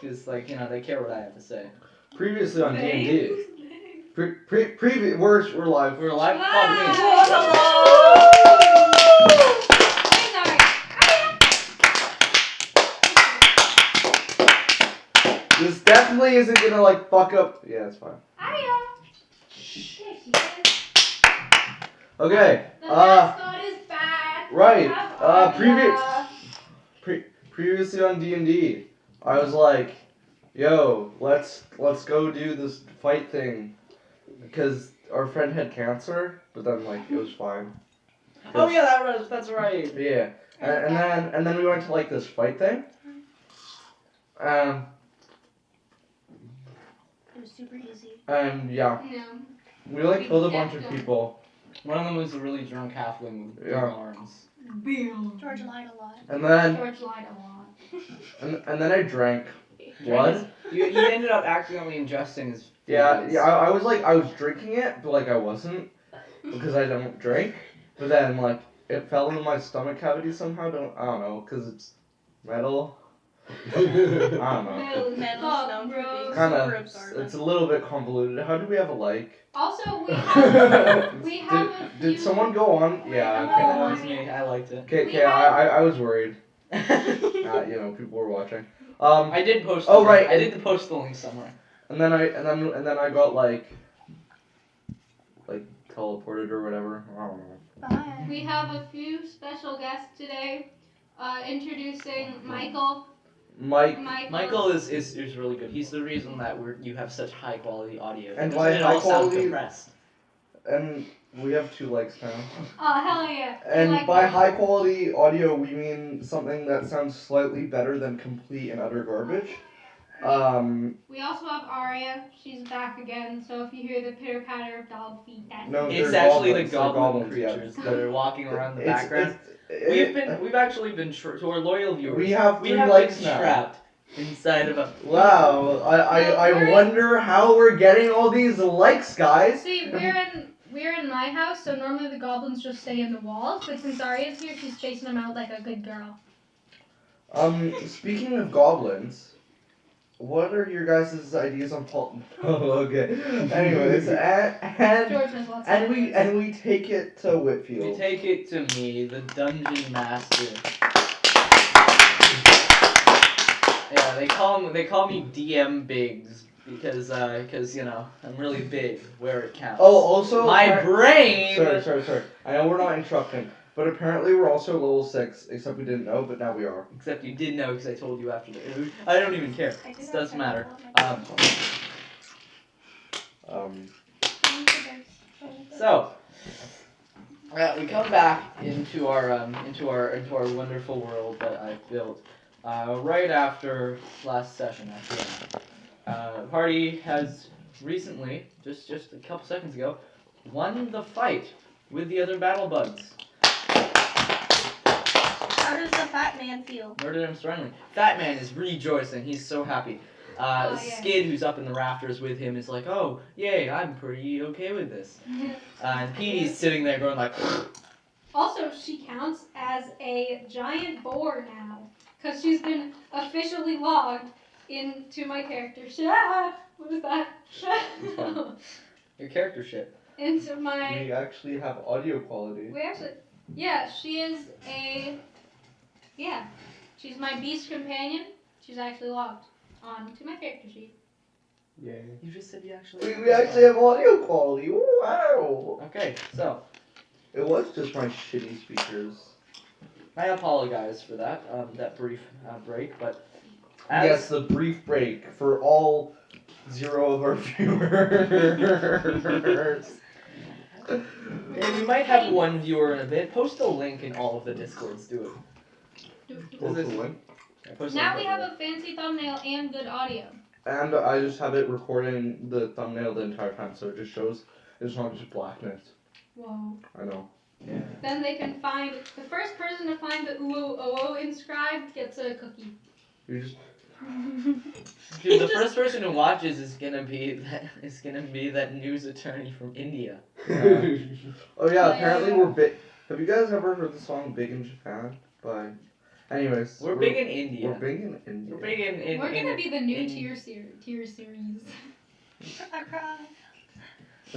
Because, like, you know, they care what I have to say. Previously on D&D. We're live. We're live? This definitely isn't gonna, like, fuck up. Yeah, it's fine. Okay. The mascot is back. Right. Previously on D&D, I was like, yo, let's go do this fight thing, because our friend had cancer, but then like it was fine. Oh yeah, that's right. Yeah. And then we went to like this fight thing. It was super easy. And yeah, No. we like killed a bunch of people. One of them was a really drunk halfling with big arms. George lied a lot. And then George lied a lot. and then I drank blood. You ended up accidentally ingesting his Yeah, fluids. I was like, I was drinking it, but like I wasn't, because I don't drink. But then like, it fell into my stomach cavity somehow, I don't know, because it's metal. I don't know. Metal's known for being super Kinda, absorbent. it's a little bit convoluted. How do we have a like? Also, we have a few... Did someone go on? Yeah, Okay, that okay. was me. I liked it. Okay, I was worried. You know, people were watching. I did post. Oh, right, I did post the link somewhere. And then I got like teleported or whatever. I don't know. Bye. We have a few special guests today. Introducing Michael. Michael is really good. He's the reason that you have such high quality audio. And Doesn't by it high all sound quality- depressed? And we have 2 likes now. Oh, hell yeah. And Like by that. high quality audio, we mean something that sounds slightly better than complete and utter garbage. We also have Aria. She's back again, so if you hear the pitter patter of dog feet, that's No, It's they're actually goblins, the they're goblin goblins, yeah. creatures that are walking around the It's- background. it's- We've actually been to our loyal viewers. We have 3 been likes now. trapped inside of a. Wow, I wonder how we're getting all these likes, guys. See, we're in my house, so normally the goblins just stay in the walls, but since Aria's here, she's chasing them out like a good girl. Speaking of goblins, what are your guys' ideas on Paul? Oh, okay. Anyways, and George has lots of we take it to Whitfield. We take it to me, the dungeon master. Yeah, they call me DM Biggs because you know I'm really big where it counts. Oh, also my brain. Sorry. I know we're not interrupting, but apparently we're also level 6. Except we didn't know, but now we are. Except you did know because I told you after. I don't even care. It doesn't matter. So we come back into our wonderful world that I've built right after last session. Actually, party has recently, just a couple seconds ago, won the fight with the other battle bugs. How does the fat man feel? Murdered him strongly. Fat Man is rejoicing. He's so happy. Yeah. Skid, who's up in the rafters with him, is like, "Oh, yay! I'm pretty okay with this." And Petey's sitting there going like. Also, she counts as a giant boar now, because she's been officially logged into my character sheet. What is that? Your character shit. Into my... We actually have audio quality. She's my beast companion. She's actually logged onto my character sheet. Yay. You just said you actually. We actually have audio quality. Wow. Okay, so It was just my shitty speakers. I apologize for that brief break, but Yes, the brief break for all 0 of our viewers. And we might have one viewer in a bit. Post a link in all of the Discords. Do it. Post the link. Yeah, post a Now link we have over a fancy thumbnail and good audio. And I just have it recording the thumbnail the entire time, so it just shows it's not just blackness. Whoa. I know. there. Yeah. Then they can find, the first person to find the OO inscribed gets a cookie. You just Dude, the first person who watches is gonna be that news attorney from India. Oh yeah, apparently we're big. Have you guys ever heard the song "Big in Japan" by Anyways, We're big in India. We're big in India. We're big in We're gonna be the new in- tier series. I cried.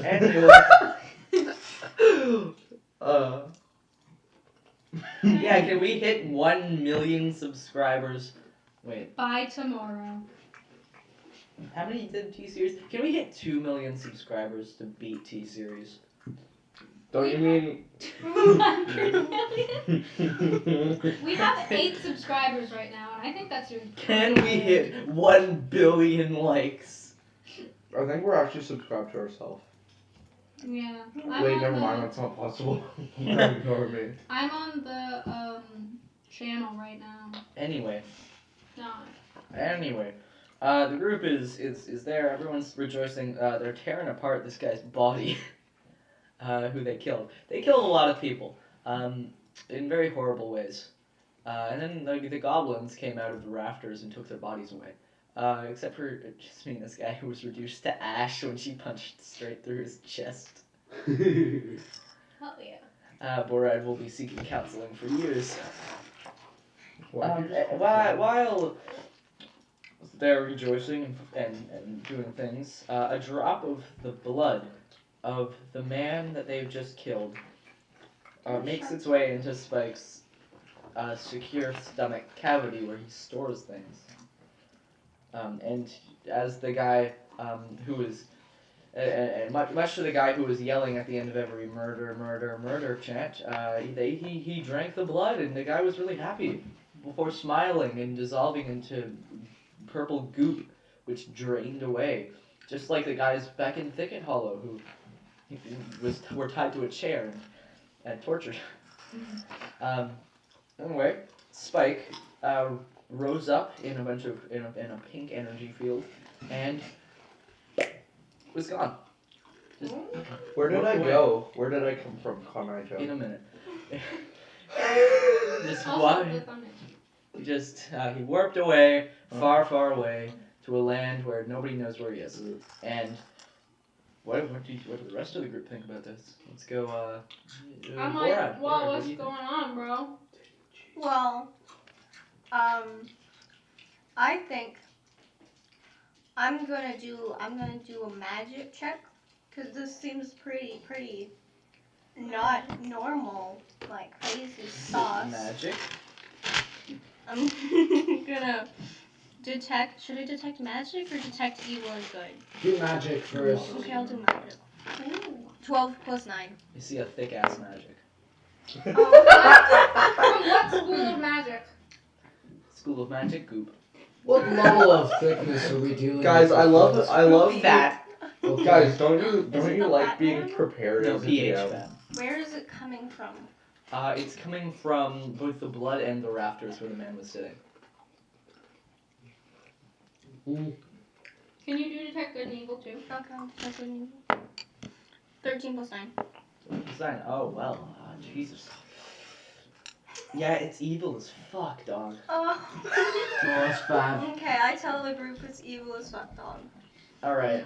Anyway. Yeah, can we hit 1 million subscribers? Wait, By tomorrow. how many did T-Series? Can we hit 2 million subscribers to beat T-Series? Don't you mean? 200 million? We have 8 subscribers right now, and I think that's your. Can we hit 1 billion likes? I think we're actually subscribed to ourselves. Yeah. Wait, never mind. That's not possible. Ignore me. I'm on the channel right now. Anyway, No. the group is there. Everyone's rejoicing. They're tearing apart this guy's body, who they killed. They killed a lot of people, in very horrible ways. And then the goblins came out of the rafters and took their bodies away. Except for Jasmine, this guy who was reduced to ash when she punched straight through his chest. Hell yeah. Borad will be seeking counseling for years. Why? did you just- While they're rejoicing and doing things, a drop of the blood of the man that they've just killed makes its way into Spike's secure stomach cavity where he stores things. And as the guy who was, and much to the guy who was yelling at the end of every murder chant, he drank the blood, and the guy was really happy before smiling and dissolving into purple goop, which drained away, just like the guys back in Thicket Hollow who were tied to a chair and tortured. Anyway, Spike rose up in a pink energy field and was gone. Just Where did I Away. go? Where did I come from, Conai Joe? in a minute. Just Also, why? click on it. He warped away, far away, to a land where nobody knows where he is. And what do the rest of the group think about this? Let's go. I'm Borat, like, Borat, whoa, what what's do you think? going on, bro? Well, I think I'm gonna do a magic check, cause this seems pretty not normal, like crazy sauce. Magic. I'm gonna detect. Should I detect magic or detect evil and good? Do magic first. Okay, I'll do magic. Ooh. 12 plus 9. You see a thick ass magic. From what school of magic? School of Magic Goop. What level of thickness are we dealing Guys, with? I love Fat. Okay. Guys, don't it you the like fat being man? prepared No as a pH DM? fat. Where is it coming from? It's coming from both the blood and the rafters where the man was sitting. Mm. Can you do detect good and evil too? Okay, detect good and evil. 13 plus 9. Design. Oh well. Jesus. Yeah, it's evil as fuck, dog. Oh. Oh, that's fine. Okay, I tell the group it's evil as fuck, dog. All right.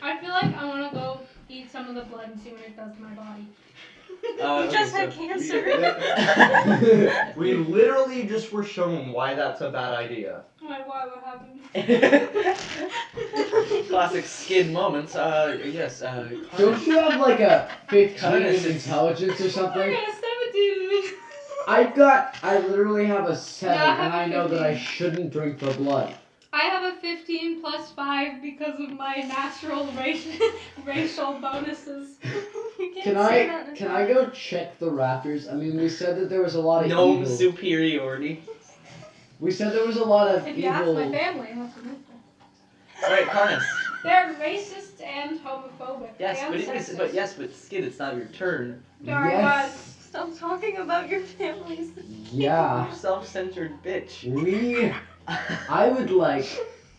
I feel like I want to go eat some of the blood and see what it does to my body. You just had cancer. We literally just were shown why that's a bad idea. Like, why? What happened? Classic skin moments. Yes. Don't you have like a 15 Kindness in is- intelligence or something? Yeah, 17. I literally have a 7 Yeah, I have and I a know that I 15. shouldn't drink the blood. I have a 15 plus 5 because of my natural racial bonuses. You can't Can say that in I go check the rafters? I mean, we said that there was a lot of Gnome evil. superiority. We said there was a lot of If you ask my evil. family, that's what All right, Carnus. they're racist and homophobic. Yes, and sexist. but Skid, it's not your turn. Sorry, Yes. Stop talking about your families. Yeah. You self-centered bitch. I would like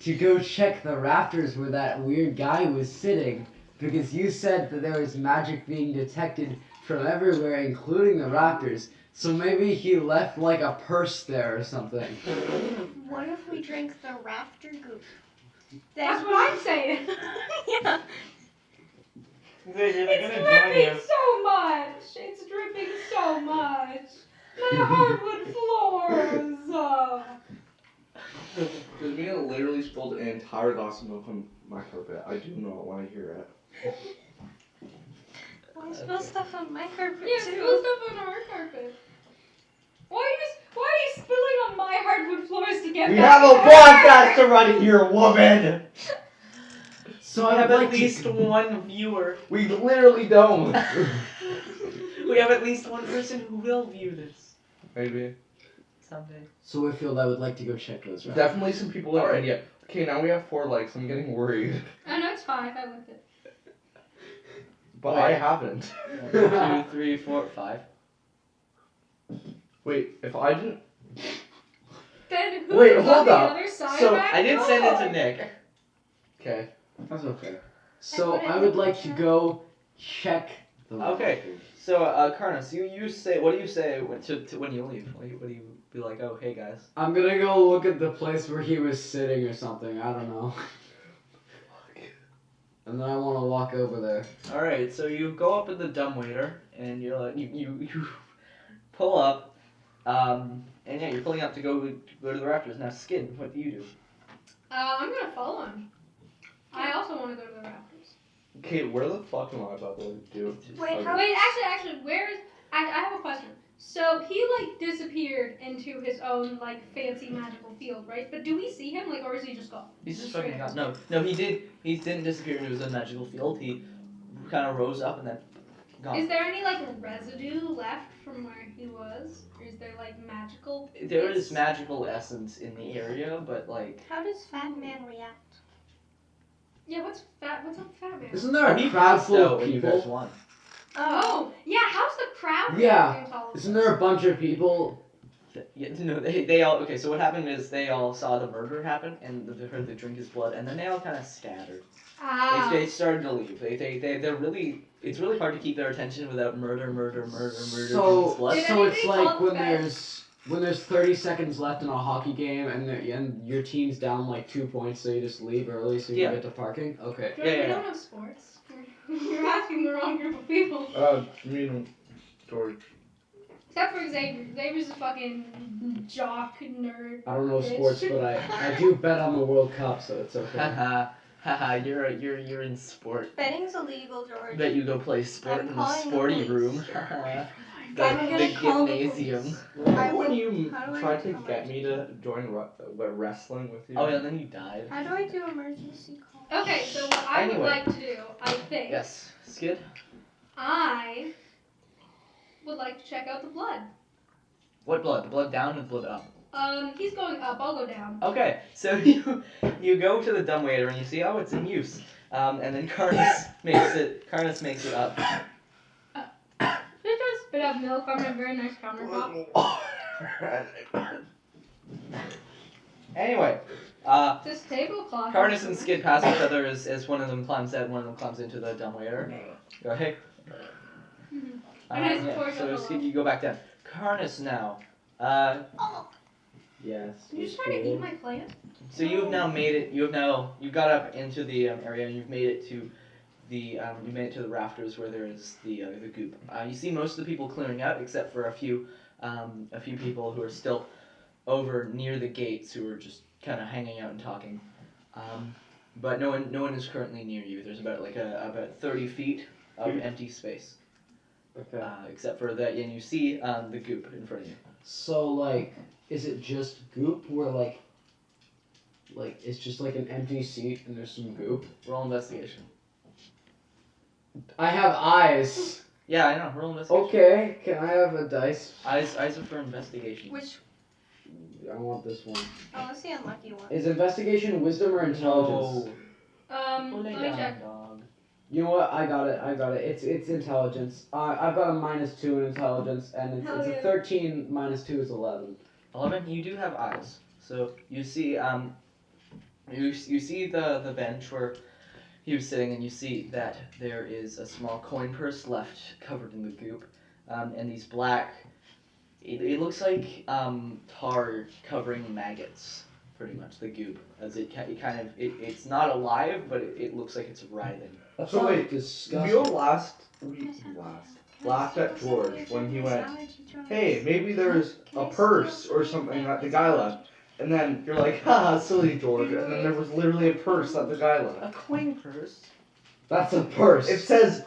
to go check the rafters where that weird guy was sitting because you said that there was magic being detected from everywhere, including the rafters. So maybe he left like a purse there or something. What if we drink the rafter goop? That's what I'm saying. Yeah. It's dripping so much. It's dripping so much. My hardwood floors. Because Mia literally spilled an entire glass of milk on my carpet. I do not want to hear it. I spill stuff on my carpet Yeah, too. spill stuff on our carpet. Why are you spilling on my hardwood floors to get We back have a at her? podcast to run here, woman! So We I have would at like least to. one viewer. We literally don't. We have at least one person who will view this Maybe. someday. So Whitfield, I would like to go check those rafters. Definitely some people in Alright. India. Okay, now we have 4 likes. I'm getting worried. I know it's 5. I looked it. But Wait. I haven't. 1, 2, 3, 4, 5. Wait, if I didn't. Then who's Wait, on hold the up. other side So, of that I did send it to door? Nick. Okay. That's okay. So put it I in would the like to chat. go check the Okay. rafters. So, Karnas, you say, what do you say when you leave? What do you be like, oh, hey guys? I'm gonna go look at the place where he was sitting or something. I don't know. And then I want to walk over there. Alright, so you go up in the dumbwaiter, and you're like, you pull up, and yeah, you're pulling up to go to the rafters. Now, Skid, what do you do? I'm gonna follow him. I also want to go to the rafters. Okay, where the fuck am I about to do? Wait, Okay. how? Wait, actually, where is? I have a question. So he like disappeared into his own like fancy magical field, right? But do we see him like, or is he just gone? He's just fucking gone. No, he didn't disappear into his own magical field. He kind of rose up and then gone. Is there any like residue left from where he was? Or is there like magical? There is bits? magical essence in the area, but like, How does Fat Man react? Yeah, what's up, Fat Man? Isn't there he a crowd passed full out of when you guys people? won. Oh, yeah. How's the crowd Yeah, reacting to all of Isn't this? there a bunch of people? Yeah, no, they all okay. So what happened is they all saw the murder happen and they heard the drink his blood, and then they all kind of scattered. Ah. They started to leave. They're really. It's really hard to keep their attention without murder, drinking his blood. Did So it's anybody like call when the there's 30 seconds left in a hockey game and your team's down like 2 points, so you just leave early so you Yeah. can get to parking. Okay. Jordan, yeah, we yeah. don't have sports. You're asking the wrong group of people. I mean, George. Except for Xavier. Xavier's a fucking jock nerd. I don't know Bitch. sports, but I do bet on the World Cup, so it's okay. Haha, you're in sport. Betting's illegal, George. Bet you go play sport I'm in the calling the sporty police. room. I'm the gonna call the gymnasium. police. Remember when you How do I tried to do get me to join wrestling with you? Oh yeah, and then you died. How do I do emergency call? Okay, so what I would Anyway. like to do, I think, Yes, Skid. I would like to check out the blood. What blood? The blood down or the blood up? He's going up. I'll go down. Okay, so you go to the dumbwaiter and you see, oh, it's in use. And then Karnas makes it up. Just a spit out milk on a very nice countertop. Anyway, This tablecloth. Karnas and Skid pass each other as one of them climbs out and one of them climbs into the dumbwaiter. Go ahead. Mhm. And I support So your Skid, you go back down. Karnas now. Yes. Are you just trying to eat my plant? So you've now made it. You got up into the area and you've made it to the rafters where there is the goop. You see most of the people clearing out except for a few people who are still over near the gates who are just kind of hanging out and talking. But no one is currently near you. There's about about 30 feet of empty space. Okay. Except for that, and you see the goop in front of you. So like, is it just goop where like it's just like an empty seat and there's some goop? Roll investigation. I have eyes. Yeah, I know. Roll investigation. Okay, can I have a dice? Eyes are for investigation. Which? I want this one. Oh, let's the unlucky one. Is investigation wisdom or intelligence? No. Let me check. Dog. You know what? I got it. It's intelligence. I've got a -2 in intelligence, and Hell it's yeah. a 13 minus 2 is 11. 11. You do have eyes, so you see you see the bench where he was sitting, and you see that there is a small coin purse left covered in the goop, and these black. It looks like tar covering maggots, pretty much the goop, as it's not alive, but it looks like it's writhing. That's So not wait, disgusting. Last laughed at George when he went, hey, maybe there's a purse or something that the guy left. And then you're like, haha, silly George. And then there was literally a purse that the guy A left. coin purse? That's a purse. It says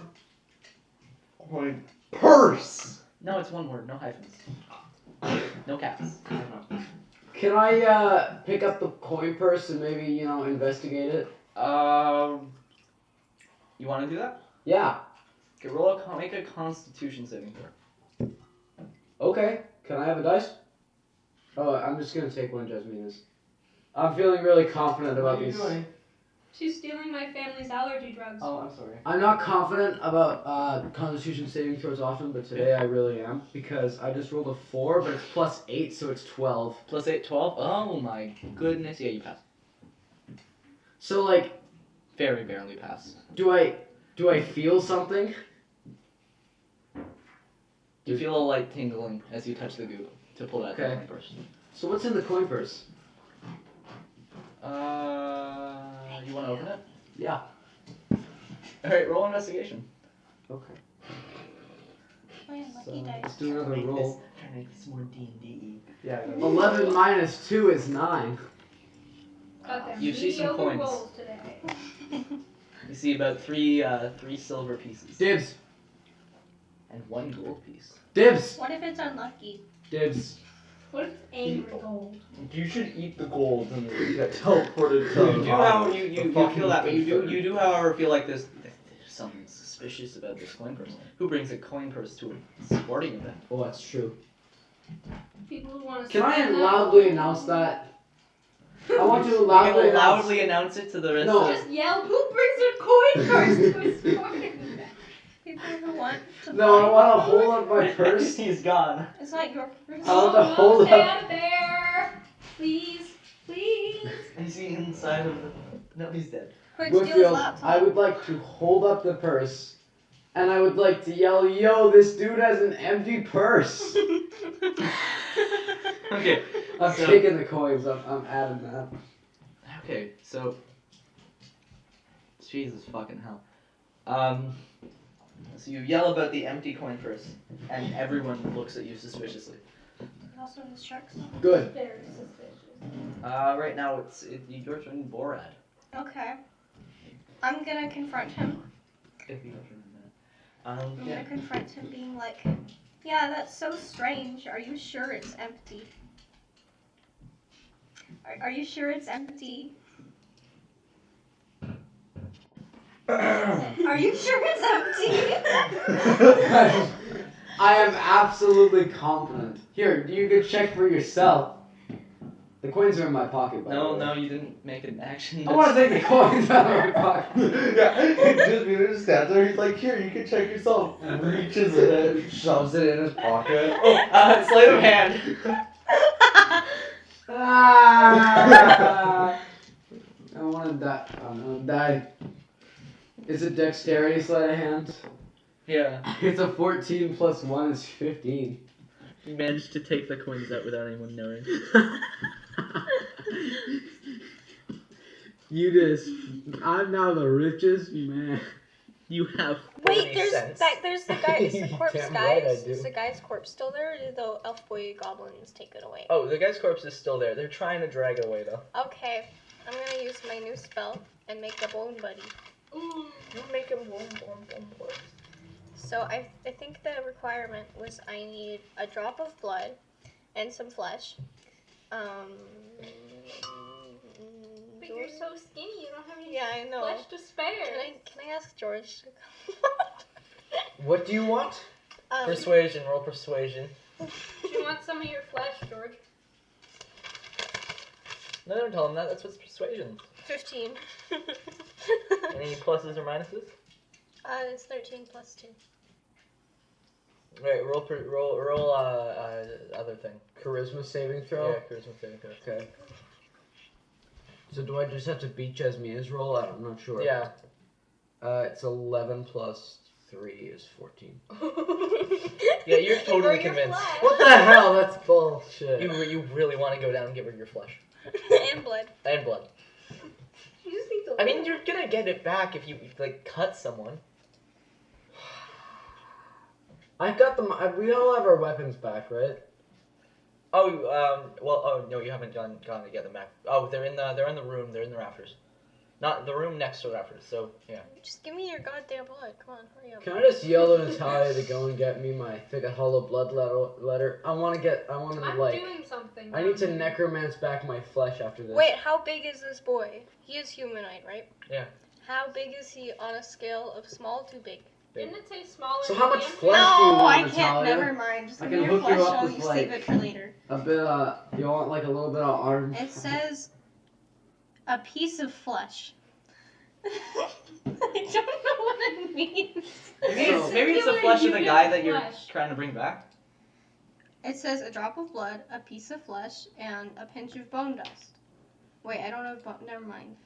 coin purse. No, it's one word. No hyphens. No caps. Can I pick up the coin purse and maybe, investigate it? You want to do that? Yeah. Okay, make a Constitution saving throw. Okay. Can I have a dice? Oh, I'm just gonna take one, Jasmina's. I'm feeling really confident about these. She's stealing my family's allergy drugs. Oh, I'm sorry. I'm not confident about Constitution saving throws often, but today I really am because I just rolled a 4, but it's plus 8, so it's 12. Plus 8, 12? Oh my goodness. Yeah, you pass. So like, Very barely pass. do I feel something? You feel a light tingling as you touch the goo to pull that Okay. coin purse. So what's in the coin purse? You want to open it? Yeah. Alright, roll investigation. Okay. Oh yeah, So lucky let's dice. do another roll. Trying to make this more D&D. Yeah. 11 minus 2 is 9. Got them You see some mediocre coins. rolls today. You see about three silver pieces. Dibs. And 1 gold piece. Dibs. What if it's unlucky? Dibs. What if it's angry gold? You should eat the gold and you get teleported to You do, however, you the feel fucking that, but ether. you do, however, feel like there's something suspicious about this coin purse. Who brings a coin purse to a sporting event? Oh, that's true. People who want to. Can I loudly announce that? I want to loudly You announce. loudly announce it to the rest No. of Just yell, who brings a coin purse to a sporting event? People who want to No, I buy want to food. hold up my purse. He's gone. It's not your purse. I want to No, hold stay up. out of there. Please, please. I see inside of the... No, he's dead. Quick, steal his Whitfield, laptop. I would like to hold up the purse, and I would like to yell, "Yo, this dude has an empty purse." Okay. I'm So- taking the coins. I'm adding that. Okay, so... Jesus fucking hell. So you yell about the empty coin purse, and everyone looks at you suspiciously. Also has sharks. Good. Very suspicious. Right now it's your turn, Borad. Okay. I'm gonna confront him. If you don't remember that. I'm Yeah. gonna confront him being like, yeah, that's so strange. Are you sure it's empty? Are you sure it's empty? Are you sure it's empty? I am absolutely confident. Here, you can check for yourself. The coins are in my pocket, by the way. No, you didn't make an action. I want to take the coins out of my pocket. Yeah, just stands there. He's like, here, you can check yourself. Reaches it, shoves it in his pocket. Sleight of hand. Ah! I want to die. Oh no, die. Is it dexterity sleight of hand? Yeah. It's a 14 plus 1 is 15. You managed to take the coins out without anyone knowing. I'm now the richest man. You have. Wait, 40 there's cents. there's the guy. Is the corpse Damn right I guys? do. Is the guy's corpse still there, or did the elf boy goblins take it away? Oh, the guy's corpse is still there. They're trying to drag it away though. Okay, I'm gonna use my new spell and make a bone buddy. You make him warm. So I think the requirement was I need a drop of blood and some flesh. But you're George- so skinny, you don't have any Yeah, I know. flesh to spare. Can I ask George? What do you want? Persuasion. Roll persuasion. Do you want some of your flesh, George? No, don't tell him that. That's what's persuasion. 15. Any pluses or minuses? It's 13 plus 2. Right. Roll. Other thing. Charisma saving throw? Yeah, charisma saving throw. Okay. So do I just have to beat Jasmina's roll? I'm not sure. Yeah. It's 11 plus 3 is 14. Yeah, you're totally Give her your convinced. flesh. What the hell? That's bullshit. You really want to go down and give her your flesh And blood. and blood. You just need to. I mean, you're gonna get it back if you like cut someone. I got them. We all have our weapons back, right? Oh no, you haven't gone to get them back. Oh, they're in the room. They're in the rafters. Not the room next to the rafters. So yeah. Just give me your goddamn blood. Come on, hurry up. Can I just yell to Natalia to go and get me my Thick and Hollow Blood letter? I want to I'm like. doing something. I need to down here. necromance back my flesh after this. Wait, how big is this boy? He is humanoid, right? Yeah. How big is he on a scale of small to big? Didn't it say smaller? So how much medium? flesh do you No, want, I can't. Natalia? Never mind. Just I give me can your hook you flesh. up I'll with, save like- it for later. A bit. You want like a little bit of arm? It says a piece of flesh. I don't know what it means. Maybe it's the Muscular flesh of the guy that you're flesh. trying to bring back. It says a drop of blood, a piece of flesh, and a pinch of bone dust. Wait, I don't have bone. Never mind.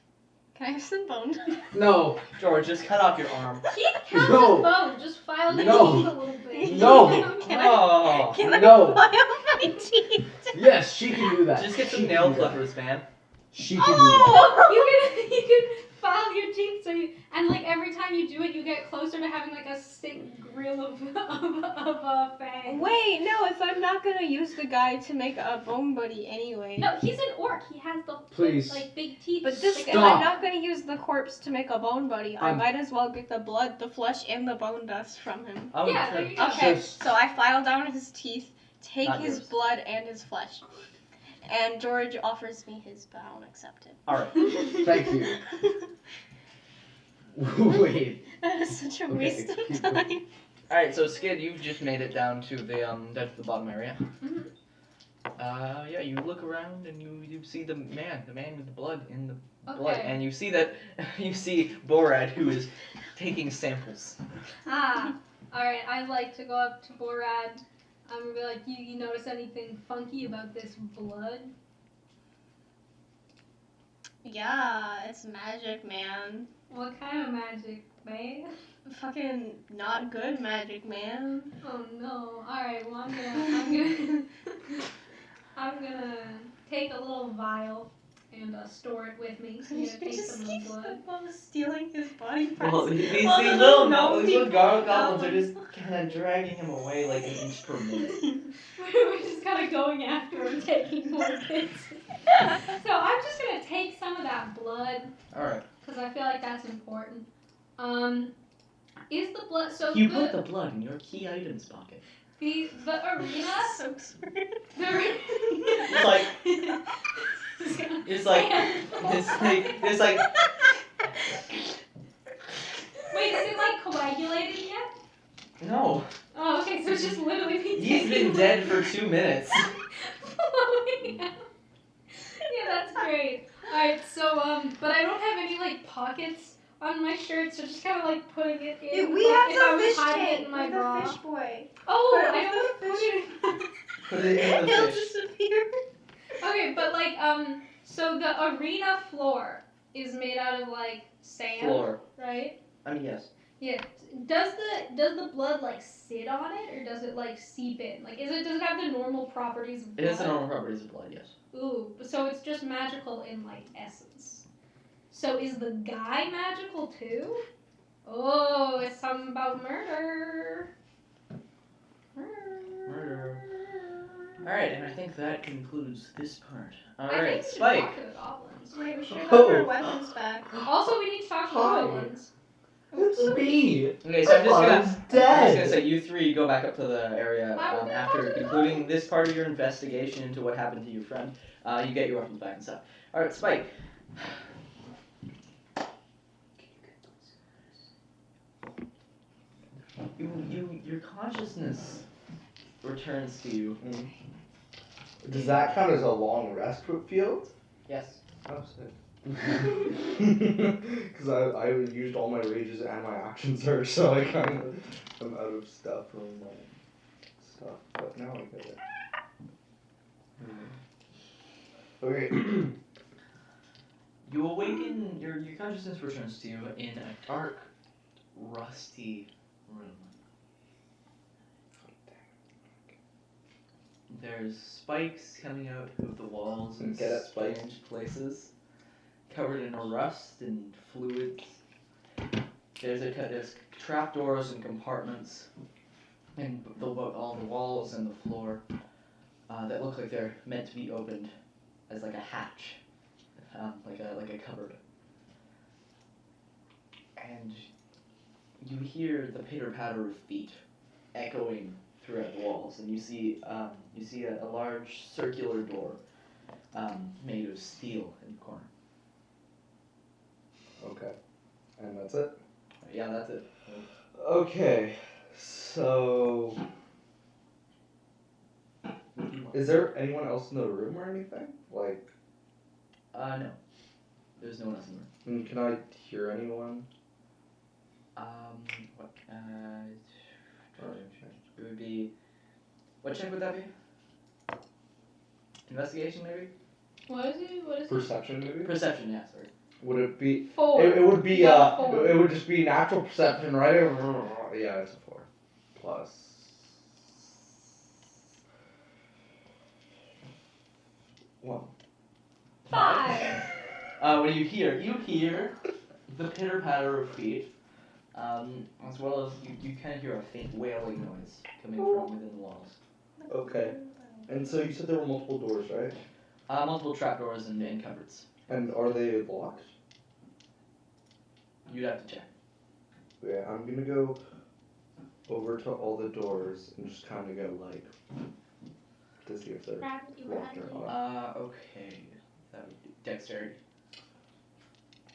Can I have some bone dust? No. George, just cut off your arm. Keith counts No. as bone. Just file the No. teeth a little bit. No. Can Oh. Can I No. file my teeth? Yes, she can do that. Just get She some can nail do that. clippers, man. She can do Oh, you can file your teeth so you, and like every time you do it, you get closer to having like a sick grill of fangs. Wait, no, if I'm not gonna use the guy to make a bone buddy anyway. No, he's an orc. He has the Please. like big teeth. But this, Like, if Stop. I'm not gonna use the corpse to make a bone buddy, I I'm- might as well get the blood, the flesh, and the bone dust from him. Oh, Yeah, sure. there you go. Okay, Just- so I file down his teeth, take Not his yours. blood and his flesh. And George offers me his, but I don't accept it. All right. it. Thank you. Wait. That is such a Okay, waste of keep going. time. All right. So Skid, you've just made it down to the bottom area. Mhm. Yeah. You look around and you see the man with the blood in the blood, Okay. and you see that you see Borad who is taking samples. Ah, alright, I'd like to go up to Borad. I'm gonna be like, you notice anything funky about this blood? Yeah, it's magic, man. What kind of magic, man? Fucking not good magic, man. Oh no. Alright, well I'm gonna take a little vial and store it with me. I'm gonna take some of the blood. stealing his body parts. Well, these All the little gnome people. goblins are just kind of dragging him away like an inch per minute. We're just kind of going after him, taking more bits. So I'm just gonna take some of that blood All right. because I feel like that's important. Is the blood so You the, put the blood in your key items pocket. the arena? So smart. It's like it's like Wait, is it like coagulated yet? no. Oh, okay, so it's just literally me He's been taking dead for 2 minutes. flowing out. Yeah, that's great. Alright, so but I don't have any like pockets on my shirt, so just kind of like putting it in. We like, have if I the was fish hiding it tank in my with bra. the fish boy. Oh, Put it I with don't the put it. Put it in the He'll fish. disappear. Okay, but like so the arena floor is made out of like sand, Floor. right? I mean, yes. Yeah. Does the blood like sit on it or does it like seep in? Like does it have the normal properties of It blood? is the normal properties of blood, yes. Ooh, so it's just magical in like essence. So is the guy magical too? Oh, it's something about murder. Murder. Alright, and I think that concludes this part. I Alright, think we should Spike. talk to the goblins. Wait, we should have Oh. our weapons back. Also, we need to talk to the Hi. goblins. It's me. Okay, so I'm just gonna dead. say you three go back up to the area Why would we after talk to the concluding this part of your investigation into what happened to your friend. You get your weapons back and stuff. Alright, Spike. Your consciousness returns to you. Does that count as a long rest field? Yes. Oh, sick. Because I used all my rages and my action surge, so I kind of am out of stuff from my stuff. But now I get it. Okay. You awaken, your consciousness returns to you in a dark, rusty room. There's spikes coming out of the walls in Get it, Spike. strange places, covered in rust and fluids. There's trapdoors and compartments and all the walls and the floor that look like they're meant to be opened as like a hatch, like a cupboard. And you hear the pitter patter of feet echoing throughout the walls, and you see a large circular door made of steel in the corner. Okay. And that's it? Yeah, that's it. Okay. So, What do you want? is there anyone else in the room or anything? Like, No. There's no one else in the room. can I hear anyone? What? It would be. What check would that be? Investigation, maybe? What is it? What is it? Perception, maybe? Perception, yeah, sorry. Would it be? 4. It would be. You got a 4. It would just be natural perception, right? Yeah, it's a 4. Plus. 1. 5. What do you hear? You hear the pitter patter of feet, as well as you kind of hear a faint wailing noise coming from within the walls. Okay. And so you said there were multiple doors, right? Multiple trapdoors and cupboards. And are they locked? You'd have to check. Yeah, I'm gonna go over to all the doors and just kind of go like to see if they're locked or not. Okay. That would be dexterity.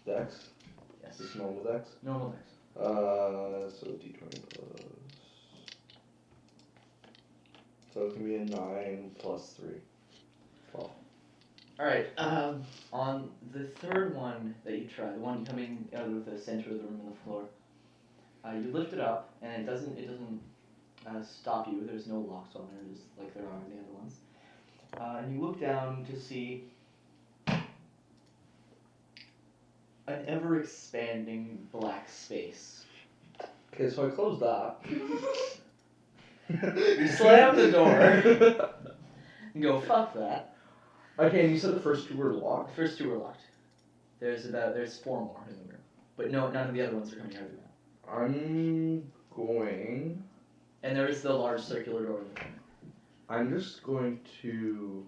Dex? Yes. Just normal dex? Normal dex. So d20 plus. So it can be a 9 plus 3. 12. Alright, on the third one that you try, the one coming out of the center of the room on the floor, you lift it up, and it doesn't stop you. There's no locks on there, just like there are on the other ones. And you look down to see an ever-expanding black space. Okay, so I close that. You slam the door and go, fuck that. Okay, and you said the first 2 were locked? The first 2 are locked. There's 4 more in the room. But no, none of the other ones are coming out of the room. I'm going. And there is the large circular door in the corner. I'm just going to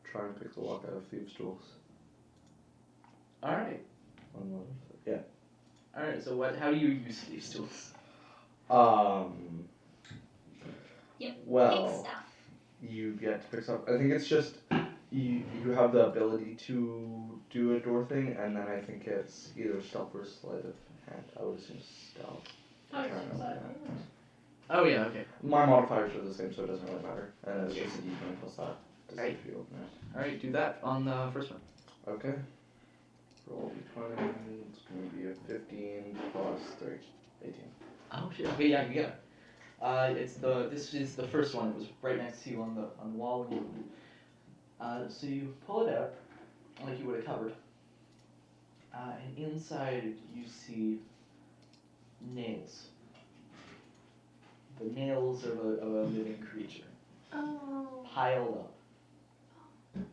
try and pick the lock out of Thieves' Tools. Alright. Yeah. Alright, so how do you use these tools? Pick Well, stuff. you get to pick stuff. I think it's just you have the ability to do a door thing, and then I think it's either stealth or sleight of hand. I would assume stealth. Oh, Trying to sorry. Oh yeah, okay. My modifiers are the same, so it doesn't really matter. And it's just a d20 plus that to see Right. if you open it. Alright, do that on the first one. Okay. Roll d20. It's going to be a 15 plus 3. 18. Oh shit. Okay, yeah, you get it. This is the first one. It was right next to you on the wall when you opened it. So you pull it out like you would a cupboard. And inside you see nails. The nails of a living creature Oh. piled up. And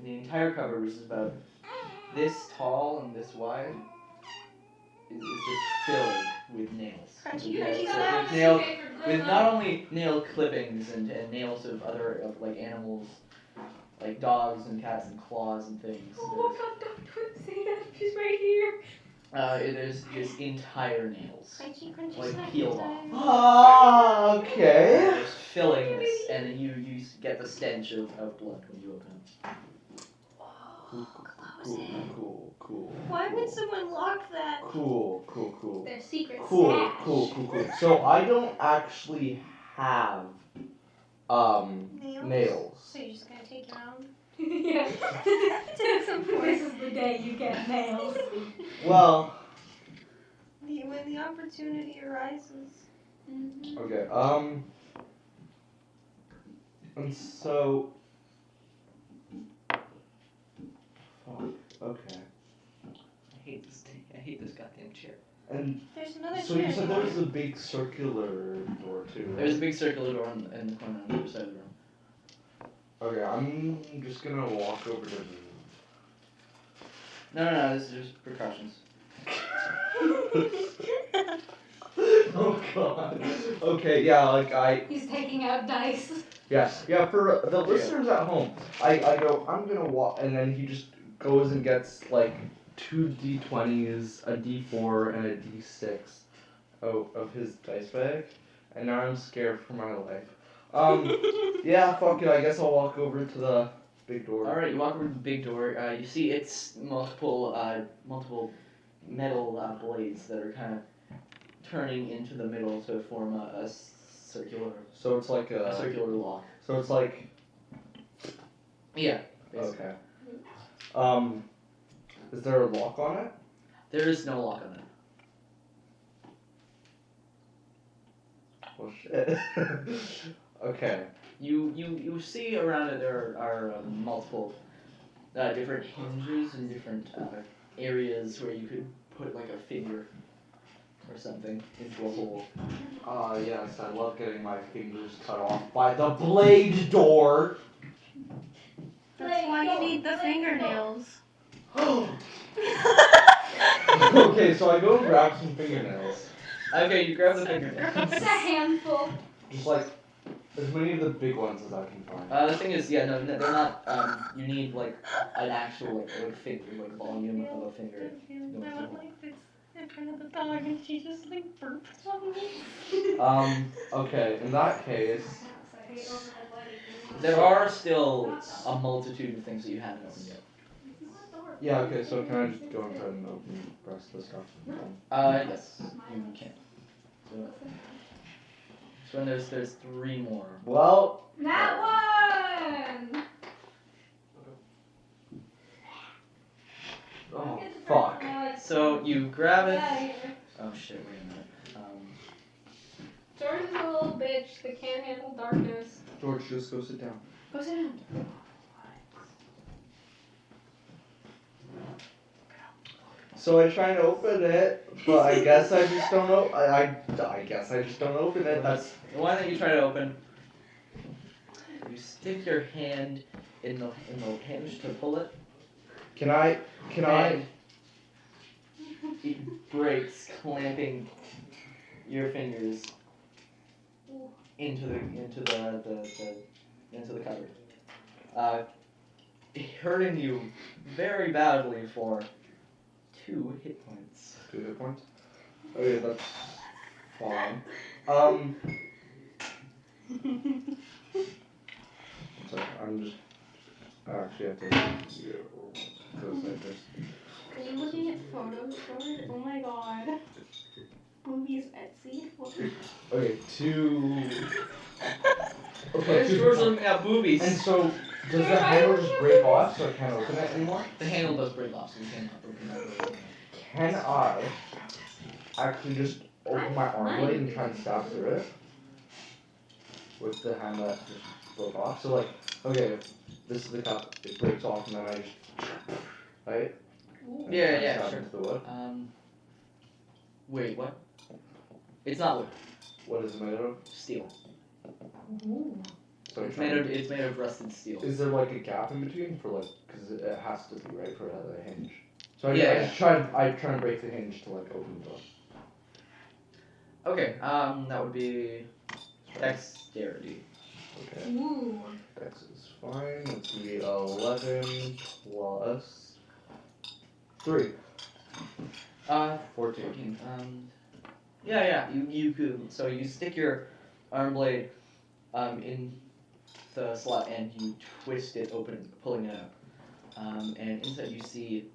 the entire cupboard, which is about this tall and this wide, is just filled with nails. Crunchy, Yeah, crunchy so snaps. with nail, with not only nail clippings and nails of like animals, like dogs and cats and claws and things. Oh my god, don't say that. She's right here. There's just entire nails, Crunchy, crunchy like snack peeled time. off. Ah, okay. Just filling this, and then you get the stench of blood when you open it. Cool. Why would someone lock that? Cool. Their secret Cool. stash. So I don't actually have nails. So you're just gonna take your own? Yeah. To some point. This is the day you get nails. Well, When the opportunity arises. okay. And so. Fuck. Okay. I hate this goddamn chair. And There's another so chair. you said there was a big circular door too. Right? There's a big circular door in the corner on the other side of the room. Okay, I'm just gonna walk over to. No, this is just precautions. Oh god. Okay, yeah, like He's taking out dice. yes, yeah. For the listeners at home, I go, I'm gonna walk, and then he just goes and gets like 2 d20s, a d4, and a d6 of his dice bag, and now I'm scared for my life. Yeah, fuck it. I guess I'll walk over to the big door. All right, you walk over to the big door. You see it's multiple metal blades that are kind of turning into the middle to form a circular So it's like a circular lock. So it's like. Yeah. Basically. Okay. Is there a lock on it? There is no lock on it. Well, shit. Okay. You see around it there are multiple different hinges and different areas where you could put like a figure or something into a hole. Yes, I love getting my fingers cut off by the blade door. That's why you need the fingernails. Okay, so I go and grab some fingernails. Okay, you grab the fingernail. It's a handful. Just like as many of the big ones as I can find. The thing is, yeah, no, they're not. You need like an actual like finger, like volume of a finger. I would like this in front of the dog, and she just like burps on me. Okay, in that case, There are still a multitude of things that you haven't opened yet. yeah, okay, so can I just go and try and open the rest of the stuff? Yes, you can. Do it. So there's 3 more. Well, That one! oh fuck. So you grab it. Yeah, here. Oh shit! Wait a minute. Jordan's a little bitch that can't handle darkness. George, just go sit down. Go sit down. So I try to open it, but I guess I just don't know. I guess I just don't open it. That's The one that you try to open. You stick your hand in the hinge to pull it. Can I? And it breaks, clamping your fingers into the cupboard. Hurting you very badly for 2 hit points. 2 hit points. Okay, that's fine. Sorry, I'm just. I actually have to. Because I just. Are you looking at photos, George? Oh my god. Boobies Etsy. What? Okay, 2. Okay, Okay, 2 George hit looking at boobies. points. And so, does the handle just break off so I can't open it anymore? The handle does break off, so you can't open that door. Can I actually just open my arm blade and try and stab through it? With the hand that just broke off? So, like, okay, this is the cup, it breaks off, and then I just. Right? And Yeah, try and yeah, stab sure. into the wood. Wait, what? It's not wood. What is it made of? Steel. So It's made of rusted steel. Is there like a gap in between for like, because it has to be right for a hinge. So I Yeah. just try and break the hinge to like open the door. Okay, that would be dexterity. Okay. Ooh. Dex is fine. Let's be 11 plus 3. 14. 14. Yeah. You could. So you stick your arm blade in the slot and you twist it open, pulling it out. And inside you see.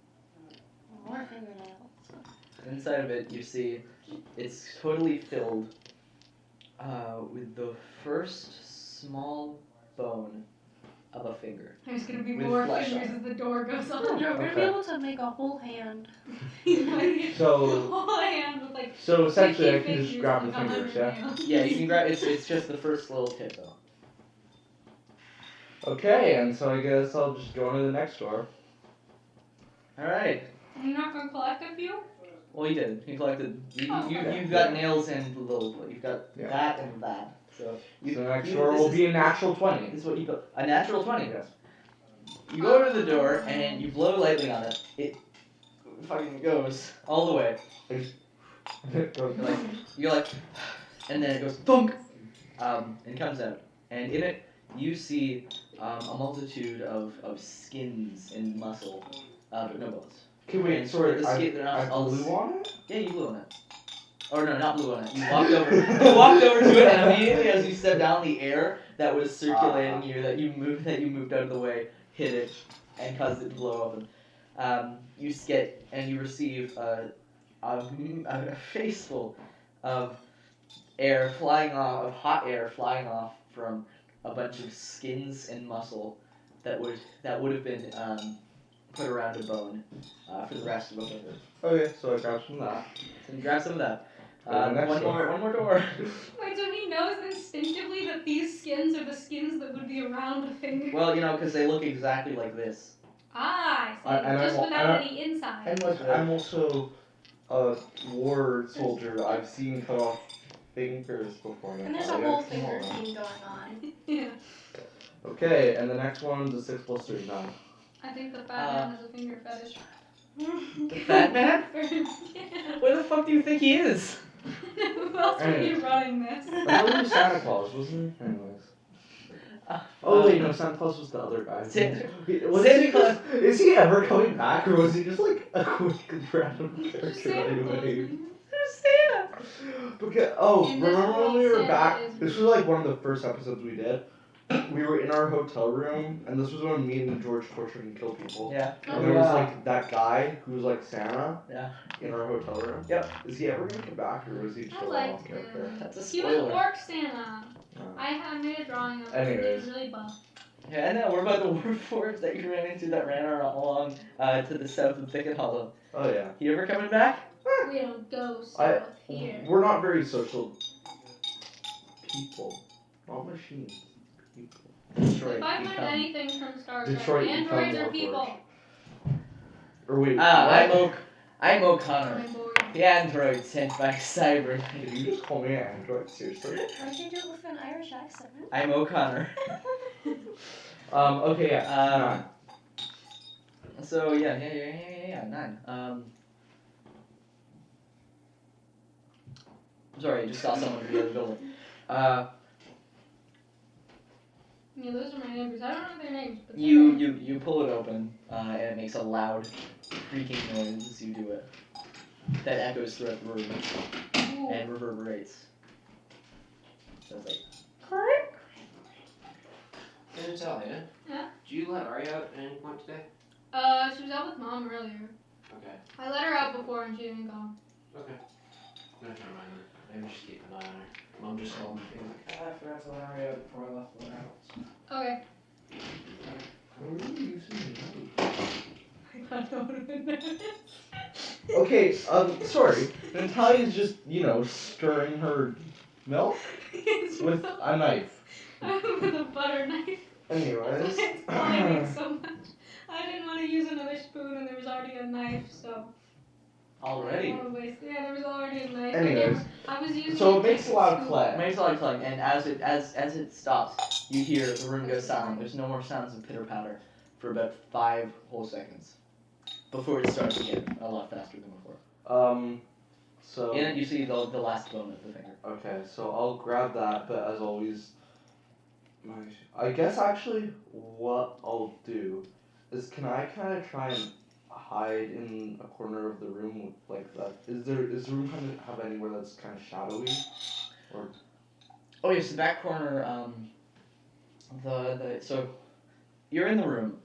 More fingernails. Inside of it, you see it's totally filled with the first small bone of a finger. There's gonna be With more flesh fingers on as the door goes on. We're Okay. gonna be able to make a whole hand. So- whole hand with like So essentially, I 50 can just fingers grab the and fingers, 100 yeah? nails. Yeah, you can grab. It's just the first little tip though. Okay, and so I guess I'll just go into the next door. All right. You're not gonna collect a few? Well, you did. You collected. Oh, You've got nails and little. You've got Yeah. that and that. So So the next you- door this will is- be a natural 20. This is what you got. A natural 20. Yes. You go to the door and you blow lightly on it. It fucking goes all the way. You're like, and then it goes thunk, and comes out, and in it you see a multitude of skins and muscle, but no bones. Okay, wait, And sorry, the skin, they're I not all blew on it? Yeah, you blew on it. Or no, not blew on it. You walked over. You walked over to it, and immediately as you stepped down, the air that was circulating you, that you moved out of the way, hit it, and caused it to blow open. You get and you receive a face full of air flying off, of hot air flying off from a bunch of skins and muscle that would have been put around a bone for the rest of the finger. Okay, so I grabbed some of that. So you grab some of that. Go to the next One more door. Wait, so he knows instinctively that these skins are the skins that would be around the finger? Well, because they look exactly like this. Ah, I see. And Just I'm- without and any inside. And like, I'm also a war soldier. I've seen cut off fingers before. And there's a whole finger scene going on. Yeah. Okay, and the next one's a 6 + 3, 9. I think the fat man has a finger fetish. The fat man? Yeah. Where the fuck do you think he is? Who else would be running this? I thought it was Santa Claus, wasn't it? Anyways. Wait, no, Santa Claus was the other guy. Santa Santa Claus. Is he ever coming back, or was he just like a quick random character Santa Claus, anyway? man. Who's Santa? Because, In this remember when we world, were Santa back? is- This was like one of the first episodes we did. We were in our hotel room, and this was when me and George tortured and killed people. Yeah. And there was Yeah. like that guy who was like Santa Yeah. in our hotel room. Yep. Is he ever gonna come back, or is he just I a liked one-off character? him. That's a He was spoiler. Orc Santa. Oh. I made a drawing of him. He Anyways. was really buff. Yeah, and we're about the warforged that you ran into that ran along to the south of Thicket Hollow. Oh yeah. He ever coming back? We don't go I- south here. We're not very social people, not machines. People. Detroit. If I've learned become- anything from Star Trek, Detroit androids become are people. Or wait. I'm O'Connor. I'm bored. The android sent by Cyber. Did you just call me an android? Seriously? Why did you do it with an Irish accent? I'm O'Connor. Okay, yeah. So yeah, 9. Sorry, I just saw someone in the other building. Yeah, those are my neighbors. I don't know their names, but You pull it open, and it makes a loud, creaking noise as you do it. That echoes throughout the room Ooh. and reverberates. So it's like, Natalia, Yeah? did you let Arya out at any point today? She was out with Mom earlier. Okay. I let her out before and she didn't go. Okay. No, never mind then. Maybe just keep an eye on her. Mom just called me being like, I forgot to let Arya out before I left the house. Okay. I thought that would have been nice. Okay, sorry. Natalia's just, stirring her milk with a knife. with a butter knife. Anyways. It's climbing so much. I didn't want to use another spoon and there was already a knife, so. I already. didn't wanna waste. Yeah, there was already a knife. Anyways. I was using So a it makes a lot of spoon. clay. It makes a lot of clang, and as it stops, you hear the room go silent. There's no more sounds of pitter patter for about 5 whole seconds before it starts again, a lot faster than before. So. In it, you see the last bone of the finger. Okay, so I'll grab that, but as always, I guess actually what I'll do is, can I kind of try and hide in a corner of the room with like that? Is the room kind of have anywhere that's kind of shadowy, or? Oh yes, the back corner. So you're in the room.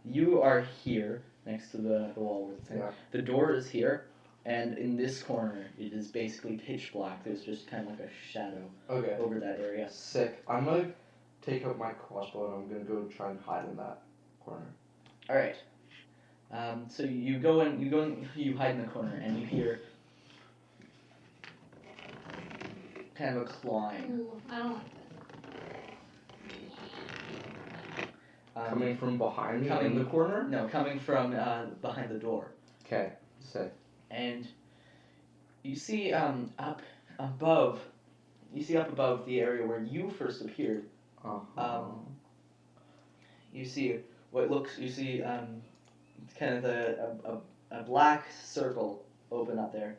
You are here next to the wall with the thing. Yeah. The door is here, and in this corner, it is basically pitch black. There's just kind of like a shadow Okay. over that area. Sick. I'm gonna take out my crossbow and I'm gonna go try and hide in that corner. All right. So you go in, you hide in the corner, and you hear kind of a clawing. Ooh, I don't like that. Coming from behind me coming- in the corner. No, coming from behind the door. Okay. Sick. And you see up above the area where you first appeared. You see kind of a black circle open up there,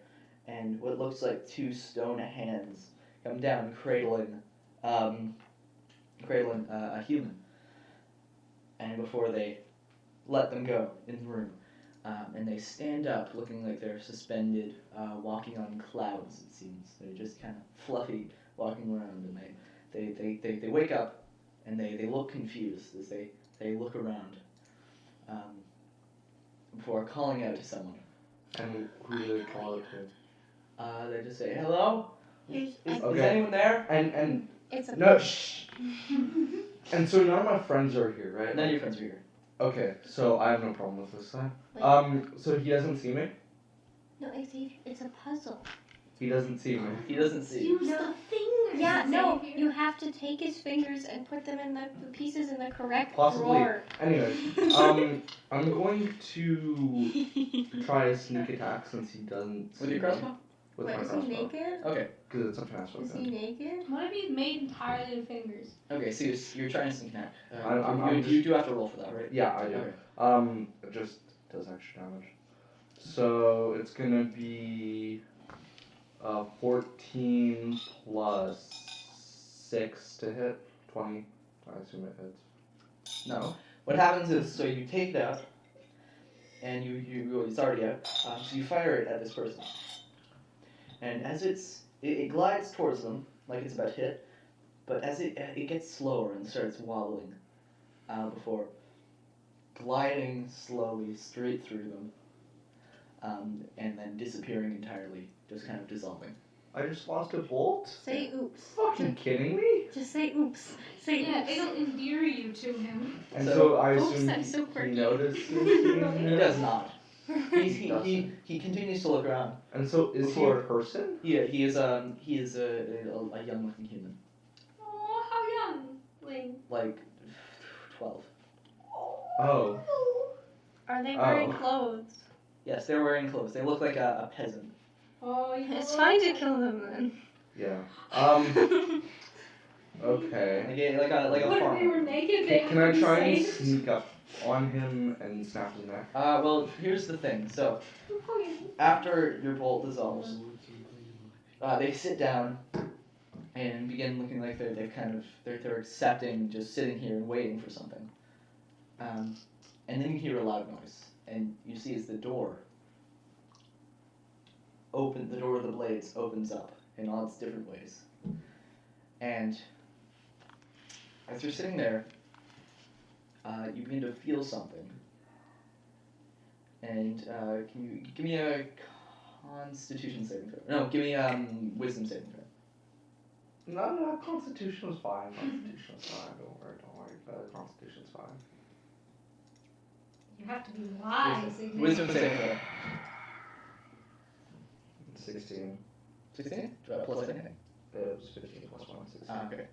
and what looks like two stone hands come down, cradling a human. And before they let them go in the room, and they stand up, looking like they're suspended, walking on clouds. It seems they're just kind of fluffy, walking around, and they wake up, and they look confused as they look around, before calling out to someone. And who do they call it to? They just say, "Hello? Here's, Is Okay. anyone there?" And it's a no, shh. And so none of my friends are here, right? None of your friends are here. Okay, so I have no problem with this then. Wait. So he doesn't see me. No, it's a puzzle. He doesn't see me. He doesn't see. Use the fingers. Yeah, to no, save you have to take his fingers and put them in the pieces in the correct Possibly. drawer. Anyway, I'm going to try a sneak attack since he doesn't see With your me. crossbow? With Wait, my is he crossbow. naked? Okay. Because it's a fast Is he weapon. naked? What if he's made entirely of fingers? Okay, so you're trying to sneak attack. I'm You do have to roll for that, right? Yeah, I do. Okay. It just does extra damage. So it's gonna be 14 plus 6 to hit. 20. I assume it hits. No. What happens is, so you take it out, and it's already out. So you fire it at this person, and as it glides towards them like it's about to hit, but as it gets slower and starts wobbling, before gliding slowly straight through them, and then disappearing entirely, just kind of dissolving. I just lost a bolt? Say oops. Fucking kidding me? Just say oops. Say Yeah, oops. it'll endear you to him. And So- so I Oops, assume I'm so he quirky. notices He me. does not. He continues to look around. And so is he a person? He is a young looking human, Oh, how young, Ling. like 12. Oh. Are they wearing Oh. clothes? Yes, they're wearing clothes. They look like a peasant. Oh, you It's know fine what? to kill them then. Yeah. Okay. Like a What if they farmer. were naked? They Can I would be try and saved. sneak up on him and snap his neck? Well, here's the thing. So after your bolt dissolves, they sit down and begin looking like they're accepting, just sitting here and waiting for something. And then you hear a loud noise, and you see as the door of the blades opens up in all its different ways. And as you're sitting there, you begin to feel something. And can you give me a Constitution saving throw? No, give me Wisdom saving throw. No, Constitution's fine. Constitution's fine. Don't worry. Constitution's fine. You have to be wise. Wisdom saving throw. 16. 16? Plus anything. It was 15 plus 1, 16. Okay.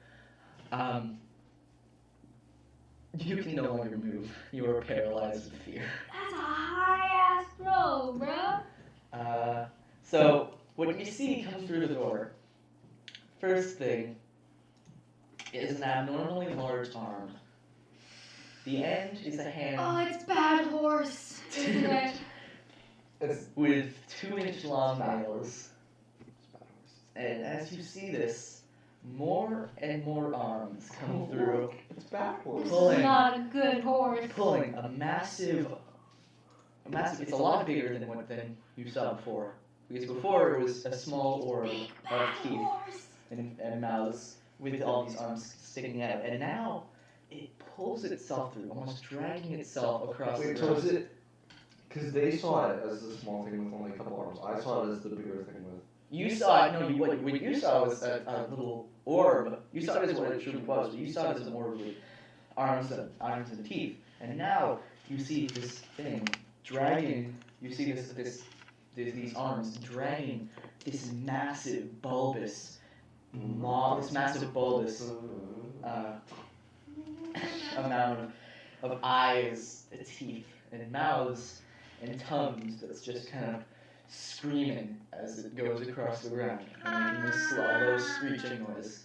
You can no longer move. You are paralyzed with fear. That's a high ass throw, bro. So what you see come through the door, first thing, is an abnormally large arm. The end is a hand Oh, it's Bad Horse, isn't it? with 2-inch long nails. And as you see this, more and more arms come through, It's backwards. This Pulling. is not a good horse. pulling a massive. It's a lot bigger than you saw before. Because before it was a small orb of teeth and mouths with all these arms sticking out, and now it pulls itself through, almost dragging itself across Wait, the so ground. is it? Because they saw it as a small thing with only a couple arms. I saw it as the bigger thing with. You saw it. No, what you saw was a little orb. You saw it as what it truly was. But you saw it as an orb with arms and teeth. And now you see this thing dragging. You see these arms dragging this massive bulbous amount of eyes, teeth, and mouths and tongues that's just kind of screaming as it goes across the ground, making this low screeching noise.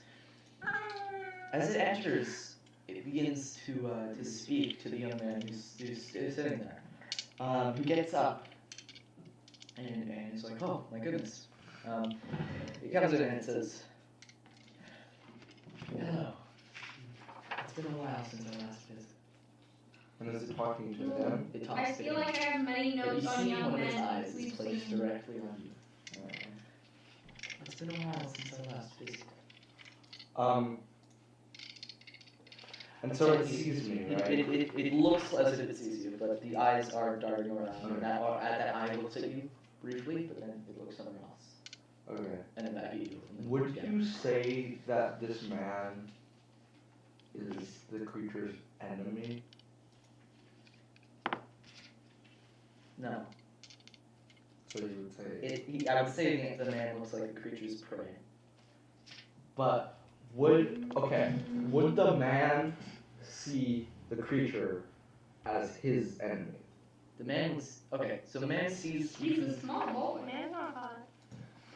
As it enters, it begins to speak to the young man who's sitting there, who gets up and is like, "Oh my goodness, It comes in and it says, "Hello. It's been a while since I last visited." And is it talking to them? It I talks to feel him. like I have many But notes you on see young one of its men eyes is we've placed seen. directly on you. It's been a while since I last visited. And so it sees me, right? It looks as if it sees you, but the eyes are darting around, and that eye looks at you briefly, but then it looks somewhere else, Okay. and then back at you. and then Would again. you say that this man is the creature's enemy? No. So you would say. I would say the man looks like the creature's prey. But would the man see the creature as his enemy? The man was okay. So the man sees. He's a small boy. Man's not hot.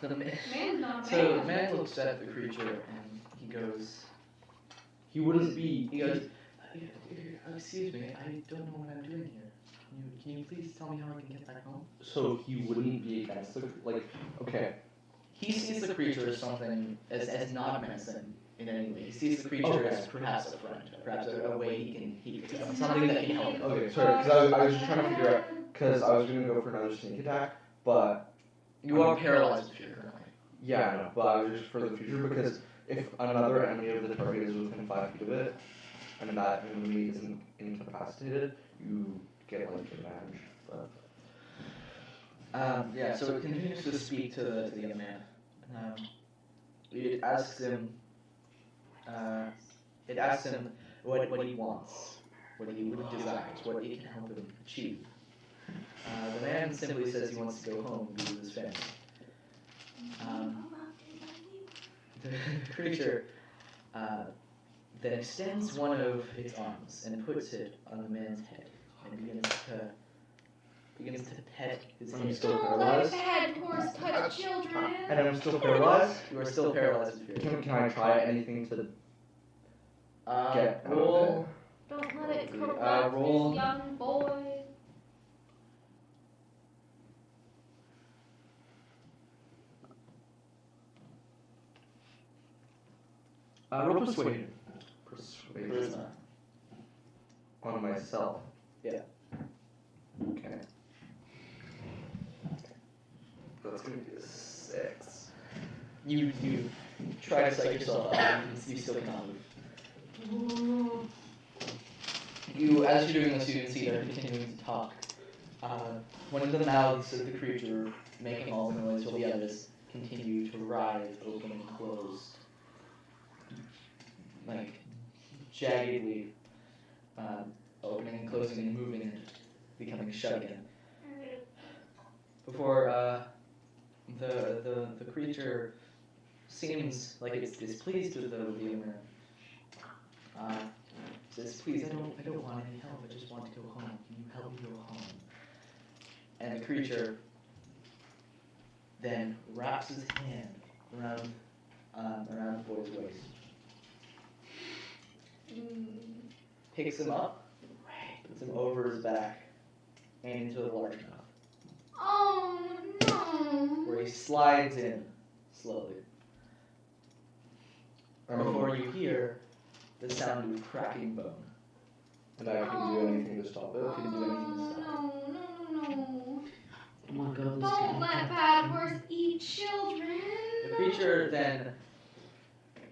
The man, Man's not a so the man. man looks at the creature and he goes. He wouldn't be. He goes. Excuse me. I don't know what I'm doing here. Can you please tell me how I can get back home? So he wouldn't be against the okay. He sees the creature as something as not menacing in any way. He sees the creature as perhaps a friend, perhaps a way he can something that can help him. Okay, sorry, because I was just trying to figure out because I was gonna go for another sneak attack, but You are paralyzed with fear currently. yeah, I know. But I was just for the future because if another enemy of the target is within 5 feet of it, and that enemy isn't incapacitated, you get like advantage. But Yeah, so it continues to speak to the young man. It asks him. It asks him what he wants, what he desires, what it can help him achieve. The man simply says he wants to go home and be with his family. The creature then extends one of its arms and puts it on the man's head and begins to pet his I'm head. still Don't let paralyzed. bad horse touch children. And I'm still paralyzed. You are still paralyzed with fear. Can I try anything to get out Roll. of it? Don't let it corrupt roll. this young boy. Roll persuasion. Persuasion Charisma. on myself. Yeah. Okay. That's gonna be a 6. You try to psych yourself out. You still cannot move. You, as you're doing this, you can see they're continuing to talk. One of the mouths of the creature making all the noise while the others continue to writhe open and closed. Like, jaggedly opening and closing and moving and becoming shut again. Before the creature seems like it's displeased with the young man. Says, "Please, I don't want any help. I just want to go home. Can you help me go home?" And the creature then wraps his hand around the boy's waist, picks him up, puts him over his back, and into the large mouth, Oh no. where he slides in slowly. Before you hear the sound of cracking bone. And I can do anything to stop it. Couldn't do anything to stop it. No. Oh my god, this Don't guy. let bad horse eat children. The creature then,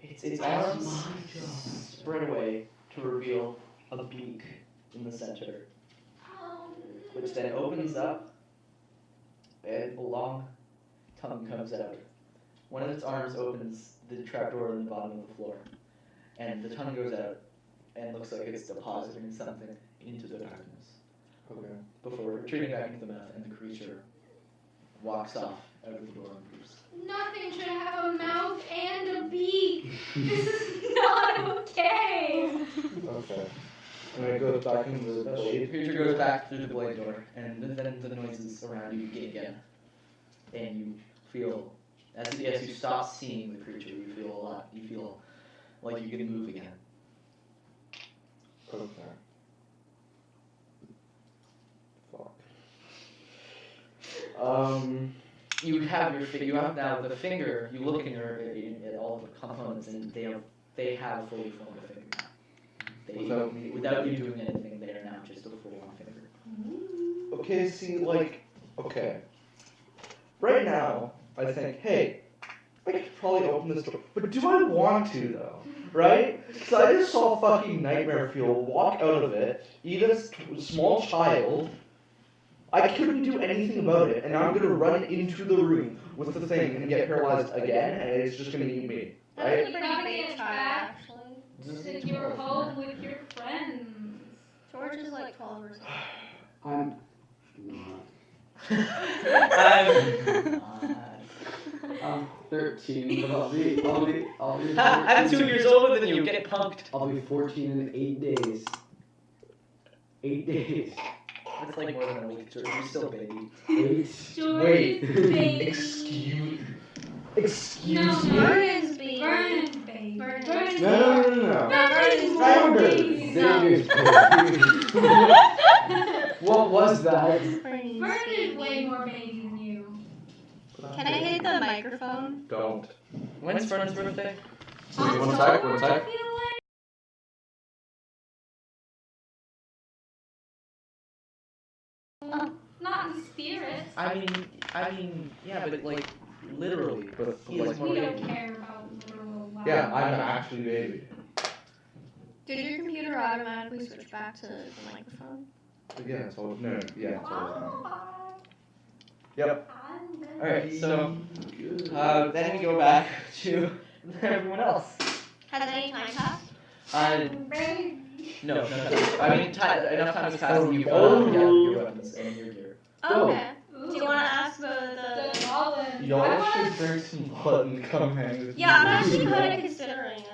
its arms spread away to reveal a beak in the center, Oh, which then opens up, and a long tongue comes out. One of its arms opens the trapdoor in the bottom of the floor, and the tongue goes out, and looks like it's depositing something into the darkness, Okay. before retreating back into the mouth, and the creature walks off out of the door and leaves. nothing should have a mouth and a beak. This is not okay. Okay. And it goes back into the The blade. creature goes back through the blade door, and then the noises around you begin again. And you feel, as you stop seeing the creature, you feel like you can move again. Okay. Fuck. you have you have now the finger. You look in at all the components, and they have a fully formed finger. Without you doing anything, they are now just a full-on finger. Okay, see, like, okay. Right now, I think, hey, I could probably open this door, but do I want to though? Right? Because I just saw fucking Nightmare Fuel walk out of it, eat a small child. I couldn't do anything about it, and now I'm gonna run into the room with the thing and get paralyzed again, and it's just gonna eat me. That's Right? a pretty big child, actually. To your home with your friends. George is like 12 or something. I'm not. I'm I'm 13, but I'll be I'm 2 years older than you. Get punked. I'll be 14 in 8 days. 8 days. That's like more than a week. You're still a baby. 8. George Wait. is baby. Excuse No, me? Vernon's baby. Vernon's baby. Vernon's Vernon's No, no, no, no. Vernon's Xander's more baby. What was that? Vern is way more baby than you. Can I hit the microphone? Don't. When's Vernon's birthday? One sec, one sec. I feel like not in spirit. I mean, yeah, but like literally. But, He is like, more We baby. don't care about literal life. yeah, I'm actually baby. Did your computer automatically switch back to the microphone? Yeah, it's all, no, yeah, it's all. Oh, Yep. Alright, so then we go back to everyone else. Has any time passed? No. I mean, enough time has passed and you've gathered your weapons and your gear. Okay. Ooh. Do you want to ask the The goblin. Y'all should drink some blood and come hang with Yeah, I'm me. actually kind of considering it.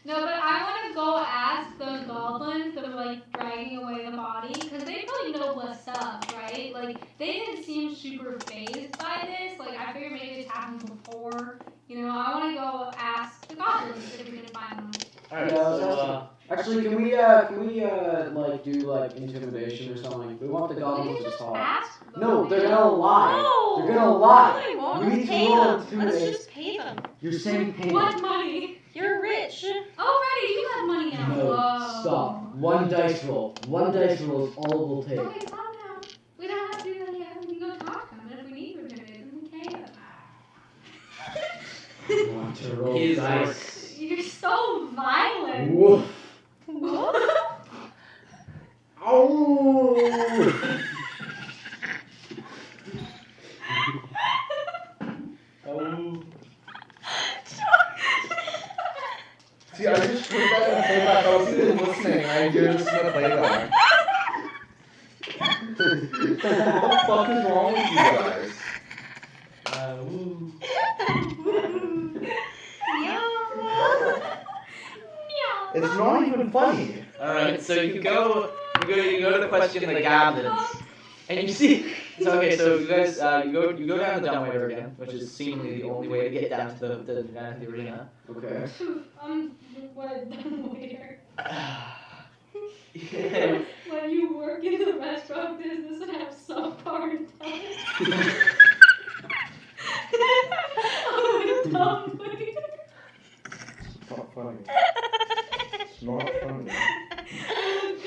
No, but I want to go ask the goblins that were like dragging away the body, because they probably know what's up, right? Like, they didn't seem super phased by this. Like, I figured maybe it's happened before. You know, I want to go ask the goblins if we can find them. Alright, Yeah, so Actually, can we like do like intimidation or something? We want the We goblins can to just talk. ask them. No, they're gonna lie. No! They're gonna lie. They won't. We Let's need to pay roll them. Let's intimidate. just pay them. You're saying payment. What money? You're rich. Already, you have money now. No, Whoa. stop. One dice roll. One dice roll is all we'll take. Okay, calm down. We don't have to do that yet. We can go talk to them, and if we need to intimidate them, we can. I want to roll He is dice. You're so violent. Woof. What? Oh. Oh. See, I just put that in the playback. I wasn't even listening. I hear this in the playback. What the fuck is wrong with you guys? Woo. It's not even funny. Alright, so you go to the question of the goblins. And you see, so okay, so you guys, you go down the dumbwaiter again, which is seemingly the only way to get down to the arena. Okay. What a dumb waiter. Yeah. When you work in the restaurant business and have subpar intelligence. Oh, a dumb waiter. It's not funny. It's not funny.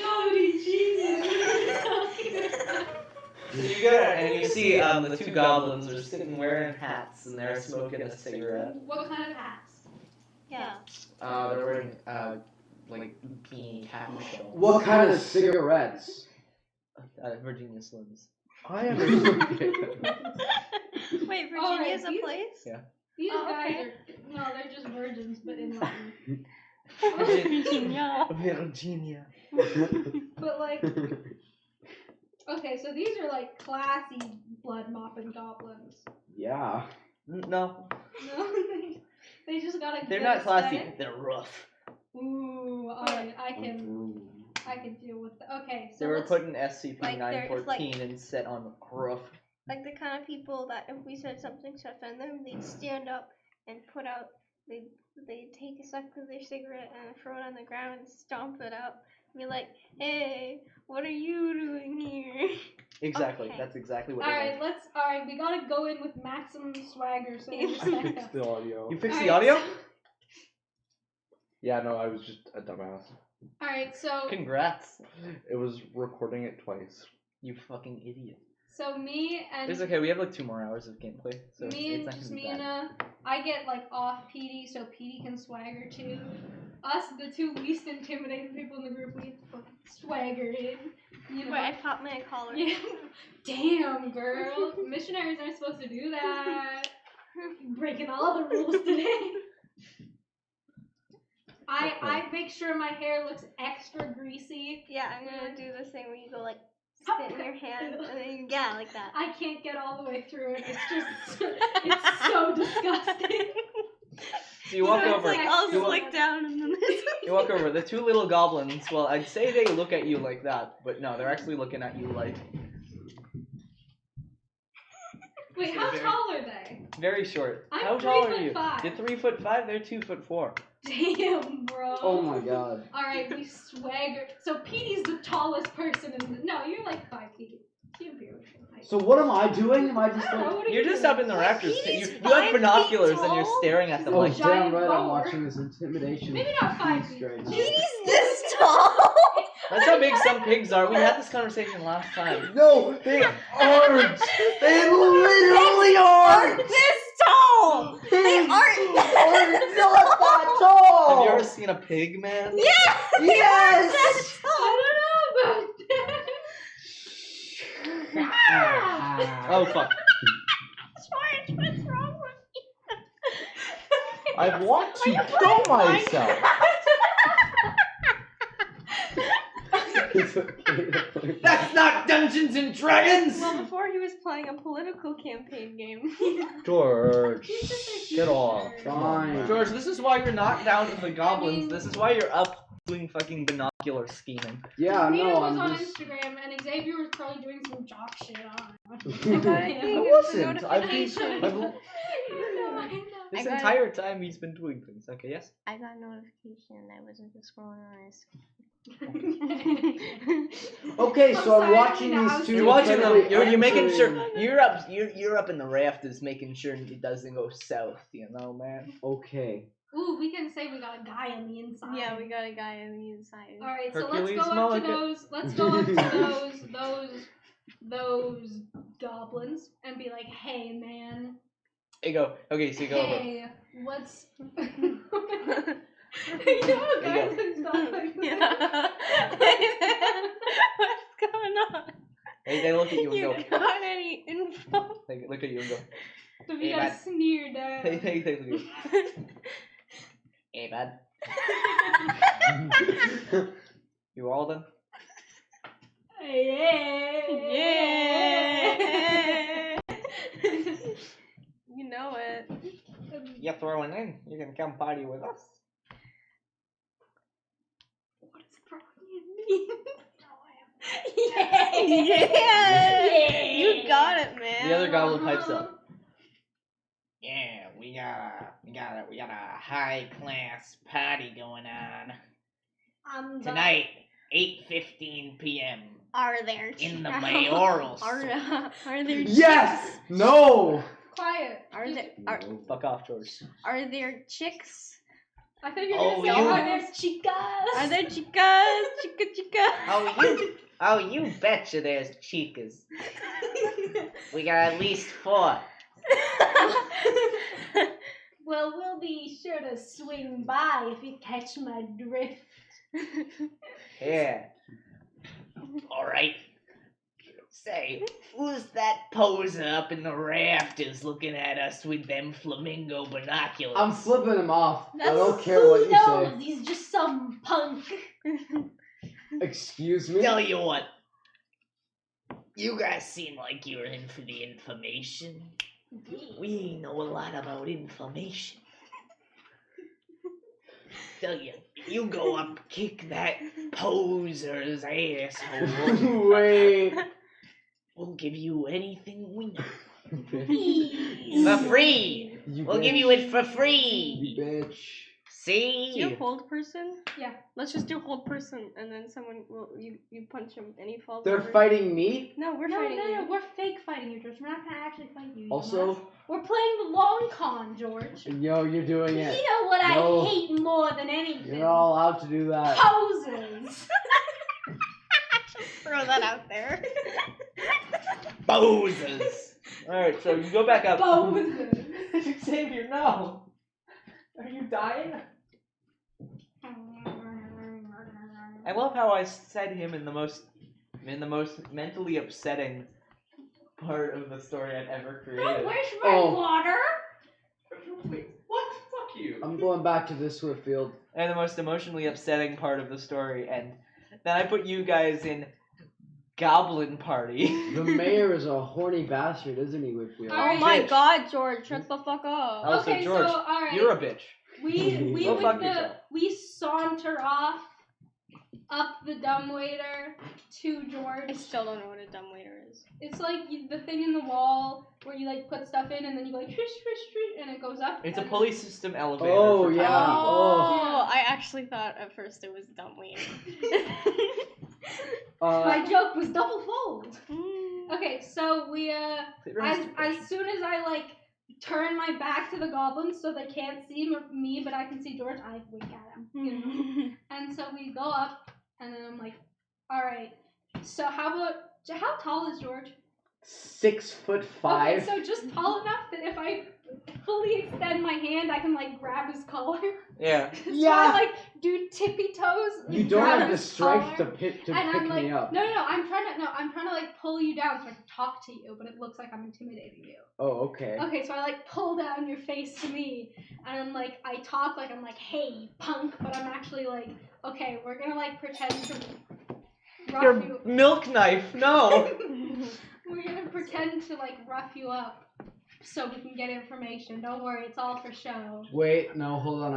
Comedy Jesus. What are you talking about? So you go and you see the two goblins are sitting wearing hats and they're smoking a cigarette. What kind of hats? Yeah. They're wearing like beanie capuchon. What kind of cigarettes? Virginia Slims. I understand. Wait, Alright, Virginia's a these- place? These Oh, guys okay. are, no, they're just virgins, but in Latin. Virginia. Virginia. But like, okay, so these are like classy blood mopping goblins. Yeah. No, No, they just got a they're good not classy. aesthetic. They're rough. Ooh, alright, I can deal with that. Okay, so They were let's, put in SCP Like, they're, 914 and set on rough. Like the kind of people that if we said something to offend them, they'd stand up and put out, they'd take a suck of their cigarette and throw it on the ground and stomp it out. And be like, hey, what are you doing here? Exactly. Okay. That's exactly what Alright, we gotta go in with maximum swagger so we respect Fix us. the audio. You fixed Alright, the audio? Yeah, no, I was just a dumbass. Alright, so Congrats. It was recording it twice. You fucking idiot. me and It's okay. We have like 2 more hours of gameplay, so me it's and not gonna be bad. Jasmina, I get like off PD, so PD can swagger too. Us, the 2 least intimidating people in the group, we fucking swagger in. You know? Wait, I popped my collar. Yeah. Damn, girl. Missionaries aren't supposed to do that. Breaking all the rules today. I make sure my hair looks extra greasy. Yeah, I'm gonna do this thing where you go like spit in your hand and then yeah, like that. I can't get all the way through it. It's just, it's so disgusting. So you walk So it's over. like I'll you, slick down and then you walk over. The 2 little goblins. Well, I'd say they look at you like that, but no, they're actually looking at you like Wait, how tall are they? very short. I'm How tall are 3'5". you? You're 3'5". They're 2'4". Damn, bro. Oh my god. Alright, we swagger. So Petey's the tallest person in the. No, you're like 5 feet. You're beautiful. So what am I doing? Am I just I don't know, like... what are You're you just doing? up in the rafters. Petey's You 5 have feet binoculars and you're tall? staring at them Oh, like. He's a damn giant right, I'm boar. watching this intimidation. Maybe not 5 feast feet. right now. He's this tall. That's how big some pigs are. We had this conversation last time. No, they aren't. They literally Aren't aren't. this tall? They aren't Aren't that not that tall. Have you ever seen a pig, man? Yeah. Yes. I don't know about that. Ah. Oh fuck. George, what's wrong with you? I want to kill myself. It's okay. That's not Dungeons and Dragons. Well, before he was playing a political campaign game. George, He's just a get huge off. nerd. Fine. George, this is why you're not down with the goblins. mean- This is why you're up doing fucking binocular scheming. Yeah, Mina no, was on I'm just... Instagram and Xavier was probably doing some jock shit on. I wasn't. I've notification. been. I know. This I got entire time he's been doing things. Okay, yes? I got a notification. I wasn't just scrolling on his. Okay, so I'm sorry, watching no, I these was two. You're watching them. incredibly You're making sure untrained- you're up in the rafters, making sure it doesn't go south. You know, man. Okay. Ooh, we can say we got a guy on the inside. Yeah, we got a guy on the inside. All right, Hercules so let's go up to Mulligan. those. Let's go up to those goblins and be like, "Hey, man. Hey, go. Okay, so you go over. Hey, what's?" You know, guys and stuff like that. Yeah. What's going on? They look at you and You go. got any info? They look at you and go. So we Hey, got man. sneered down. They look at you. Hey, bud. You all done? Yeah. You know it. You're throwing in. You can come party with us. What does throwing in mean? Yeah. You got it, man. The other goblin pipes up. Yeah, we got a high class party going on I'm tonight, 8:15 p.m. Are there in the chicks? mayoral Are suite. there Yes! No! Quiet. Are there Fuck off, George. are there chicks? I think you're Oh, gonna say, you- "Are there chicas?" Are there chicas? Chica. Oh, you betcha there's chicas. We got at least 4. Well, we'll be sure to swing by if you catch my drift. Yeah. Alright. Say, who's that poser up in the rafters looking at us with them flamingo binoculars? I'm flipping him off. I That's don't care who what you knows? say. He's just some punk. Excuse me? Tell you what. You guys seem like you're in for the information. We know a lot about information. Tell you, you go up, kick that poser's asshole. Wait. We'll give you anything we know. You For free! We'll give you it for free! bitch. Do you See? hold person? Yeah. Let's just do hold person, and then someone will you punch him and he falls They're over. fighting me. No, we're No, fighting you. we're fake fighting you, George. We're not gonna actually fight you. Also, dumbass. We're playing the long con, George. yo, you're doing You it. know what No. I hate more than anything? You're not allowed to do that. Poses. Throw that out there. Bozes. Alright, so you go back up. Poses. Xavier, no. Are you dying? I love how I said him in the most mentally upsetting part of the story I've ever No, created. where's my Oh. water? Wait, what? Fuck you. I'm going back to the Swiftfield. And the most emotionally upsetting part of the story, and then I put you guys in Goblin Party. The mayor is a horny bastard, isn't he, Whitfield? All Oh right. my Bitch. God, George, shut the fuck up. Also, Okay, George, so alright. You're a bitch. We Go with fuck the yourself. we saunter off up the dumbwaiter to I George. still don't know what a dumbwaiter is. It's like the thing in the wall where you like put stuff in and then you go like swish swish swish and it goes up. It's a and pulley system elevator. Oh, for yeah. tiny people. Oh. I actually thought at first it was dumbwaiter. My joke was double fold. Mm. Okay, so we as soon as I like turn my back to the goblins so they can't see me but I can see George, I wink at him. You know? And so we go up and then I'm like, all right. So how tall is George? 6'5". Okay, so just tall enough that if I fully extend my hand, I can like grab his collar. Yeah. So Yeah. I like do tippy toes. You don't grab have the his strength collar, to pick and I'm like, me up. no, I'm trying to like pull you down so I can talk to you, but it looks like I'm intimidating you. Oh, okay. Okay, so I like pull down your face to me, and I'm like, I talk like I'm like, hey, punk, but I'm actually like, okay, we're gonna like pretend to rough Your you. milk knife, no! We're gonna pretend to like rough you up so we can get information. Don't worry, it's all for show. Wait, no, hold on.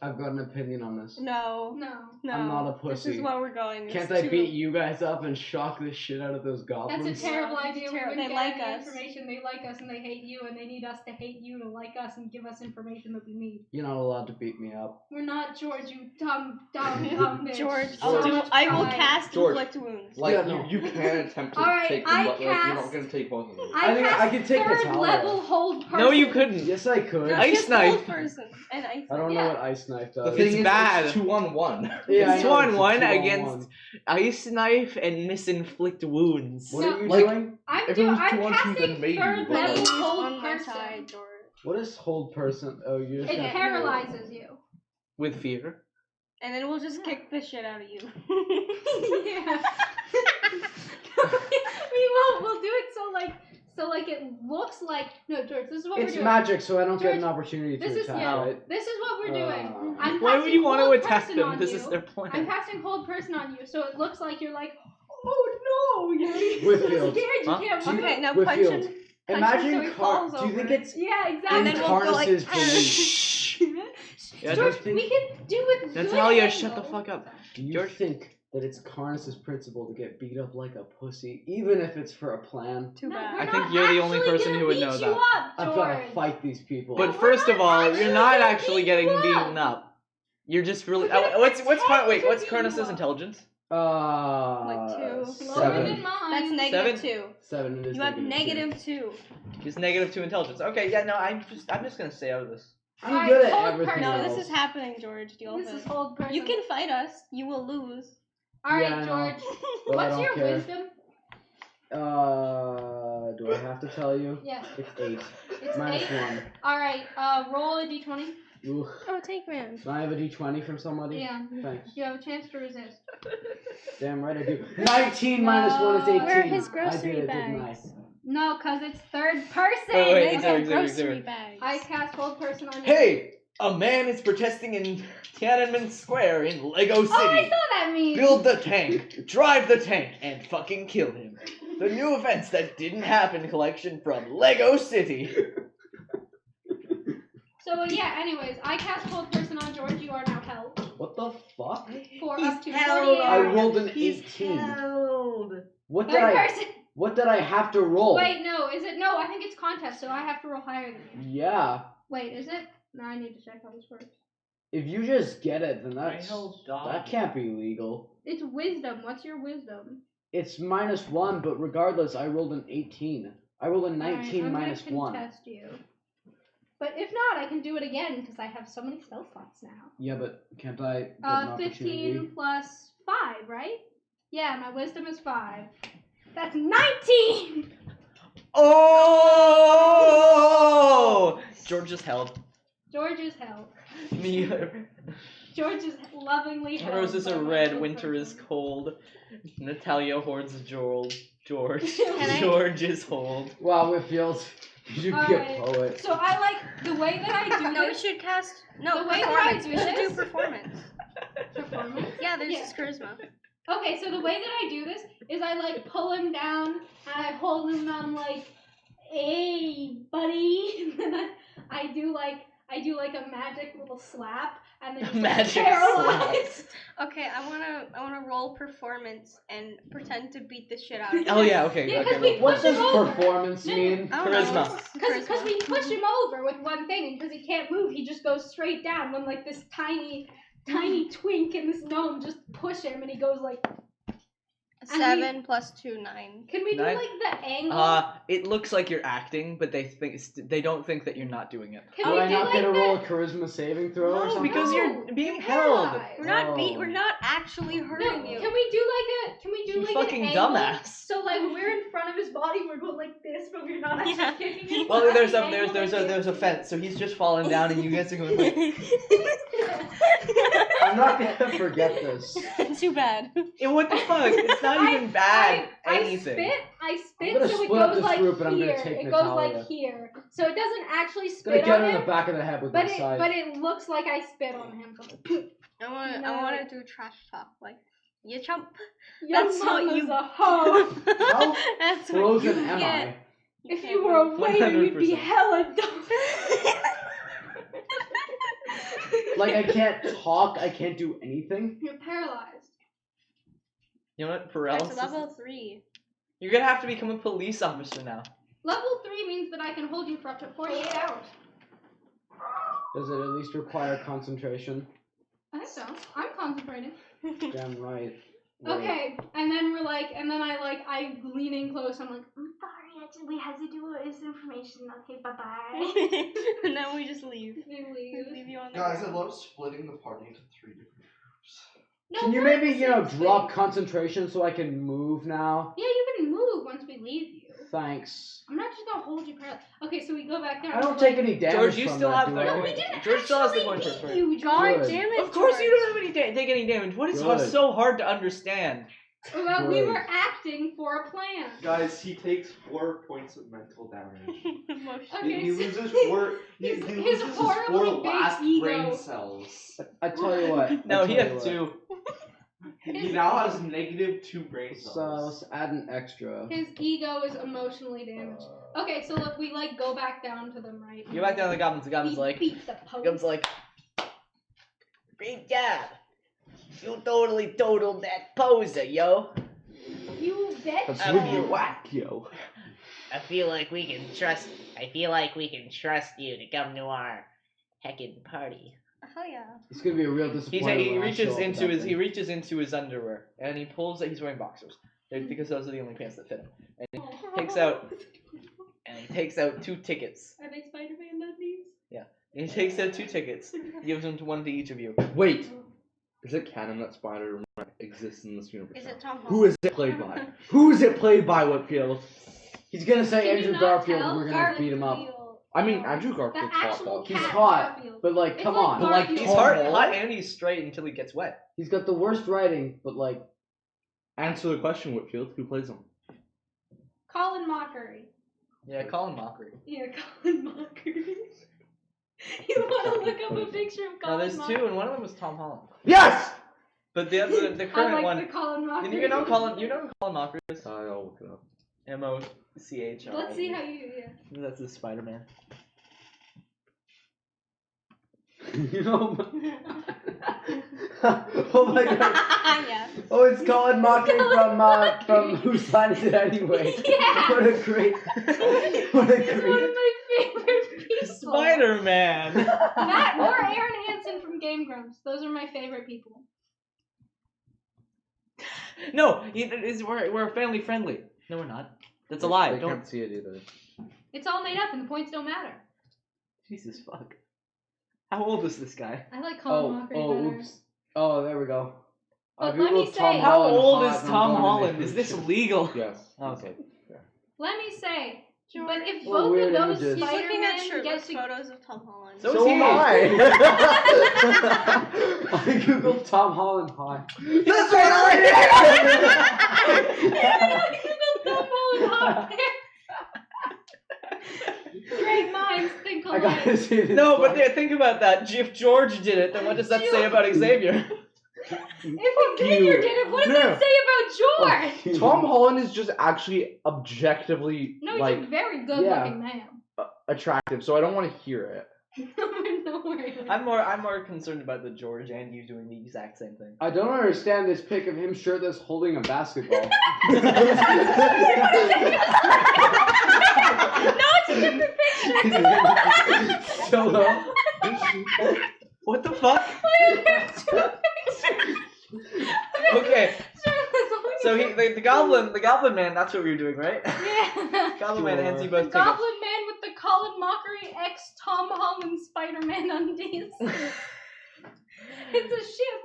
I've got an opinion on this. No, No. no. I'm not a This pussy. is where we're going. Can't It's I too- beat you guys up and shock the shit out of those goblins? That's a terrible Yeah, idea. it's We terrible. wouldn't They get like any us. information. They like us and they hate you, and they need us to hate you to like us and give us information that we need. You're not allowed to beat me up. We're not George, you dumb bitch. George, So I will pride. cast George. inflict wounds. Like, Yeah, no. you can attempt to Alright, take them, I but like, you're cast- not gonna take both of them. I think cast I can take the third tower. level hold person. No, you couldn't. Yes, I could. No, Ice Just knife. hold person and ice I don't Yeah. know what ice knife The does. thing It's is, bad. it's 2-on-1. Yeah, I It's know, 2-on-1 a 2-on-1. against Ice Knife and Misinflict Wounds. What No, are you like- doing? I'm If it was I'm 2-on-2, casting then maybe, third but, level like- hold on my person. side, George. What is hold person? Oh, you just It have paralyzes you. With fear. And then we'll just kick the shit out of you. Yeah. We'll do it so like it looks like no, George. This is what It's we're doing. magic, so I don't get an George, opportunity this to is- attack, yeah. right? This is what we're doing. I'm Why would casting you want to hold attack person them? on This you. is their I'm plan. casting hold person on you, so it looks like you're like, oh no, you're so Whitfield. scared you Huh? can't Do you- move. Okay, now Whitfield. punch him. Imagine so he falls do you think over. it's Yeah, exactly. And then in we'll go like, Carnus's belief? Shh. Yeah, George, do you we can do it. Natalia, shut the fuck up. Do you George? think that it's Carnus's principle to get beat up like a pussy, even if it's for a plan? Too No, bad. we're I not think you're the only actually person gonna who would beat know you that. Up, I've George. got to fight these people. But we're first not of all, actually you're not gonna actually beat getting you beaten up. You're just really. We're gonna What's pretend wait? to What's beat Cronus's you up. intelligence? Like 2. Lower Seven. than mine. That's negative 2. 7. It is You have negative negative 2. He's -2 intelligence. Okay, yeah, no, I'm just gonna stay out of this. 2. I'm Alright, good at hold everything person. No, else. this is happening, George. Deal This with is it. hold person. You can fight us. You will lose. All right, Yeah, I know. George. But I What's don't your care. wisdom? Do I have to tell you? Yes, It's 8. it's Minus 8. 1. All right. Roll a d20. Ooh. Oh, take man. Can I have a d20 from somebody? Yeah. Thanks. You have a chance to resist. Damn right I do. 19 minus 1 is 18. Where are his I grocery did it, didn't I? bags? No, cause it's third person. Wait, wait, They Xavier, get Xavier, grocery Xavier. bags. I cast hold person on you. Hey, a man is protesting in Tiananmen Square in Lego City. Oh, I saw that meme. Build the tank, drive the tank, and fucking kill him. The new events that didn't happen collection from Lego City. So yeah. Anyways, I cast hold person on George. You are now held What the fuck? for He's up to held. 48 I hours. rolled an He's 18. held. What did Third I person. What did I have to roll? Wait, no. Is it no? I think it's contest, so I have to roll higher than you. Yeah. Wait, is it? No, I need to check how this works. If you just get it, then I held dog. that can't be legal. It's wisdom. What's your wisdom? It's -1, but regardless, I rolled an 18. I rolled a 19 Alright, I'm -1. gonna contest you. But if not, I can do it again because I have so many spell slots now. Yeah, but can't I get an opportunity? 15 plus 5, right? Yeah, my wisdom is 5. That's 19! Oh! George is held. George is held. Me. George is lovingly held. Roses by are my red, little winter is person. cold. Natalia hoards George. I- George is hold. Wow, Whitfield, you should be a Alright. poet. So I like the way that I do No, we this. should cast. The No, way that I performance. do We should do this- performance. Performance? Yeah, there's Yeah. this charisma. Okay, so the way that I do this is I like pull him down and I hold him and I'm like, hey, buddy. And then I do like a magic little slap and then he's Magic paralyzed. Okay, I wanna roll performance and pretend to beat the shit out of him. Oh yeah, okay. Yeah, okay, 'cause we okay. What push him does over. performance No, mean? I don't know. Charisma. Because we push him over with one thing, and because he can't move, he just goes straight down. When like this tiny twink and this gnome just push him, and he goes like. 7 plus 2, 9. Can we do 9? like the angle? It looks like you're acting, but they don't think that you're not doing it. Can Do we I do not like get to the? roll a charisma saving throw or No, something? because No, you're being you're held. paralyzed. We're not actually No, hurting you. can we do You like fucking an angle? dumbass. So like we're in front of his body, we're going like this, but we're not actually Yeah. kicking him. Well, We're there's at the angle like a this. fence, so he's just falling down, and you guys are going like. I'm not gonna forget this. Too bad. What the fuck? It's not even bad. Anything. I spit gonna so it split up goes this like group and I'm here. gonna take It goes Natalia. like here. So it doesn't actually Gonna spit get on her in him, the back of the head with but my side. it looks like I spit on him. I wanna do trash talk like you chump. Young That's what mama's you- a hoe. How That's what frozen you am get. I? If you were a waiter, you'd be 100%. hella dumb. Like I can't talk, I can't do anything. You're paralyzed. You know what? That's Paralysis. level 3. You're gonna have to become a police officer now. Level 3 means that I can hold you for up to 48 hours. Does it at least require concentration? I think so. I'm concentrating. Damn right. Okay, and then I lean in close. I'm like, I'm sorry, we have to do this information. Okay, bye bye. And then we just leave. We We leave. leave you on the Guys, I ground. love splitting the party into 3 different groups. No, Can you we're maybe, in the same drop space. concentration so I can move now? Yeah, you can move once we leave you. Thanks. I'm not just gonna hold you paralyzed. Okay, so we go back down. I don't take any damage George, you from still that, have do the I? No, we point. didn't George still has the actually point for beat free. you, George. Good. Damn it, Of course you George. don't have any take any damage. What is Good. so hard to understand? Well, we Good. were acting for a plan. Guys, he takes 4 points of mental damage. Emotion. Okay, he so- loses 4. He his loses his 4 horribly big last ego. brain cells. I tell you what. No, I he tell had you 2. He now has negative 2 brain what. So cells. let's add an extra. His ego is emotionally damaged. Okay, so look, we like go back down to them, right? You back down to the goblins. The goblin's We like, beat the Pope. Goblin's like, great job. You totally totaled that poser, yo. You bet. That's I really mean- whack, yo. I feel like we can trust you to come to our heckin' party. Hell yeah. It's gonna be a real He disappointment. he when I reaches show up with into that his thing. he reaches into his underwear and he pulls that he's wearing boxers because those are the only pants that fit him. And he takes out 2 tickets. Are they Spider-Man undies? And he takes out 2 tickets. He gives them to one to each of you. Wait, Is it canon that Spider-Man exists in this universe? Is it Tom Holland? Who is it played by? Who is it played by, Whitfield? he's gonna say Can you Andrew not Garfield. tell? We're gonna beat him up. Garfield. I mean, Andrew The Garfield's hot actual though. He's cat hot, Garfield. but like, It's come like on. But, like, Garfield. He's Tom hard, Holland? hot and he's straight until he gets wet. He's got the worst writing, but like, Answer the question, Whitfield. Who plays him? Colin Mockery. Yeah, Colin Mockery. Yeah, Colin Mockery. You want to look up a picture of No, Colin there's Mockery? 2, and one of them was Tom Holland. Yes! But the I current like one, the Colin Mockery. you know Colin Mockery is? I'll look it up. M-O-C-H-R. Let's see how you do, yeah. That's the Spider-Man. you know. Oh my god. Yeah. Oh, it's Colin Mockery Colin from Mockery. Whose Line Is It Anyway? Yeah. What a great. What a He's one of great. my favorite people. Spider Spider-Man. That or Aaron Hansen from Game Grumps. Those are my favorite people. No, we're family friendly. No, we're not. That's a lie. They Don't. can't see it either. It's all made up and the points don't matter. Jesus fuck. How old is this guy? I like Colin Mockery better. Oops. Oh, there we go. But let me Googled say- Tom How Holland old hot is and I'm Tom going to Holland? make Is this shit. legal? Yes. Okay. Let me say, but if Oh, both weird of those images. He's looking at Spider-Man get shirtless to photos of Tom Holland. So So is am he. I googled Tom Holland hot. That's what Tom Holland hot there. Great minds think I alike. gotta see this. No, but one. yeah, think about that. If George did it, then what does that say about Xavier? If Xavier did it, what does that say about George? Tom Holland is just actually objectively No, he's like a very good-looking man. attractive, so I don't want to hear it. No worries. I'm more concerned about the George and you doing the exact same thing. I don't understand this pic of him shirtless holding a basketball. No, it's a different picture. Solo. What the fuck? Okay, so the Goblin Man. That's what we were doing, right? Yeah. Goblin Man hands you both Goblin tickets. Man with the Colin Mockery X Tom Holland Spider-Man undies. It's a ship.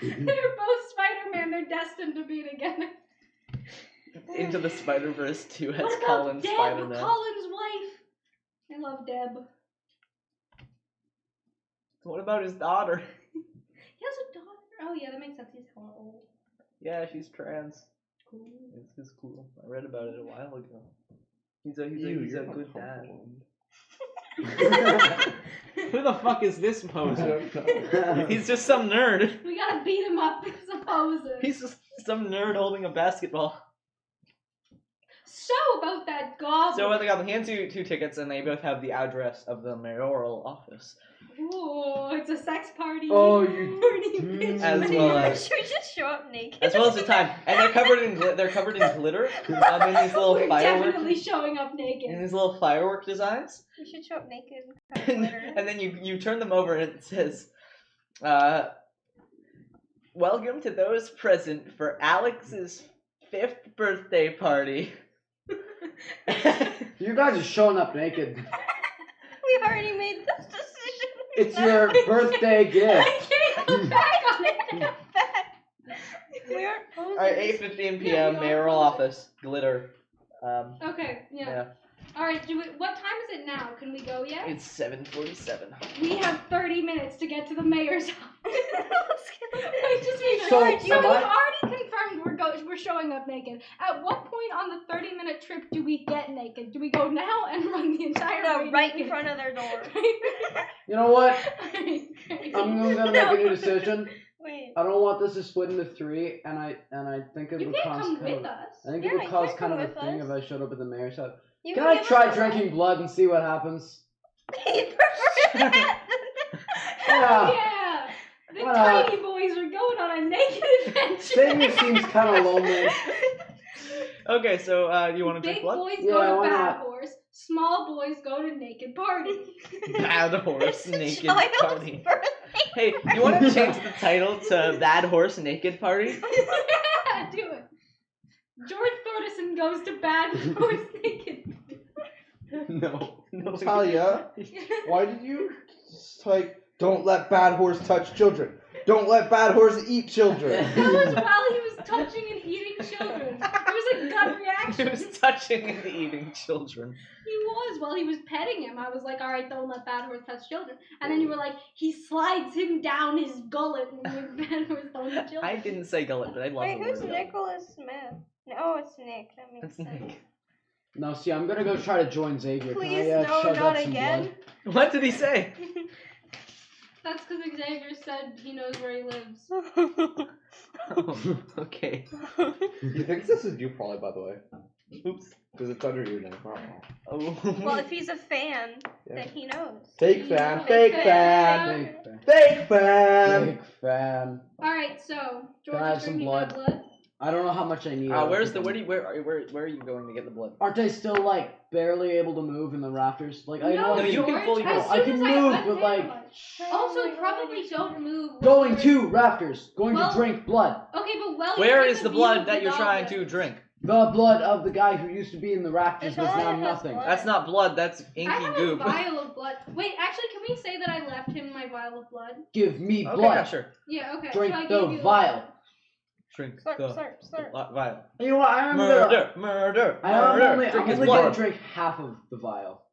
They're both Spider-Man. They're destined to be together. Into the Spider-Verse 2 as What about Colin Deb, Spider-Man. Colin's wife? I love Deb. What about his daughter? He has a daughter. Oh yeah, that makes sense. He's hella old. Yeah, she's trans. Cool. It's cool. I read about it a while ago. He's a good dad. Who the fuck is this poser? He's just some nerd. We gotta beat him up as a poser. He's just some nerd holding a basketball. So about that goblin. So what they got, he hands you 2 tickets, and they both have the address of the mayoral office, Ooh, it's a sex party. Oh, you- Party, bitch. as well as Should we just show up naked? the time, and they're covered in glitter, in these little We're firework, definitely showing up naked. in these little firework designs. We should show up naked and kind of glitter. And then you turn them over and it says, welcome to those present for Alex's 5th birthday party. You guys are showing up naked. We've already made this decision. It's your birthday gift. I can't go back on it. We aren't posing. Alright, 8:15 Yeah, p.m. we are mayoral posing. office, glitter. Okay, yeah. Yeah. Alright, what time is it now? Can we go yet? It's 7:47. We have 30 minutes to get to the mayor's office. Wait, just make So, sure. am we've I- already confirmed we're showing up naked. At what point on the 30-minute trip do we get naked? Do we go now and run the entire way No, right in naked? front of their door. You know what? Alright, I'm gonna make a new decision. Wait. I don't want this to split into 3, and I think it You would can't cause come kind with of. us. I think Yeah, it would you cause can't kind of come a with thing us. if I showed up at the mayor's house. You Can can I give try us a drinking blood and see what happens? You prefer that? Yeah. Yeah! The Why not? tiny boys are going on a naked adventure. Saying it seems kind of lonely. Okay, so you want to drink Big blood? boys Yeah, go to why bad not? horse. Small boys go to naked party. Bad horse It's a naked child's party. birthday. Hey, you want to change the title to Bad Horse Naked Party? Yeah, do it. George Thorderson goes to bad horse naked. No. Natalia, why did you like? Don't let bad horse touch children. Don't let bad horse eat children. That was while he was touching and eating children. It was a gut He reaction. was touching and eating children. He was while he was petting him. I was like, all right, don't let bad horse touch children. And then you were like, he slides him down his gullet and you bad horse don't touch children. I didn't say gullet, but I love Wait, the who's word. Nicholas Smith? No, oh, it's Nick. That makes That's sense. Nick. No, see, I'm gonna go try to join Xavier. Please, Can I no, shove not up some again. blood? What did he say? That's because Xavier said he knows where he lives. Oh, okay. He thinks this is you, probably, by the way, Oops. because it's under your name. Oh. Well, if he's a fan, Yeah. then he knows. Fake fan, Fake fake fan. fan, Big fan. fake fan. Big fan. All right, so George Can I have is some drinking blood? that blood. I don't know how much I need. Where are you going to get the blood? Aren't I still like barely able to move in the rafters? Like I know No, I you can, can fully George, move. as I soon can as move, unhand but like Also, probably don't move. when going you're- to rafters, going Well- to drink blood. Okay, but well. Where you're in is the view blood of that the you're trying to goblins. drink? The blood of the guy who used to be in the rafters It's was all now it has nothing. blood. That's not blood. That's I inky have goop. a vial of blood. Wait, actually, can we say that I left him my vial of blood? Give me Okay, blood. yeah, sure. Yeah, okay. Drink so I the gave you vial. Drink Slurp, the slurp, slurp. vial. You know what? I'm gonna. Murder. I'm only Drink his gonna blood. drink half of the vial.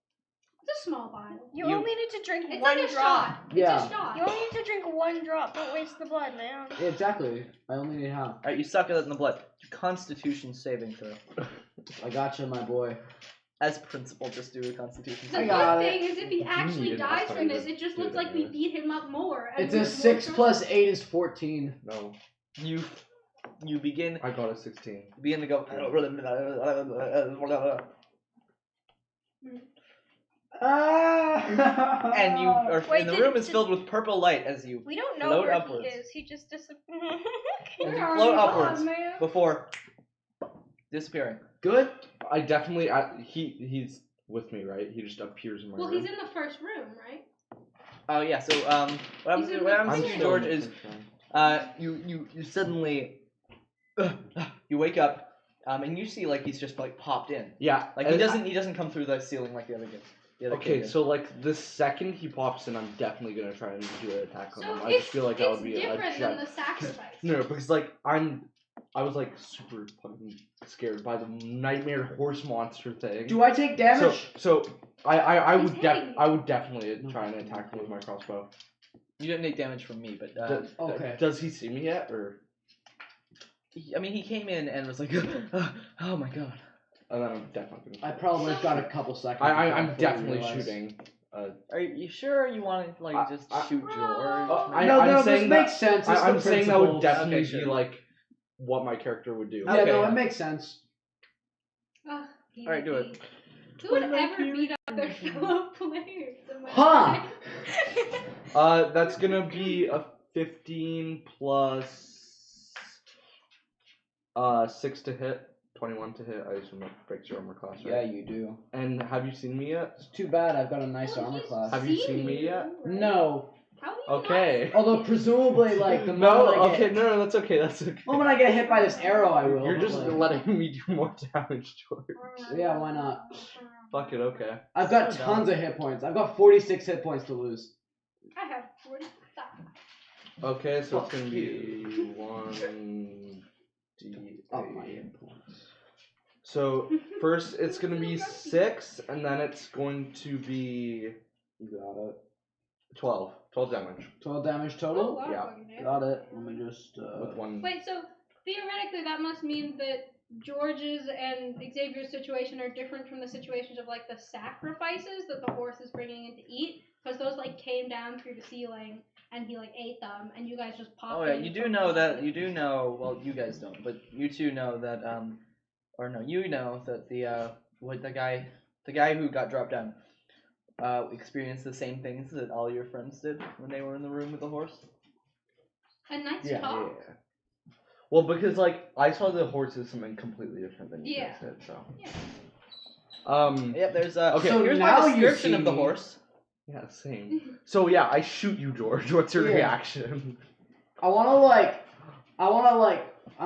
It's a small vial. You You- only need to drink It's one like a drop. shot. Yeah. It's a shot. You only need to drink one drop. Don't waste the blood, man. Exactly. I only need half. Alright, you suck it in the blood. Constitution saving throw. I gotcha, my boy. As principal, just do a Constitution The I saving got good it. thing is if he actually need it, dies that's from fine, this, it just do looks it like we anyway. beat him up more. and It's we a have more 6 trust. plus 8 is 14. No, You begin I got a 16. to go. And you are, Wait, and the did- room is did- filled with purple light as you We don't know Float where upwards. he is. He just disappeared. As you Oh float my upwards God, man. before disappearing. Good. I definitely. He's with me, right? He just appears in my Well, room. he's in the first room, right? Oh yeah. So what He's in happens the- to you, still George, in the is first room. you suddenly you wake up and you see like he's just like popped in. Yeah. Like and he doesn't come through the ceiling like the other kid. The other kid Okay, did. so like the second he pops in, I'm definitely gonna try and do an attack on So him. I it's, just feel like that it's would be a different than jet. the sacrifice. No, because like I was like super fucking scared by the nightmare horse monster thing. Do I take damage? So I He's would hitting you. I would definitely try and attack him with my crossbow. You didn't take damage from me, but Okay. Does he see me yet, or? he came in and was like, oh my god. And then I'm definitely gonna. I probably got a couple seconds. I'm before I definitely realize. shooting. Are you sure you want to like just shoot George? I- No, I'm no, this saying makes sense. It's I'm the saying that would principles. definitely Okay, sure. be like what my character would do. Yeah, Okay. no, it makes sense. Ugh, Alright, do it. Who would ever beat up their fellow players? Am I Huh. right? That's gonna be a 15 plus 6 to hit, 21 to hit. I assume that breaks your armor class, Yeah, right? you do. And have you seen me yet? It's too bad I've got a nice Well, armor he's class. Have you seen me yet? right? No. How do you Okay. Although presumably, like the No, moment I okay, get, no, that's okay, that's okay. moment I get hit by this arrow, I will. You're but, just like, letting me do more damage, George. not? Yeah, why not? Fuck it, okay. I've got So tons of hit points. I've got 46 hit points to lose. I have 45. Okay, so it's Fuck gonna be 1 d8. Oh, my hit points. So first it's gonna be 6, and then it's going to be You got it. 12. 12 damage 12 damage Oh, total. wow, Yeah. fucking hell. Got it. Let me just. with 1. Wait, so theoretically that must mean that George's and Xavier's situation are different from the situations of like the sacrifices that the horse is bringing in to eat, because those like came down through the ceiling and he like ate them, and you guys just popped. Oh yeah, in you do from know the- that. You do know. Well, you guys don't, but you two know that. Or no, you know that the the guy who got dropped down, experienced the same things that all your friends did when they were in the room with the horse. A nice Yeah, talk. yeah. Well, because like I saw the horse as something completely different than you Yeah. guys did, so. Yeah. Yep, there's Okay, so here's now my you description see of the me. horse. Yeah, same. So yeah, I shoot you, George. What's your Yeah. reaction? I'm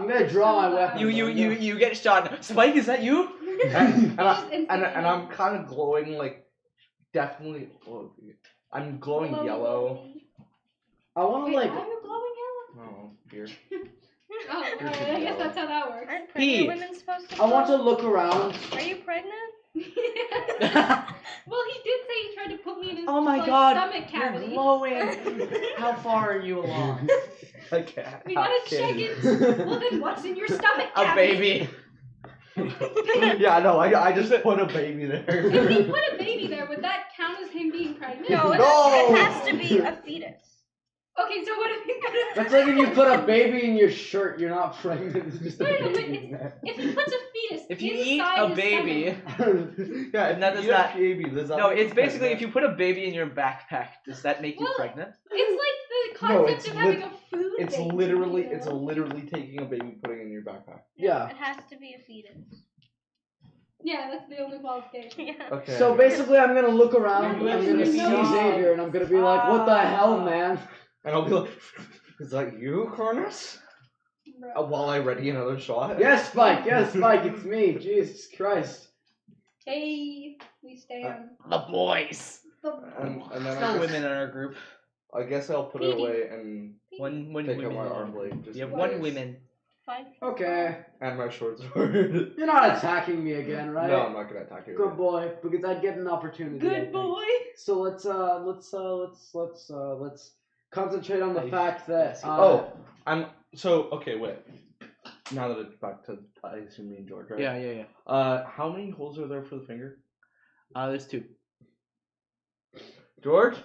gonna draw my weapon. You get shot. Spike, is that you? and Just instantly. I'm kind of glowing, like, definitely. Well, I'm glowing yellow. I wanna Wait, like. why are you glowing yellow? Oh, here. Oh, alright, I guess that's how that works. Aren't Pee. pregnant women supposed to I want to glow? look around. Are you pregnant? Well, he did say he tried to put me in his Oh my like, god, stomach cavity. you're glowing. How far are you along? I can't. We gotta check it. Well, then what's in your stomach A cavity? baby. Yeah, no, I just put a baby there. If he put a baby there, would that count as him being pregnant? No, No! it has to be a fetus. Okay, so what if he put a... That's like if you put a baby in your shirt, you're not pregnant. It's just a No, no, baby but in there. If he puts a fetus If you eat inside a his baby, stomach- Yeah, And that if is you have not- baby. Does that no, make it's you basically if pregnant? you put a baby in your backpack, does that make you Well, pregnant? it's like the No, concept it's of having a food It's baby, literally, you know? it's literally taking a baby, putting it in your your backpack. Yeah. It has to be a fetus. Yeah, that's the only qualification. Yeah. Okay. So basically, I'm gonna look around. I'm Yes, gonna you see know. Xavier, and I'm gonna be like, "What the hell, man?" And I'll be like, is that you, Cornus? While I ready another shot? Yes, Spike. Yes, Spike. It's me. Jesus Christ. Hey, we stand. The boys. And then There's I no guess, women in our group. I guess I'll put it away and One take women. out my arm blade. Just You have in one case. women. Fine. Okay. And my short sword. You're not attacking me again, right? No, I'm not gonna attack you. Good boy, because I'd get an opportunity. I Good think. boy. So let's concentrate on the fact that. Okay, wait. Now that it's back to, I assume me and George, right? Yeah. How many holes are there for the finger? There's 2. George,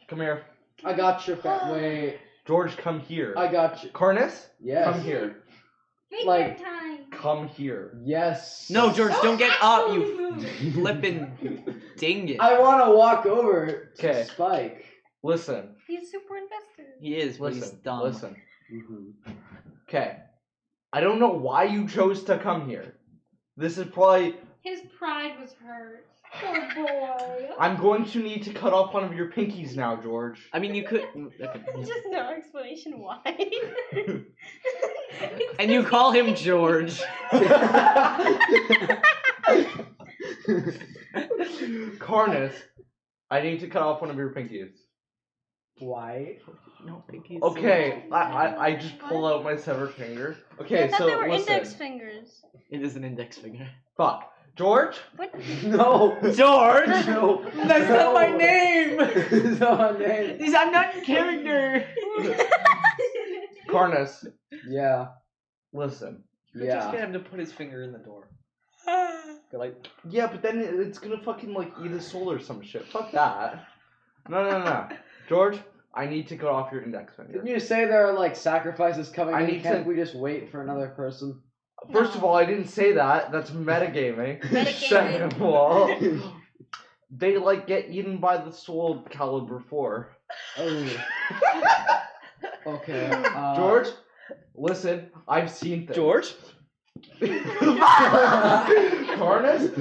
come here. I got your wait. George, come here. I got you. Cornus, Yes. come here. Finger Like- time. Come here. Yes. No, George, don't get up, actually you move. flippin' ding it. I want to walk over to 'Kay. Spike. Listen, He's super invested. He is, but he's listen, dumb. listen. Okay. I don't know why you chose to come here. This is probably. His pride was hurt. Poor boy. I'm going to need to cut off one of your pinkies now, George. I mean, you could. Okay. Just no explanation why. And you call him George. Cornus, I need to cut off one of your pinkies. Why? No, pinkies. Okay, I just pull out my severed finger. Okay, I thought so they were listen. index fingers. It is an index finger. Fuck. George? What? No. George! No. That's not my name! It's not my name. I'm not in character! Cornus, Yeah. listen. We're just Yeah. gonna have to put his finger in the door. Go like, Yeah, but then it's gonna fucking like eat his soul or some shit. Fuck that. No. George, I need to cut off your index finger. Didn't you say there are like sacrifices coming I in? need Can't to- we just wait for another person? First of all, I didn't say that. That's metagaming. Metagaming. Second of all, they like get eaten by the soul caliber 4. Oh. Okay. George, listen, I've seen things. George? Cornus,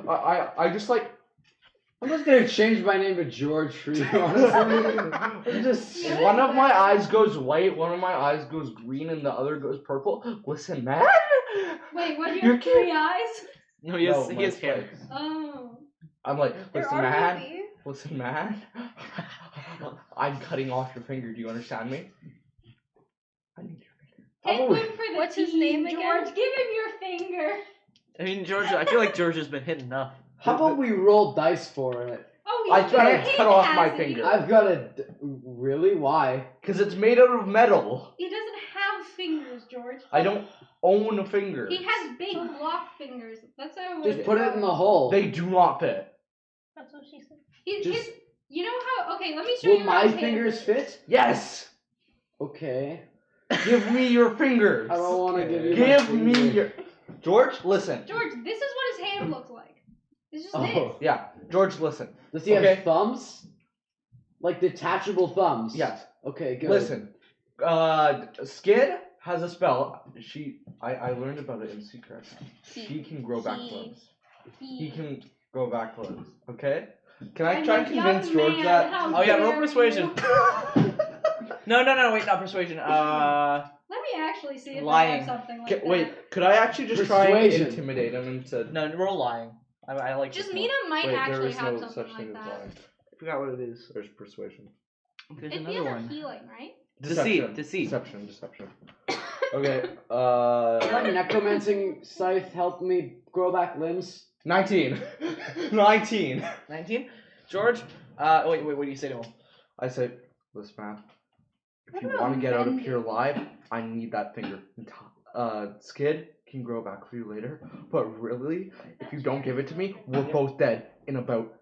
I just like. I'm just gonna change my name to George for you, honestly. I'm just. One of my eyes goes white, one of my eyes goes green, and the other goes purple. Listen, man. Wait, what? You You're have 3 eyes? No, he has, No, he my has hair. spikes. Oh. I'm like, There listen, are man. maybe. Listen, man. I'm cutting off your finger. Do you understand me? I need your finger. Take Oh. one for the What's his team, name George. again? Give him your finger. I mean, George, I feel like George has been hit enough. How about we roll dice for it? Oh, I he's can't he cut off has my it. finger. I've got a. Really? Why? Because it's made out of metal. He doesn't have fingers, George. I don't own a finger. He has big block fingers. That's how. Just put it in the hole. They do not fit. That's what she said. Just- You know how? Okay, let me show Will you. my how his fingers hand is. fit? Yes. Okay. Give me your fingers. I don't want to give you. my Give me finger. your. George, listen. George, this is what his hand looks like. It's just Oh. this. Yeah, George, listen. Does he Okay. have thumbs? Like detachable thumbs? Yes. Okay, good. Listen. Skid has a spell. I learned about it in secret. She can grow back limbs. He can grow back limbs. Okay. Can I I'm try a and convince young George man, that? how Oh yeah, roll dare persuasion. you. No, wait, not persuasion. Let me actually see if Lying. I have something like that. Wait, could I actually just try and Persuasion. intimidate him into? No, roll lying. I like Just this Mina might Wait, there actually is have no something such like thing as that. lying. I forgot what it is. There's persuasion. one. There's It another feels one. healing, right? Deceit. Deception. Okay. Like necromancing scythe help me grow back limbs? 19. 19. 19? George? Wait, what do you say to him? I said, listen, man. If What you about want to get out of mending? here alive, I need that finger. Skid can grow back for you later, but really, if you don't give it to me, we're both dead in about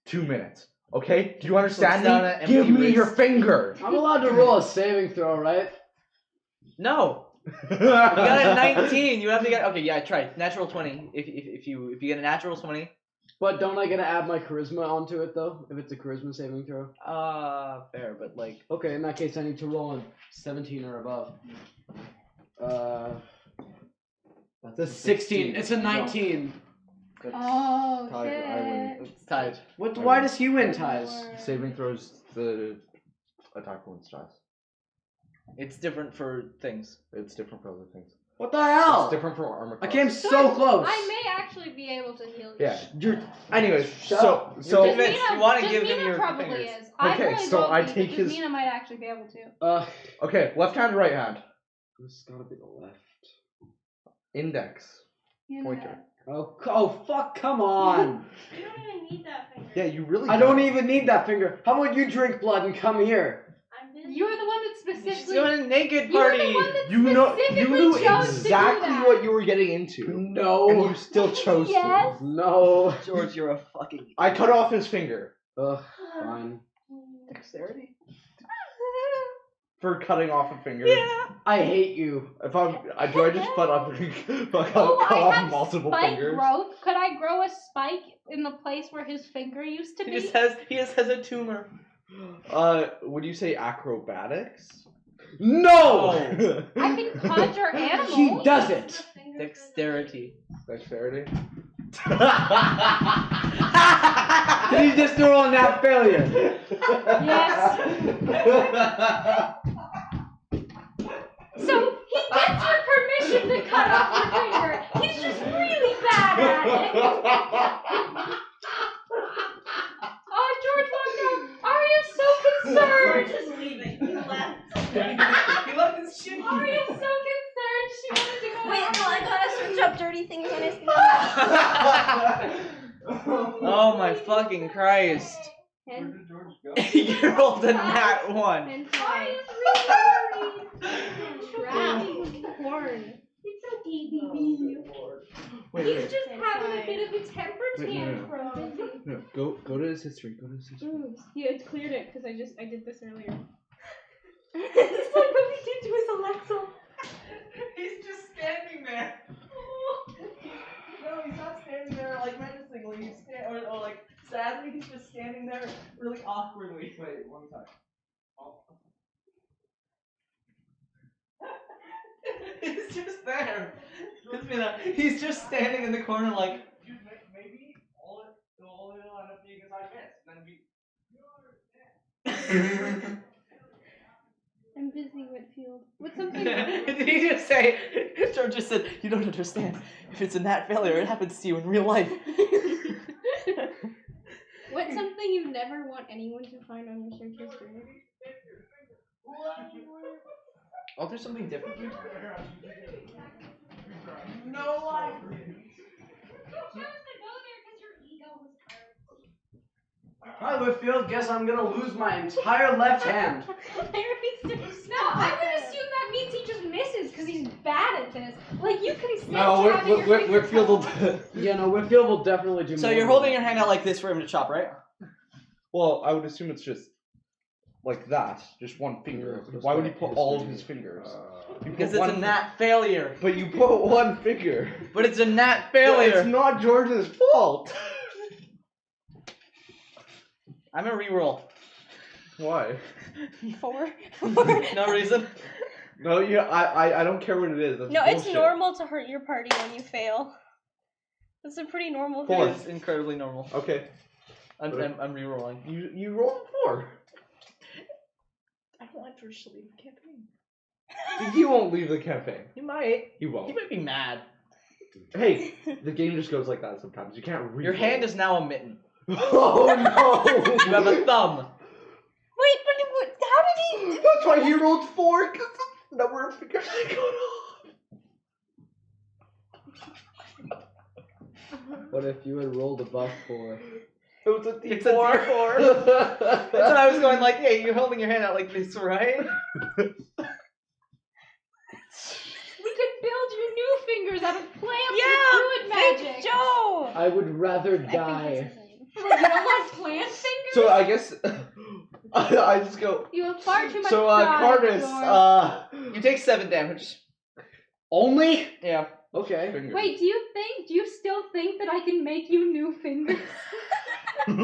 2 minutes. Okay? Do you understand Looks down at me? empty Give me wrist. your finger. I'm allowed to roll a saving throw, right? No! You got a 19! You have to get. Okay, yeah, try. Natural 20. If you get a natural 20. But don't I get to add my charisma onto it though? If it's a charisma saving throw? Fair, but like. Okay, in that case I need to roll a 17 or above. That's The 16. It's a 19. That's Oh, tied. I win. shit. It's tied. What? Why does he win ties? Saving throws the attack rolls dice. It's different for things. It's different for other things. What the hell? It's different from armor I class. came so close. I may actually be able to heal you. Yeah. You're. Anyways, Shut so up. so You're convinced. You want to give him Jasmina your probably fingers. is. I Okay, probably so won't I be, take but his- Jasmina might actually be able to. okay, left hand or right hand? This gotta be the left. Index. Pointer. Oh, fuck! Come on. You don't even need that finger. Yeah, you really. I don't even need that finger. How about you drink blood and come here? I'm busy. You're the one that She's specifically. doing a naked You're party. the one that You know, you specifically knew chose to do exactly that. what you were getting into, and No. you still chose Yes. No. George, you're a fucking to. I cut off his finger Ugh. Fine. dexterity. for cutting off a finger. Yeah. I hate you. If do I just cut off Oh, cut I off have multiple spike fingers? growth. Could I grow a spike in the place where his finger used to He be? just has a tumor. Would you say acrobatics? No. I can conjure animals. She does it. Dexterity. Dexterity. Did he just throw on that failure? Yes. So he gets your permission to cut off your finger. He's just really bad at it. Oh, George walked out. Arya's so concerned. Just leaving. He left. He left his shit. Arya's so concerned. She wanted to go. Wait, out. no, I gotta switch up dirty things on his Oh my fucking Christ. And, You rolled a nat one. and Arya's really really trapped. with corn. It's okay, baby. He's just having a bit of a temper tantrum. Go to his history. Go to his history. Yeah, it's cleared it because I did this earlier. It's like what he did to his Alexa. He's just standing there. No, he's not standing there like menacingly. He's or like sadly. He's just standing there really awkwardly. Wait, one time. Oh. He's just there. He's just standing in the corner like. Maybe all it'll end up being is I miss, and then I'm busy, Whitfield. What's something? Did he just say? George just said, "You don't understand. If it's a nat failure, it happens to you in real life." What's something you never want anyone to find on your search history? I'll do something different. No life. Hi, Whitfield. Guess I'm gonna lose my entire left hand. No, I would assume that means he just misses because he's bad at this. Like you can snitch having your finger Whitfield will. Yeah, no, Whitfield will definitely do So more you're than holding that. your hand out like this for him to chop, right? Well, I would assume it's just like that, just one finger. Why would you put all of his fingers? You Because put it's a one- nat failure. But you put one finger. But it's a nat It's failure. not George's fault. I'm gonna reroll. Why? 4. No reason. No, I don't care what it is. That's No, it's bullshit. normal to hurt your party when you fail. That's a pretty normal Four. thing. It's incredibly normal. Okay, I'm rerolling. you rolled 4. I don't want George to leave the campaign. He won't leave the campaign. He might. He He won't. might be mad. Hey, the game just goes like that sometimes. You can't read. Your hand is now a mitten. Oh no! You have a thumb. Wait, but how did he? That's why he rolled 4, because the number of fingers I got off. What if you had rolled above 4? It was a D4. It's a D4. That's what I was going like, hey, you're holding your hand out like this, right? We could build your new fingers out of plants with fluid magic. Joe. I would rather I think die. that's his name. You don't want plant fingers? So I guess I just go. You have far too much So pride, Cardis, George. You take 7 damage. Only? Yeah. Okay. finger. Wait, do you still think that I can make you new fingers? Yeah, I'm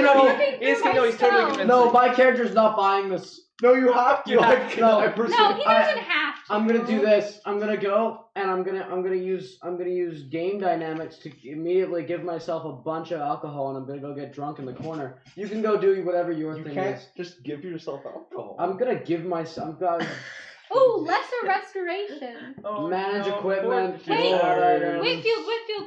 no, looking he's through totally myself. convinced. No, my character's not buying this. No, you have to. You have to. No, I No, he doesn't have to. I'm gonna do this. I'm gonna go and I'm gonna use game dynamics to immediately give myself a bunch of alcohol and I'm gonna go get drunk in the corner. You can go do whatever your You thing can't is. just give yourself alcohol. I'm gonna give myself. Ooh, lesser restoration. Manage equipment. Wait, store items.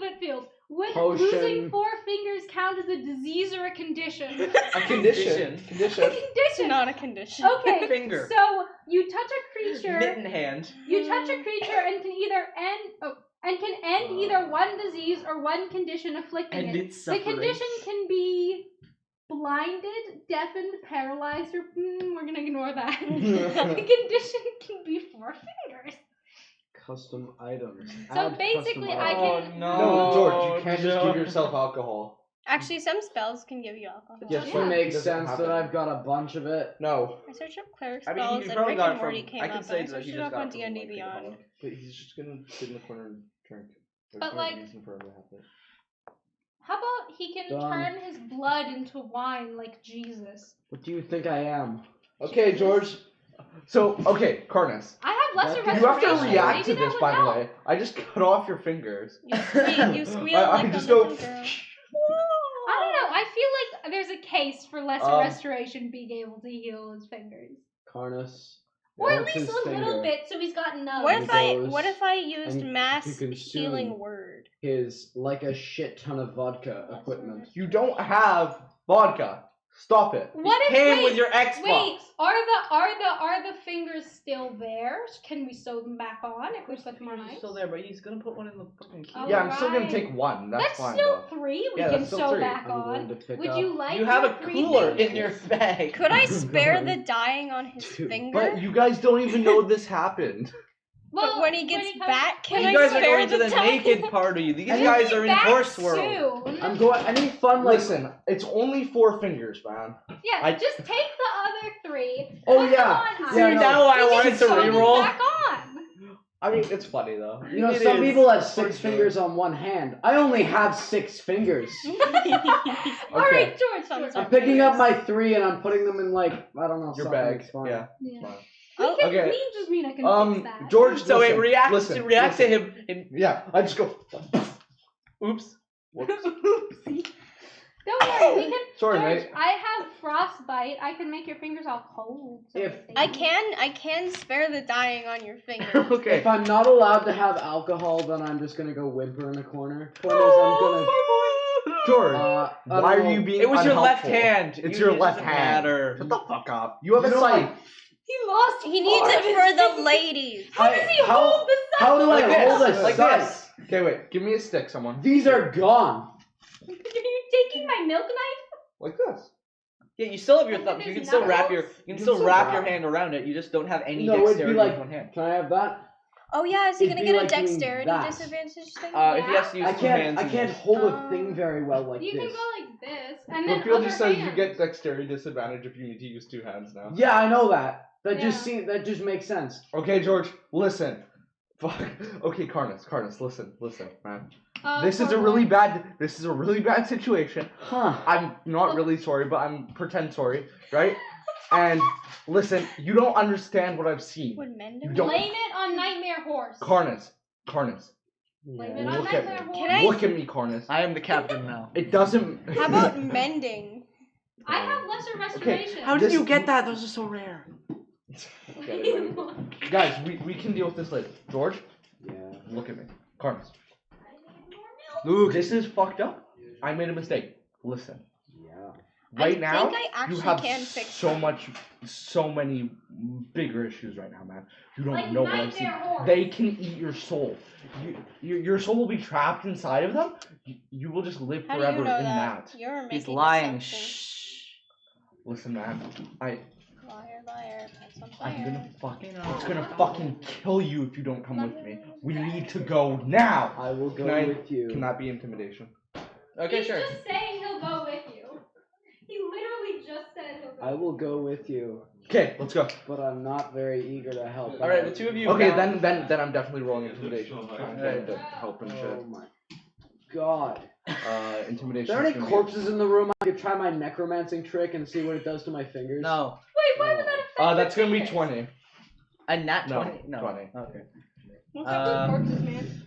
Whitfield. Would Potion. losing 4 fingers count as a disease or a condition? A condition. A condition. Not a condition. Okay. Finger. So you touch a creature. Mitten hand. You touch a creature and can end either one disease or one condition afflicting And it. it's The suffering. condition can be blinded, deafened, paralyzed, or we're gonna ignore that. The condition can be 4 fingers. Custom items. So Add basically, custom I items. can. No, George, you can't just give yourself alcohol. Actually, some spells can give you alcohol. Yes, It but makes doesn't sense happen. that I've got a bunch of it. No. I searched up cleric I spells mean, you and probably Rick got and it Morty from. came I can up, say and I that he searched it just up got on it from D&D like, Beyond. But he's just gonna sit in the corner and drink. There's But, no like- reason for him to have it. How about he can Done. turn his blood into wine like Jesus? What do you think I am? Okay, George. So, okay, Carnus. I have lesser That- You have to restoration. react to Maybe that this, would by the help. way. I just cut off your fingers. You squeal I like just a go. little girl. I don't know. I feel like there's a case for lesser Um, restoration being able to heal his fingers. Carnus. Or at What's least his a little finger? bit so he's got nubs. What goes what if I used and mass to consume healing word? His like a shit ton of vodka equipment. You don't have vodka. Stop it. What if Came wait, with your Xbox. wait, are the fingers still there? Can we sew them back on if we put them on ice? Still there, but he's gonna put one in the fucking key. Oh, Yeah, I'm still gonna Alright. take one. That's That's fine still though. 3 we Yeah, can that's still sew 3. back I'm on. going to pick Would up. you like You have your a 3 cooler in fingers? your bag. Could I spare Going the dying on his to- finger? But you guys don't even know this happened. But when he gets comes- back, can You I guys are spare going to the dying? naked party. These I guys He'll are be in back horse world. soon. I'm going. Any fun like? Listen, it's only 4 fingers, man. Yeah, I- just take the other 3. Oh, put yeah. them on See, Yeah, ice, no. now I and wanted just to sew them reroll. back on. I mean, it's funny though. You know, It some is. people have For 6 sure. fingers on one hand. I only have 6 fingers. All right, George. Sounds I'm picking up my 3 and I'm putting them in like I don't know. Your something bag. that's fine. Yeah. Yeah. Fine. Oh, We okay. just mean I can fix that. George. So listen, it reacts listen, to react listen. to him. In, Yeah, I just go. oops. Don't worry, we can. Sorry, George, mate. I have frostbite. I can make your fingers all cold. So If- they I stay- can spare the dying on your finger. Okay. If I'm not allowed to have alcohol, then I'm just gonna go whimper in the corner. Point is, I'm gonna. George, I don't why are know. you being It was your left unhelpful? hand. It's You- your it left doesn't hand. Matter. Shut the fuck up. You have You a know sight. He lost. He needs four it of his for the fingers. ladies. How does he hold the sight? How do Like I this. hold a Like sight? this. Okay, wait. Give me a stick, someone. These are gone. Are you taking my milk knife? Like this. Yeah, you still have your Look thumb. at You his can still wrap your. knuckles. You can still wrap your hand around it. You just don't have any No, it'd be dexterity like. with one hand. Can I have that? Oh yeah, is he It'd gonna be get a like doing dexterity that. disadvantage thing? If he has to use I 2 hands. can't. I he can't just- hold a thing very well like You can this. go like this, and then Brookfield other just says you hand. get dexterity disadvantage if you need to use 2 hands now. Yeah, I know that. That just Yeah. that just makes sense. Okay, George, listen. Fuck. Okay, Carnus, listen, man. This is a really bad situation. Huh. I'm not really sorry, but I'm pretend sorry, right? And listen, you don't understand what I've seen. Would men do You it? don't- Blame it on Nightmare Horse. Carnus. Blame it Yeah. on Look at Nightmare me. Horse. Can I- Look at me, Carnus. I am the captain now. It doesn't. How about mending? I have lesser restoration. How This- did you get that? Those are so rare. Get it, buddy. Guys, we can deal with this later. George, Yeah. look at me. Carnus. Luke. This is fucked up. I made a mistake. Listen. Yeah. Right I now, think I actually you have can fix so many bigger issues right now, man. You don't Like know what I've seen. Nightmare Horse. They can eat your soul. Your soul will be trapped inside of them. You will just live How do forever you know in that? that. You're making He's lying. assumptions. Shh. Listen, man. Liar, that's on I'm fire. gonna fucking. It's gonna fucking kill you if you don't come with me. We need to go now. I will go Can I- with you. Can that be intimidation? Okay, He's sure. just saying he'll go with you. He literally just said he'll go. I will go with you, Okay, let's go. but I'm not very eager to help. All right, out. the 2 of you. Okay, now- then I'm definitely rolling intimidation. Trying Alright. to help and Oh shit. my god. Intimidation. Are there any is gonna be- corpses in the room? I could try my necromancing trick and see what it does to my fingers. No. Wait, why would that affect That's your gonna be fingers? 20. A nat No, 20? No. 20. Okay. What's up with corpses, man?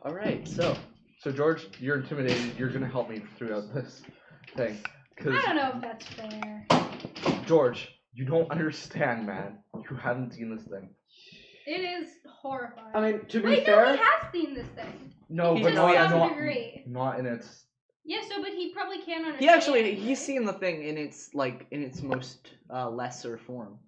Alright, so. So George, you're intimidated. You're gonna help me throughout this thing. I 'Cause don't know if that's fair. George, you don't understand, man. You haven't seen this thing. It is horrifying. I mean, to be Wait, fair, no, he has seen this thing. No, He but just not, has some not, degree. not in its. Yeah, so but he probably can't understand. He actually, right? he's seen the thing in its, most lesser form.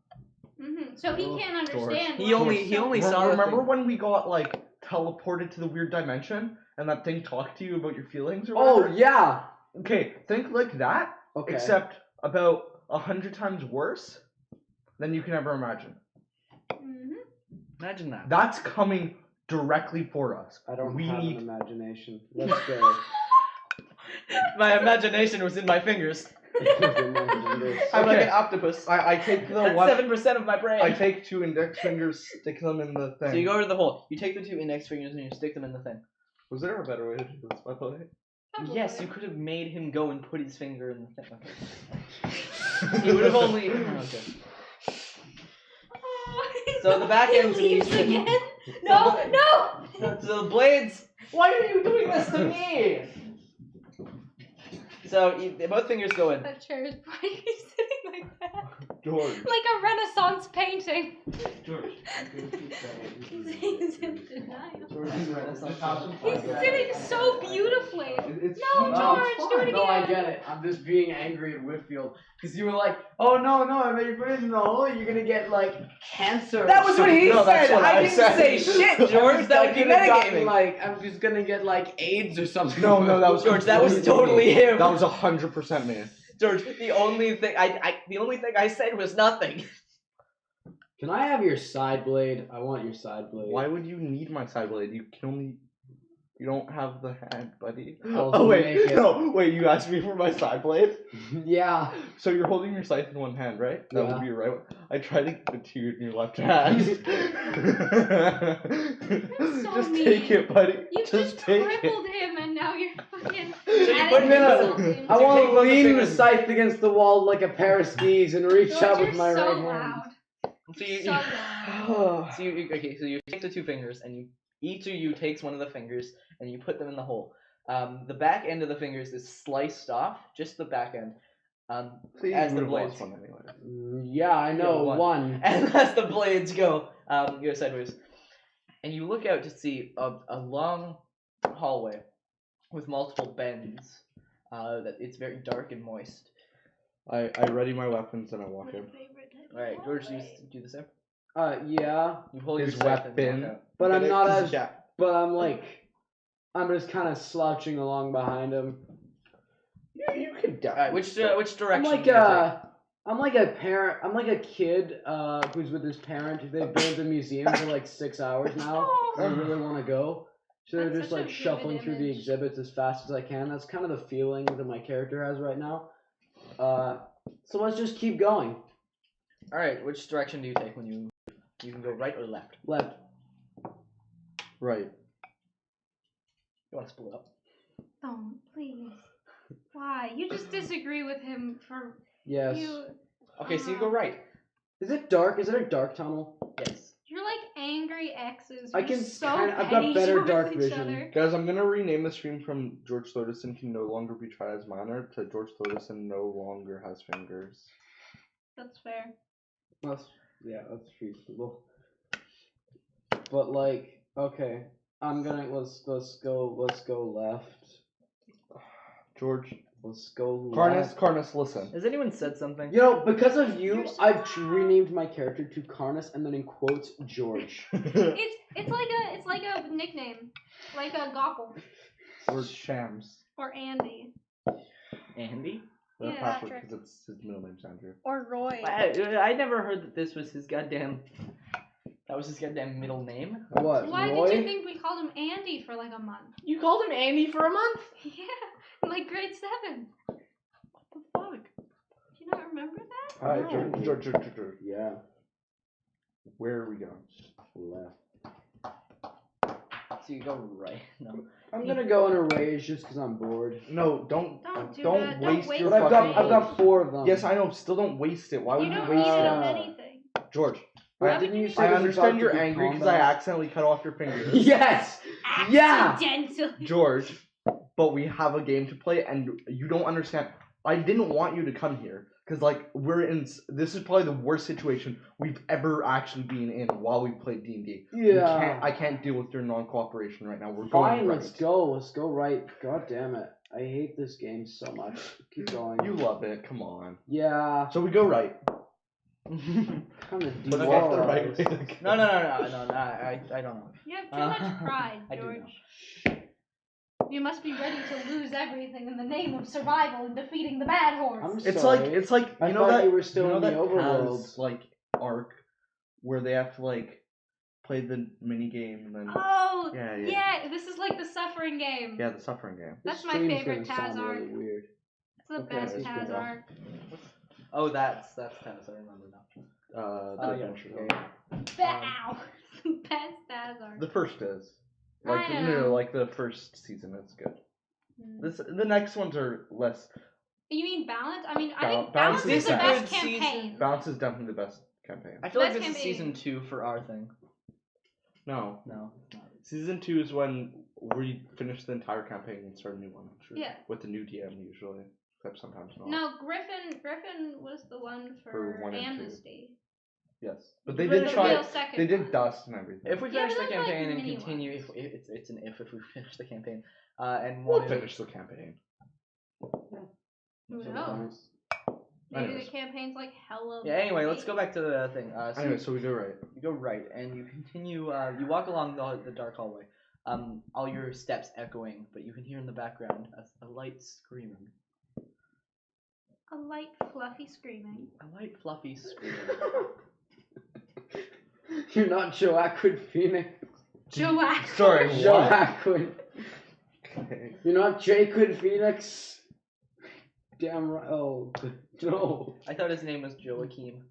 So he Oh, can't George. understand. He what only- we're he showing. only saw the Remember thing. when we got like teleported to the weird dimension and that thing talked to you about your feelings or oh whatever? yeah. Okay, think like that, Okay. except about 100 times worse than you can ever imagine. Imagine that. That's coming directly for us. I don't we have need. an imagination. Let's go. My imagination was in my fingers. I'm like Okay. an octopus. I take the That's one. 7% of my brain. I take 2 index fingers, stick them in the thing. So you go over to the hole. You take the 2 index fingers and you stick them in the thing. Was there a better way to do this, by the way? Yes, you could have made him go and put his finger in the thing. Okay. He would have only. Okay. So the back He end leaves again. No. So the blades. Why are you doing this to me? So both fingers go in. That chair is bright. He's sitting like that, George. like a Renaissance painting. George. He's in denial. George's Renaissance. He's sitting so beautifully. It's No, George, do it No, I again. get it. I'm just being angry at Whitfield because you were like, "Oh no, if you put it in the hole, you're gonna get like cancer." That was what he No, that's said. what I I didn't said. say shit, George. That would be Could've gotten, metagaming. like I'm just gonna get like AIDS or something. No, that was George, that was totally him. That was 100% me. George, the only thing I said was nothing. Can I have your side blade? I want your side blade. Why would you need my side blade? You don't have the hand, buddy. I'll Oh make wait, it. no, wait. You asked me for my side blade, Yeah. so you're holding your scythe in one hand, right? That Yeah. would be your right one. I tried to give it to you in your left hand. so Just mean. take it, buddy. You just take it. crippled him, and now you're fucking. So you adding put him in a- insult to him. I So want take to both the lean the fingers- scythe against the wall like a pair of skis and reach George, out you're with my so right hand. loud. So you, So loud. so you take the 2 fingers and each of you takes one of the fingers and you put them in the hole. The back end of the fingers is sliced off, just the back end. See, As you the would've lost blades. one anyway. Yeah, I know. Yeah, one. And as the blades go sideways, and you look out to see a long hallway with multiple bends. That it's very dark and moist. I ready my weapons and I walk in. All right, George, you do the same. Yeah, You pull His your scythe and weapon. walk out. but I'm not as. Jack. But I'm like, I'm just kind of slouching along behind him. Yeah, you could die. All right, which I'm direction? like do you I'm like a parent. I'm like a kid who's with his parent. They've been at the museum for like 6 hours now. I really want to go. So they're That's just such a like vivid shuffling through the image. exhibits as fast as I can. That's kind of the feeling that my character has right now. So let's just keep going. take? All right, which direction do you take when you can go right or left? Left. Right. You want to split up? Don't, please. Why? You just disagree with him for Yes. you. Okay, so you go right. Is it dark? Is it a dark tunnel? Yes. You're like angry exes. I You're can so I've petty got better towards dark each vision. other. Guys, I'm gonna rename the stream from George Thordarson can no longer be tried as minor to George Thordarson no longer has fingers. That's fair. That's reasonable. But like, okay, I'm gonna let's go left. George. Let's go Carnus, left. Carnus, listen. Has anyone said something? You know, because of you, You're so I've loud. renamed my character to Carnus and then in quotes George. It's like a nickname, like a Gopple Or Shams. or Andy Andy? The Yeah, password Patrick. because it's his middle name's Andrew. Or Roy. I never heard that this was his goddamn. That was his goddamn middle name. What? Why Roy? did you think we called him Andy for like a month? You called him Andy for a month. Yeah, in like grade 7. What the fuck? Do you not remember that? Alright, No. George. Yeah, Where are we going? left. So you go right. No. I'm gonna go in a rage just because I'm bored. No, don't Don't do don't that. Don't waste waste your But your I've got fucking I've got 4 of them. Yes, I know, still don't waste it. Why would You you don't waste need it? it on anything. George, I, Didn't you I say there's understand about you're to be angry because I combat? accidentally cut off your fingers. Yes! Yeah! Accidentally. George, but we have a game to play, and you don't understand. I didn't want you to come here because, like, this is probably the worst situation we've ever actually been in while we played D&D. Yeah. I can't deal with your non-cooperation right now. We're Fine, going let's right. go. Let's go right. God damn it. I hate this game so much. Keep going. You love it. Come on. Yeah. So we go right. Kind of But that's the right way to demoralized. go. No, I don't know. You have too much pride, I do know. George. You must be ready to lose everything in the name of survival and defeating the bad horse. I'm It's sorry. like I you know thought that you were still you know in the that overworld. Taz, like arc where they have to like play the mini game and then Oh, yeah. this is like the suffering game. yeah, the suffering game. That's This my stream's favorite gonna sound Taz arc. really weird. It's the Okay, best it's Taz good. arc. Oh, that's tennis. I remember now. The Yeah, adventure yeah, game. yeah. Bow. Best Taz arc. The first is like I know. like the first season is good. Mm. The next ones are less. You mean Balance? I mean, I think Balance Balance is is the the best best season. campaign. Balance is definitely the best campaign. I feel like Best this is campaign. season 2 for our thing. No, No, it's not. season 2 is when we finish the entire campaign and start a new one. Yeah. With the new DM usually, except sometimes not. No, Griffin was the one For for 1 and 2. Amnesty. Yes, but they The did try. real second They did one. dust and everything. If we Yeah, finish but the those are, like, campaign and mini continue, ones. if it's an if we finish the campaign, and We'll wanted- finish the campaign. Who So knows? Maybe Anyways. the campaign's like hella. Yeah. Anyway, let's big. go back to the thing. So Anyway, so we go right. you go right, and you continue. You walk along the dark hallway. All your steps echoing, but you can hear in the background a light screaming. A light, fluffy screaming. A light, fluffy screaming. You're not Joaquin Phoenix. Joaquin. Sorry, what? Joaquin. Okay. You're not Joaquin Phoenix. Damn right. Oh, no. I thought his name was Joachim.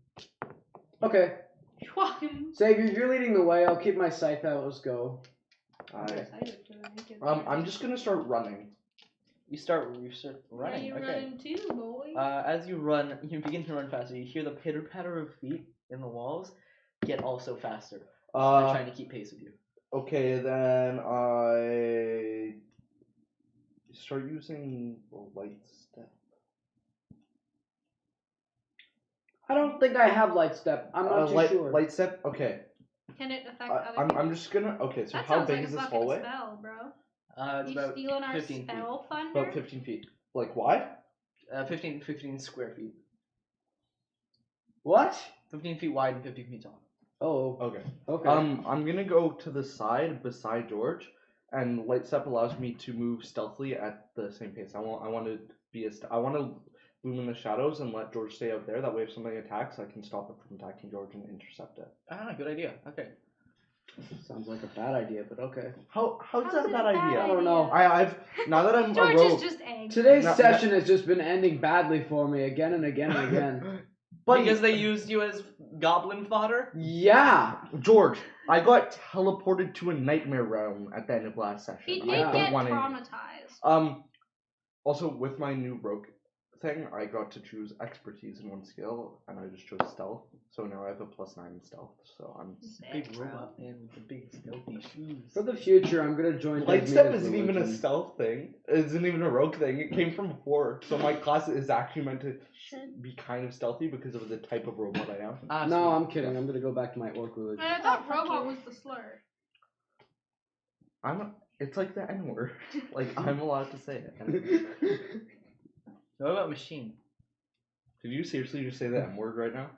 Okay. Joaquin. Xavier, you're leading the way. I'll keep my scythe out. Let's go. I'm just gonna start running. You start running. Yeah, you're okay. running too, boy. As you run, you begin to run faster. You hear the pitter patter of feet in the walls get also faster. They're trying to keep pace with you. Okay, then I start using light step. I don't think I have light step. I'm not too sure. Light step. Okay. Can it affect other I'm people? just gonna. Okay, so That how sounds big like is a this fucking hallway? spell, bro. It's You about stealing our 15 feet. spell thunder? About 15 feet. Like wide? 15 square feet. What? 15 feet wide and 15 feet tall. Oh, Okay. okay. I'm gonna go to the side beside George, and light step allows me to move stealthily at the same pace. I want to be I want to loom in the shadows and let George stay out there. That way, if something attacks, I can stop it from attacking George and intercept it. Ah, good idea. Okay. Sounds like a bad idea, but okay. How's How's that a it bad idea? I don't know. I've now that I'm George a rogue. is just angry. Today's No, session has just been ending badly for me again and again and again. But Because they used you as goblin fodder? Yeah. George, I got teleported to a nightmare realm at the end of last session. He I did don't get want any- traumatized. Also with my new rogue thing, I got to choose expertise in one skill, and I just chose stealth. So now I have a +9 in stealth. So I'm. Big robot man with the big stealthy shoes. For the future, I'm gonna join Light step Desmita's isn't even a religion. stealth thing. It isn't even a rogue thing. It came from before. So my class is actually meant to be kind of stealthy because of the type of robot I am. Ah, No, sweet. I'm kidding. I'm gonna go back to my orc religion. I thought robot was the slur. It's like the N word. Like I'm allowed to say it. What about machine? Did you seriously just say the M word right now?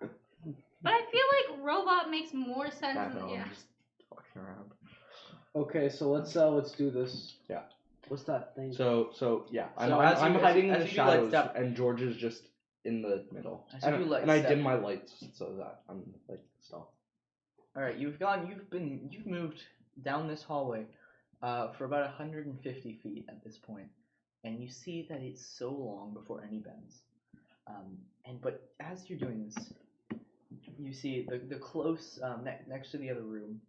But I feel like robot makes more sense I than know, yeah. I'm just fucking around. Okay, so let's do this. Yeah. What's that thing? So yeah, I'm as you- hiding in as the you do light shadows, step- and George is just in the middle. As you do light And I step- dim my lights so that I'm like stealth. All right, you've moved down this hallway for about 150 feet at this point, and you see that it's so long before any bends. But as you're doing this, you see the close next to the other room.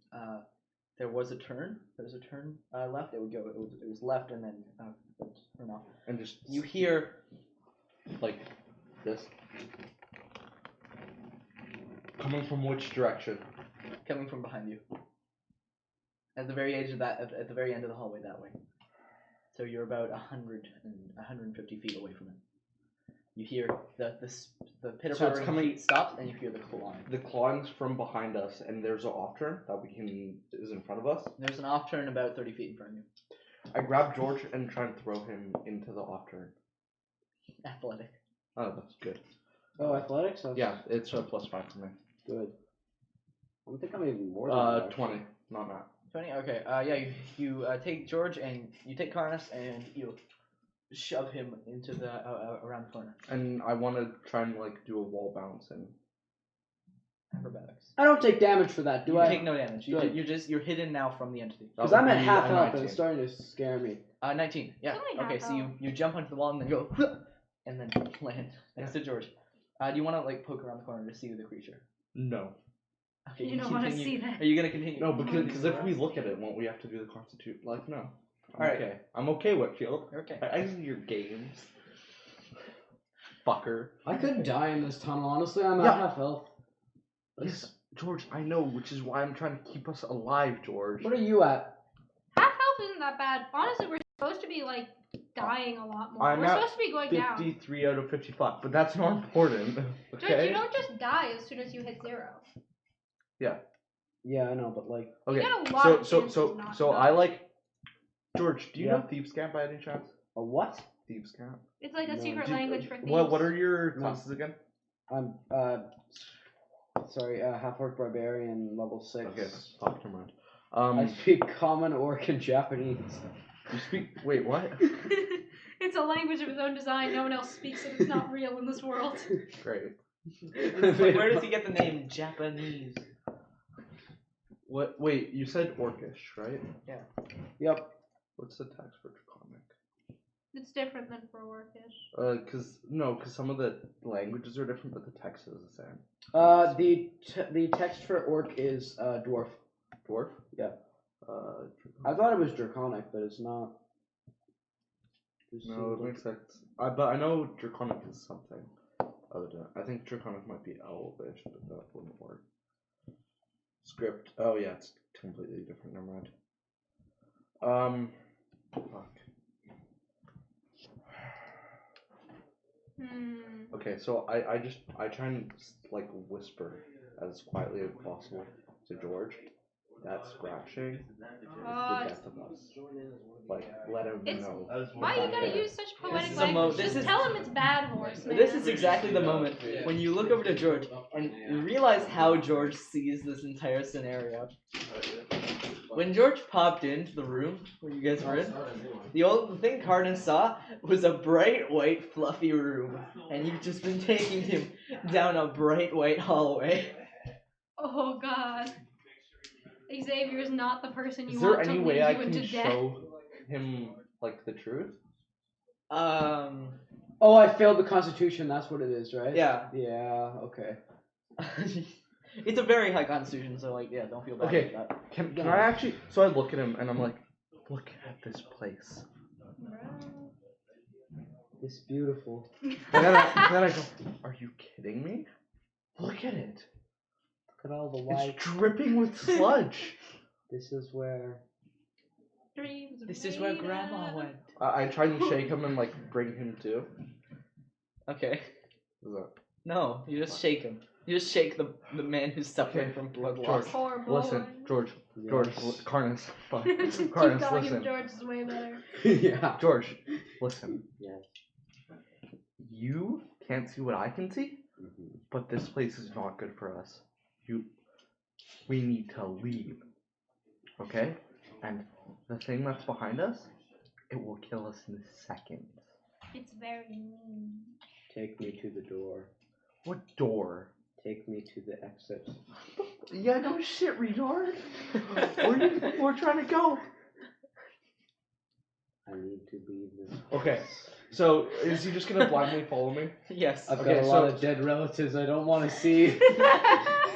There was a turn. There's a turn left. It was left and then turn off. And just You hear like this. Coming from which direction? coming from behind you. At the very edge of that, at the very end of the hallway that way. So you're about 150 feet away from it. You hear the pitter So it's pattering coming- feet stops, and you hear the clawing. The clawing's from behind us, and there's an off turn that is in front of us. There's an off turn about 30 feet in front of you. I grab George and try and throw him into the off turn. Athletic. Oh, that's good. Oh, athletics? That's Yeah, it's a +5 for me. good. I don't think I'm even more than that. 20, not that. 20. Okay. Yeah. You take George and you take Karnas and you shove him into the around the corner. And I want to try and like do a wall bounce and. Acrobatics. I don't take damage for that, do you I? take no damage. Good. You're hidden now from the entity. Because I'm at half health and 19. it's starting to scare me. 19. Yeah. It's only Okay. half So health. you jump onto the wall and then go and then land next to George. Do you want to like poke around the corner to see the creature? No. Okay. You don't want to continue. see that. Are you gonna continue? No, because if we look at it, won't we have to do the constitute? Like, no. I'm Alright. okay. I'm okay, Whitfield. Okay. I see your games. Fucker. I could die in this tunnel, honestly. I'm Yeah. at half health. Yes, George, I know, which is why I'm trying to keep us alive, George. What are you at? Half health isn't that bad. Honestly, we're supposed to be like dying a lot more. I'm We're at supposed to be going down. 53 out of 55, but that's not important. George, Okay? you don't just die as soon as you hit 0. Yeah, I know, but like, You Okay. get a lot of chances not to I die. like. George, do you Yeah. know Thieves' Camp by any chance? a what? Thieves' Camp. It's like a No, secret Do you- language for thieves. What are your No. classes again? I'm, half orc barbarian, level 6. Okay, fuck, never mind. I speak common, orc, and Japanese. You speak. Wait, what? It's a language of its own design. No one else speaks it. It's not real in this world. Great. Where does he get the name Japanese? What? Wait, you said Orcish, right? Yep. What's the text for Draconic? It's different than for orcish. Cause some of the languages are different, but the text is the same. The text for orc is dwarf. Dwarf? Yeah. Draconic. I thought it was draconic, but it's not. No, it makes sense. But I know Draconic is something other than. I think Draconic might be Elvish, but that wouldn't work. Script. Oh yeah, it's completely different. Never mind. Fuck. Okay, so I try and like whisper as quietly as possible to George that scratching is the death of us. Like, let him It's- know. Why you gotta use such poetic is a language? this Just is- tell him it's bad horse, man. This is exactly the moment when you look over to George and you realize how George sees this entire scenario. When George popped into the room where you guys were in, the thing Cardin saw was a bright white fluffy room, and you've just been taking him down a bright white hallway. Oh god. Xavier is not the person you Is there want to any lead way you I into can death. show him like the truth? Oh, I failed the Constitution. That's what it is, right? Yeah. Yeah. Okay. It's a very high constitution, so like, yeah, don't feel bad Okay. about that. Can I actually? So I look at him and I'm like, look at this place. It's beautiful. And then I go, are you kidding me? Look at it. Look at all the It's white. dripping with sludge. This is where. Dreams This is where made Grandma of- went. I try and shake him and like bring him to. Okay. Is that- No, you just shake him. You just shake the man who's suffering Okay. from blood George. loss. Poor boy. Listen, George, Yes. Carnus, fuck. Just keep Carnus, calling him listen. George is way better. Yeah. George, listen. Yes. You can't see what I can see, but this place is not good for us. We need to leave. Okay? And the thing that's behind us, it will kill us in seconds. It's very mean. Take me to the door. What door? Take me to the exit. Yeah, no shit, retard. Where do you think we're trying to go? I need to leave this. Okay, so is he just gonna blindly follow me? Yes. I've Okay, got a lot so- of dead relatives I don't want to see.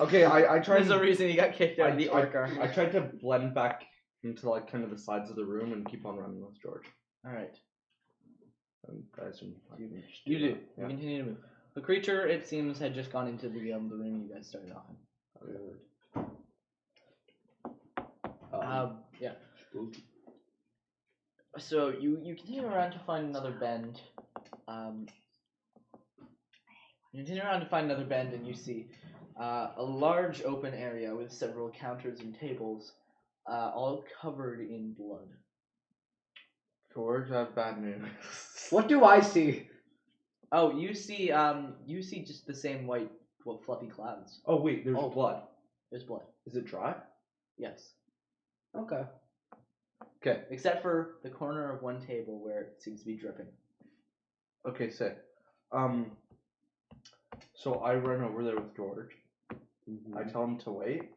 Okay, I tried. There's a reason he got kicked out of the Orc I Army. tried to blend back into like kind of the sides of the room and keep on running with George. Alright. And I assume I can just You do. that. You Yeah. continue to move. The creature, it seems, had just gone into the room you guys started off in. Yeah. So you continue around to find another bend. You continue around to find another bend, and you see a large open area with several counters and tables, all covered in blood. George, I have bad news. What do I see? Oh, you see just the same white, fluffy clouds. Oh wait, there's Oh. blood. There's blood. Is it dry? Yes. Okay. Okay. Except for the corner of one table where it seems to be dripping. Okay, sick. So I run over there with George. I tell him to wait,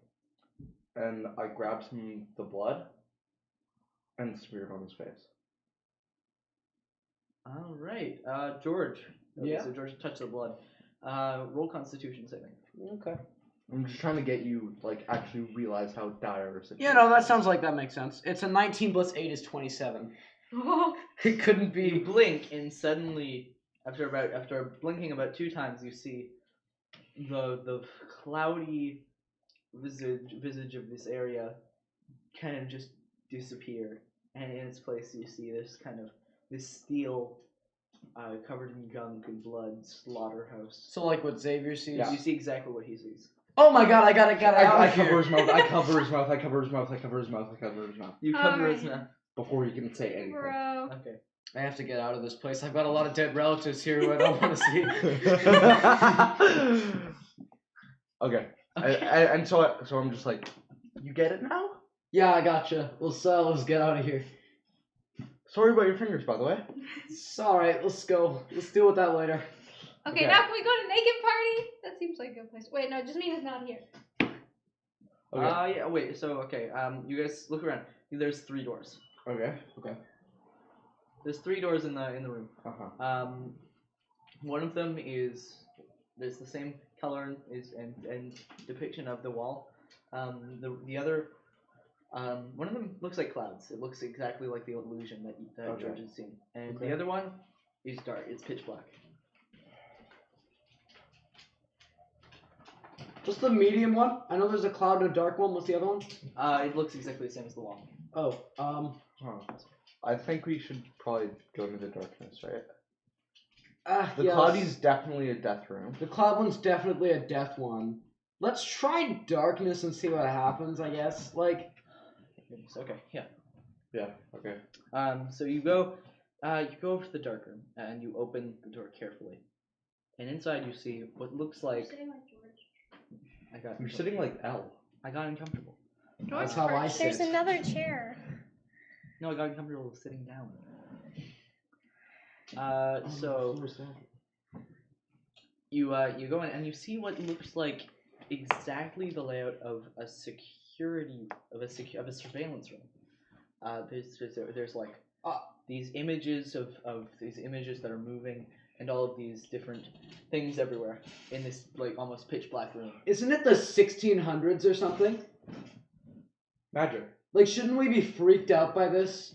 and I grab some the blood and smear it on his face. All right, George. Okay, Yeah? So George touched the blood. Roll Constitution saving. Okay. I'm just trying to get you actually realize how dire a situation. Yeah, no, that sounds like that makes sense. It's a 19 plus 8 is 27. It couldn't You be. blink, and suddenly, after blinking about 2 times, you see the cloudy visage of this area kind of just disappear, and in its place you see this steel covered in gunk and blood slaughterhouse. So like what Xavier sees. You see exactly what he sees. Oh my god, I got it out I of here. cover his mouth. I cover his mouth. I cover his mouth. I cover his mouth. I cover his mouth. You cover his Alright. mouth. Before he can say anything. Bro. Okay. I have to get out of this place. I've got a lot of dead relatives here who I don't want to see. Okay. And so I'm just like, you get it now? Yeah, I gotcha. Let's get out of here. Sorry about your fingers, by the way. It's alright, let's go. Let's deal with that later. Okay, now can we go to naked party? That seems like a good place. Wait, no, just mean it's not here. Okay. Yeah, wait, so, okay, you guys look around. There's 3 doors. Okay. There's 3 doors in the room. Uh-huh. One of them there's the same color and depiction of the wall. The other, one of them looks like clouds. It looks exactly like the illusion that Okay. George has seen. And Okay. the other one is dark. It's pitch black. Just the medium one? I know there's a cloud and a dark one. What's the other one? It looks exactly the same as the wall. Oh, Huh. I think we should probably go into the darkness, right? The yes. cloudy's definitely a death room. The cloud one's definitely a death one. Let's try darkness and see what happens, I guess. Like, Okay, yeah. Yeah, okay. So you go over to the dark room and you open the door carefully, and inside you see what looks like. You're sitting like L. I got uncomfortable. that's how I sit. There's another chair. No, I got uncomfortable sitting down. So you go in and you see what looks like exactly the layout of a surveillance room. There's like these images of these images that are moving, and all of these different things everywhere in this like almost pitch black room. Isn't it the 1600s or something? Magic. Like, shouldn't we be freaked out by this?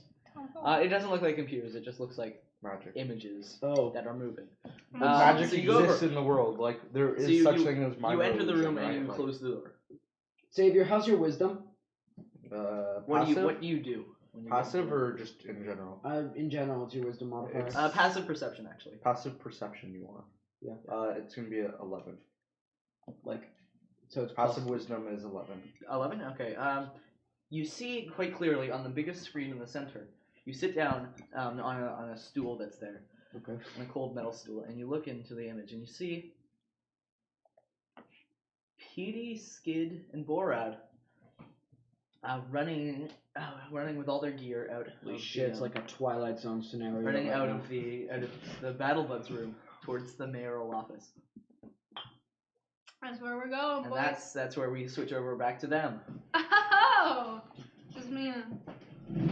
It doesn't look like computers. It just looks like Magic. images Oh. that are moving. Magic so you go exists over- in the world. Like, there is So you- such thing as mind You enter the room illusion, and right? you Like, close the door. Xavier, how's your wisdom? What passive? do you do? When you Passive or just in general? In general, what's your wisdom modifier? It's- passive perception actually. Passive perception you want. Yeah. It's gonna be a 11. Like So it's Passive plus- wisdom is 11. 11. Okay. You see quite clearly on the biggest screen in the center. You sit down on a stool that's there, Okay. on a cold metal stool, and you look into the image and you see Petey, Skid, and Borad running with all their gear out. Holy of shit, it's like a Twilight Zone scenario. running right out now. of the Battle Buds room towards the mayoral office. That's where we're going, And boys. that's where we switch over back to them. Oh! Just me and...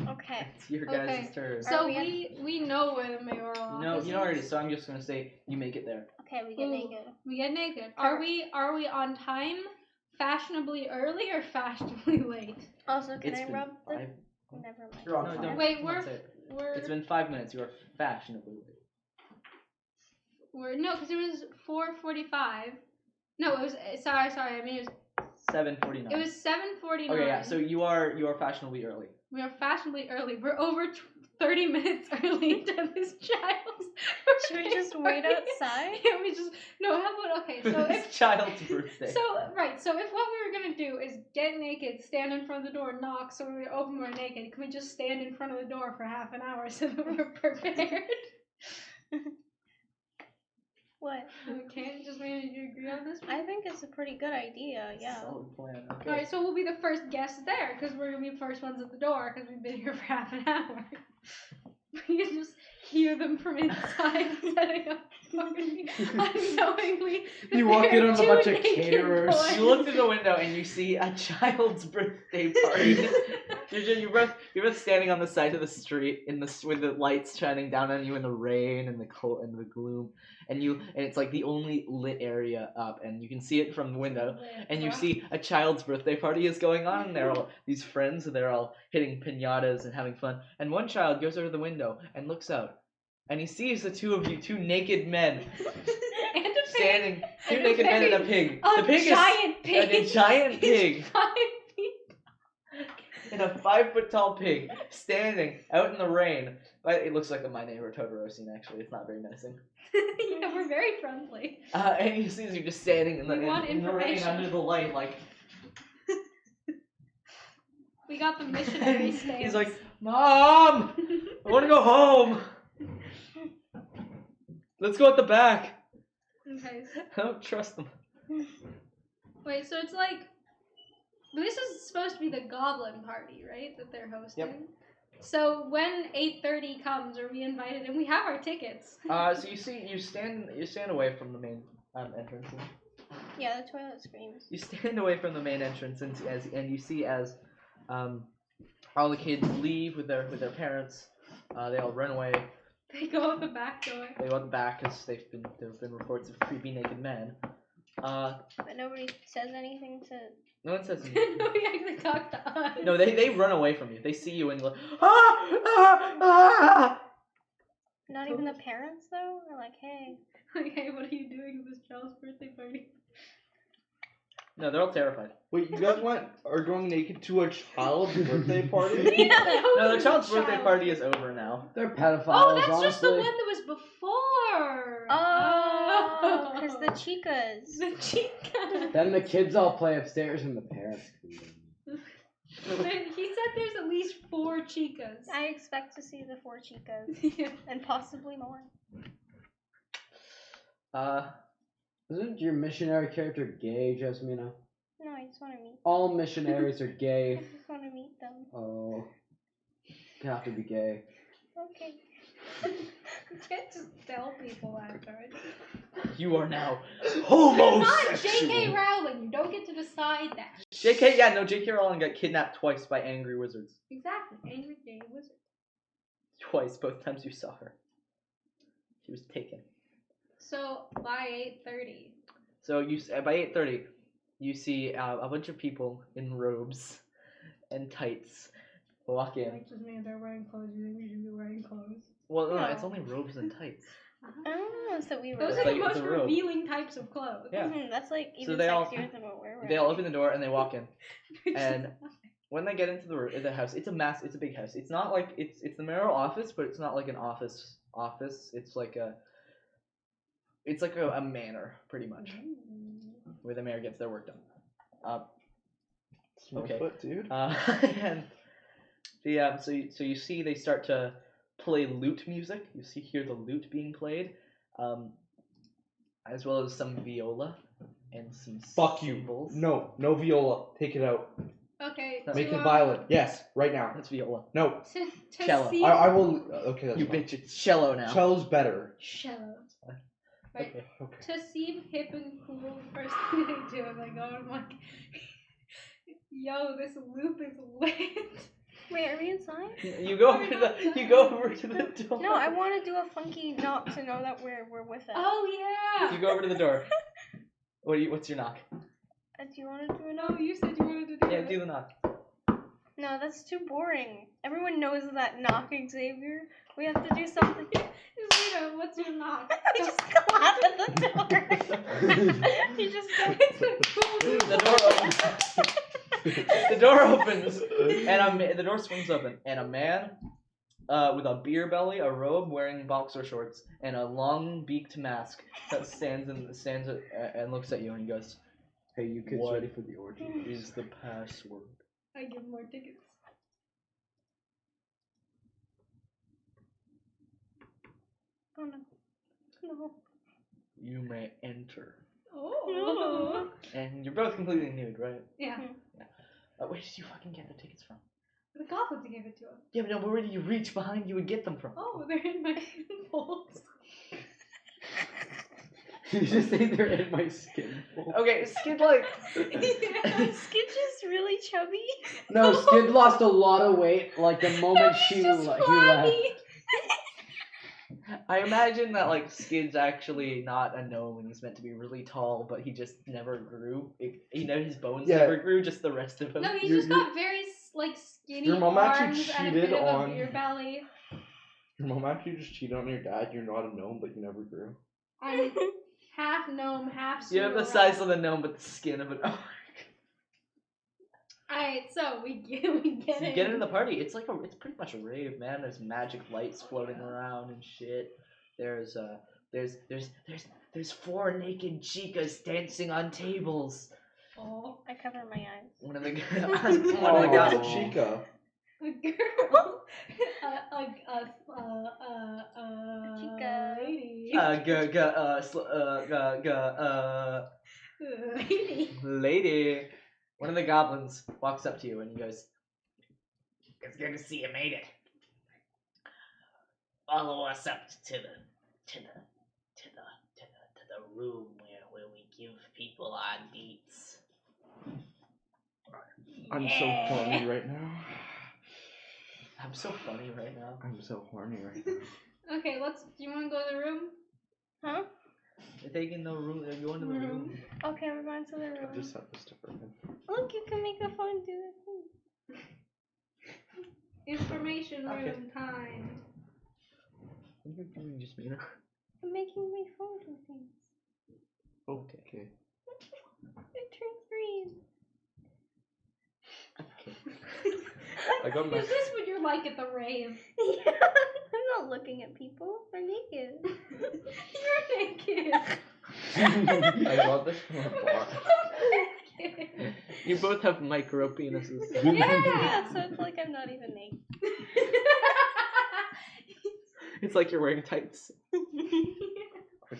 Okay. It's your Okay. guys' turn. So Are we we know where the mayoral office No, is. you know already, so I'm just gonna say you make it there. Okay, we get Ooh. naked. We get naked. Alright. Are we on time? Fashionably early or fashionably late? Also, can It's I been rub the... 5. Never mind. You're on No, time. don't. Wait, come on, we're say it. we're It's been 5 minutes. You are fashionably late. no, because it was 4:45. No, it was sorry. I mean it was 7:49. It was 7:49. Okay, yeah. So you are fashionably early. We are fashionably early. We're over 30 minutes early to this child's. Should we just wait outside? Yeah, we just no. How about okay? So This if child's birthday. so right. So if what we were gonna do is get naked, stand in front of the door, knock, so we open we're naked. Can we just stand in front of the door for half an hour so that we're prepared? What? Okay, just maybe you agree on this one? I think it's a pretty good idea. Yeah. Solid plan. Okay. Alright, so we'll be the first guests there because we're gonna be the first ones at the door because we've been here for half an hour. We can just hear them from inside setting up the party unknowingly. You walk in on a Two bunch of naked caterers. boys. You look through the window and you see a child's birthday party. you're both standing on the side of the street with the lights shining down on you in the rain and the cold and the gloom, and it's like the only lit area up, and you can see it from the window, and you see a child's birthday party is going on, and they're all these friends, and they're all hitting piñatas and having fun, and one child goes over the window and looks out, and he sees the two of you, two naked men. And a pig. Standing, two And a naked men and a pig. pig. The pig Giant pig. is a giant pig. It's 5 feet. And a 5-foot-tall pig standing out in the rain. But it looks like a My Neighbor Totoro scene. Actually, it's not very menacing. Yeah, we're very friendly. And he sees you just standing in the, We want in the rain information. under the light, like. We got the missionary stance. He's like, Mom, I want to go home. Let's go at the back. Okay. I don't trust them. Wait, so it's like, this is supposed to be the goblin party, right? That they're hosting. Yep. So when 8:30 comes, are we invited? And we have our tickets. So you stand away from the main entrance. Yeah, the toilet screams. You stand away from the main entrance and you see as all the kids leave with their parents. They all run away. They go out the back door. They go out the back because there have been reports of creepy naked men. But nobody says anything to. No one says anything. No, he actually talked to us. No, they run away from you. They see you and go, ah! Not even the parents though. They're like, hey. Like, hey, what are you doing at this child's birthday party? No, they're all terrified. Wait, you guys are going naked to a child's birthday party? No, the child's birthday party is over now. They're pedophiles, Oh, that's honestly. just the one that was before. Oh, because the chicas. The chica. Then the kids all play upstairs and the parents come in. He said there's at least 4 chicas. I expect to see the 4 chicas Yeah. and possibly more. Isn't your missionary character gay, Jasmina? No, I just want to meet. All missionaries are I gay. just want to meet them. Oh. You have to be gay. Okay. You can't just tell people afterwards. You are now It's not homosexual. J.K. Rowling. You don't get to decide that. J.K. Rowling got kidnapped twice by angry wizards. Exactly. Angry gay wizard. Twice, both times you saw her. She was taken. So by 8:30. So by 8:30, you see a bunch of people in robes and tights walk in. Like just means they're wearing clothes. You think we should be wearing clothes? Well, no, No. it's only robes and tights. I don't know that we were. Those It's are the like- it's most a robe. revealing types of clothes. Yeah. That's like So even they all- sexier than what we're wearing. They all open the door and they walk in. And when they get into the house, it's a big house. It's not like it's the mayoral office, but it's not like an office. It's like a manor, pretty much, where the mayor gets their work done. Okay. Foot, dude. And the so you see they start to play lute music. You hear the lute being played, as well as some viola and some Fuck you. cymbals. No viola. Take it out. Okay. That's Make to, it violent. Yes, right now. That's viola. No. To Cello. see I will. Okay, that's You fine. bitch, it's cello now. Cello's better. cello. Right. Okay. Okay. To seem hip and cool, the first thing they do is I go and I'm like, yo, this loop is lit. Wait, are we inside? You go over to the door. No, I want to do a funky knock to know that we're with it. Oh yeah. You go over to the door. What's your knock? Do you want to do a No, knock? you said you wanted to do Yeah, it. do the knock. No, that's too boring. Everyone knows that knock, Xavier. We have to do something. Zeta, what's your knock? I just clap at the door. You just go. The door opens. The door opens, and the door swings open, and a man with a beer belly, a robe, wearing boxer shorts, and a long beaked mask stands and looks at you, and he goes, Hey, you kids What? ready for the orgy? "Is the password?" I give more tickets. Oh no. No. You may enter. Oh. And you're both completely nude, right? Yeah. Where did you fucking get the tickets from? The goblins gave it to us. Yeah, but no, where did you reach behind you and get them from? Oh, they're in my folds. You just say they're in my skin. Okay, Skid like. Skitch is really chubby. No, Skid lost a lot of weight like the moment he left. I imagine that like Skid's actually not a gnome and he's meant to be really tall, but he just never grew. His bones Yeah. never grew. Just the rest of him. No, he Your- just got very like skinny Your mom actually arms and a cheated bit of a on- beer belly. Your mom actually just cheated on your dad. You're not a gnome, but you never grew. I'm half gnome, half You have the pseudo size rat. of the gnome, but the skin of an orc. Alright, so we get So in. you get into the party. It's pretty much a rave, man. There's magic lights floating around and shit. There's 4 naked chicas dancing on tables. Oh, I cover my eyes. One of the Oh, guys. a chica. a girl. Chica. Lady. Lady. Lady. One of the goblins walks up to you and he goes, It's good to see you made it. Follow us up to the room where we give people our deets. I'm so horny right now. I'm so funny right now. I'm so horny right now. Okay, do you want to go to the room? Huh? They're taking the room. They're going to the room. Okay, we're going to the I room. just set this to Brendan. Look, you can make a phone do the thing. Information room Okay. time. What are you doing, Jasmina? I'm making my phone do things. Okay. It turned green. I got my. Is this what you're like at the rave? Yeah, I'm not looking at people. They're naked. You're naked. I got this from a bar. You both have micro penises. Yeah, so it's like I'm not even naked. It's like you're wearing tights. I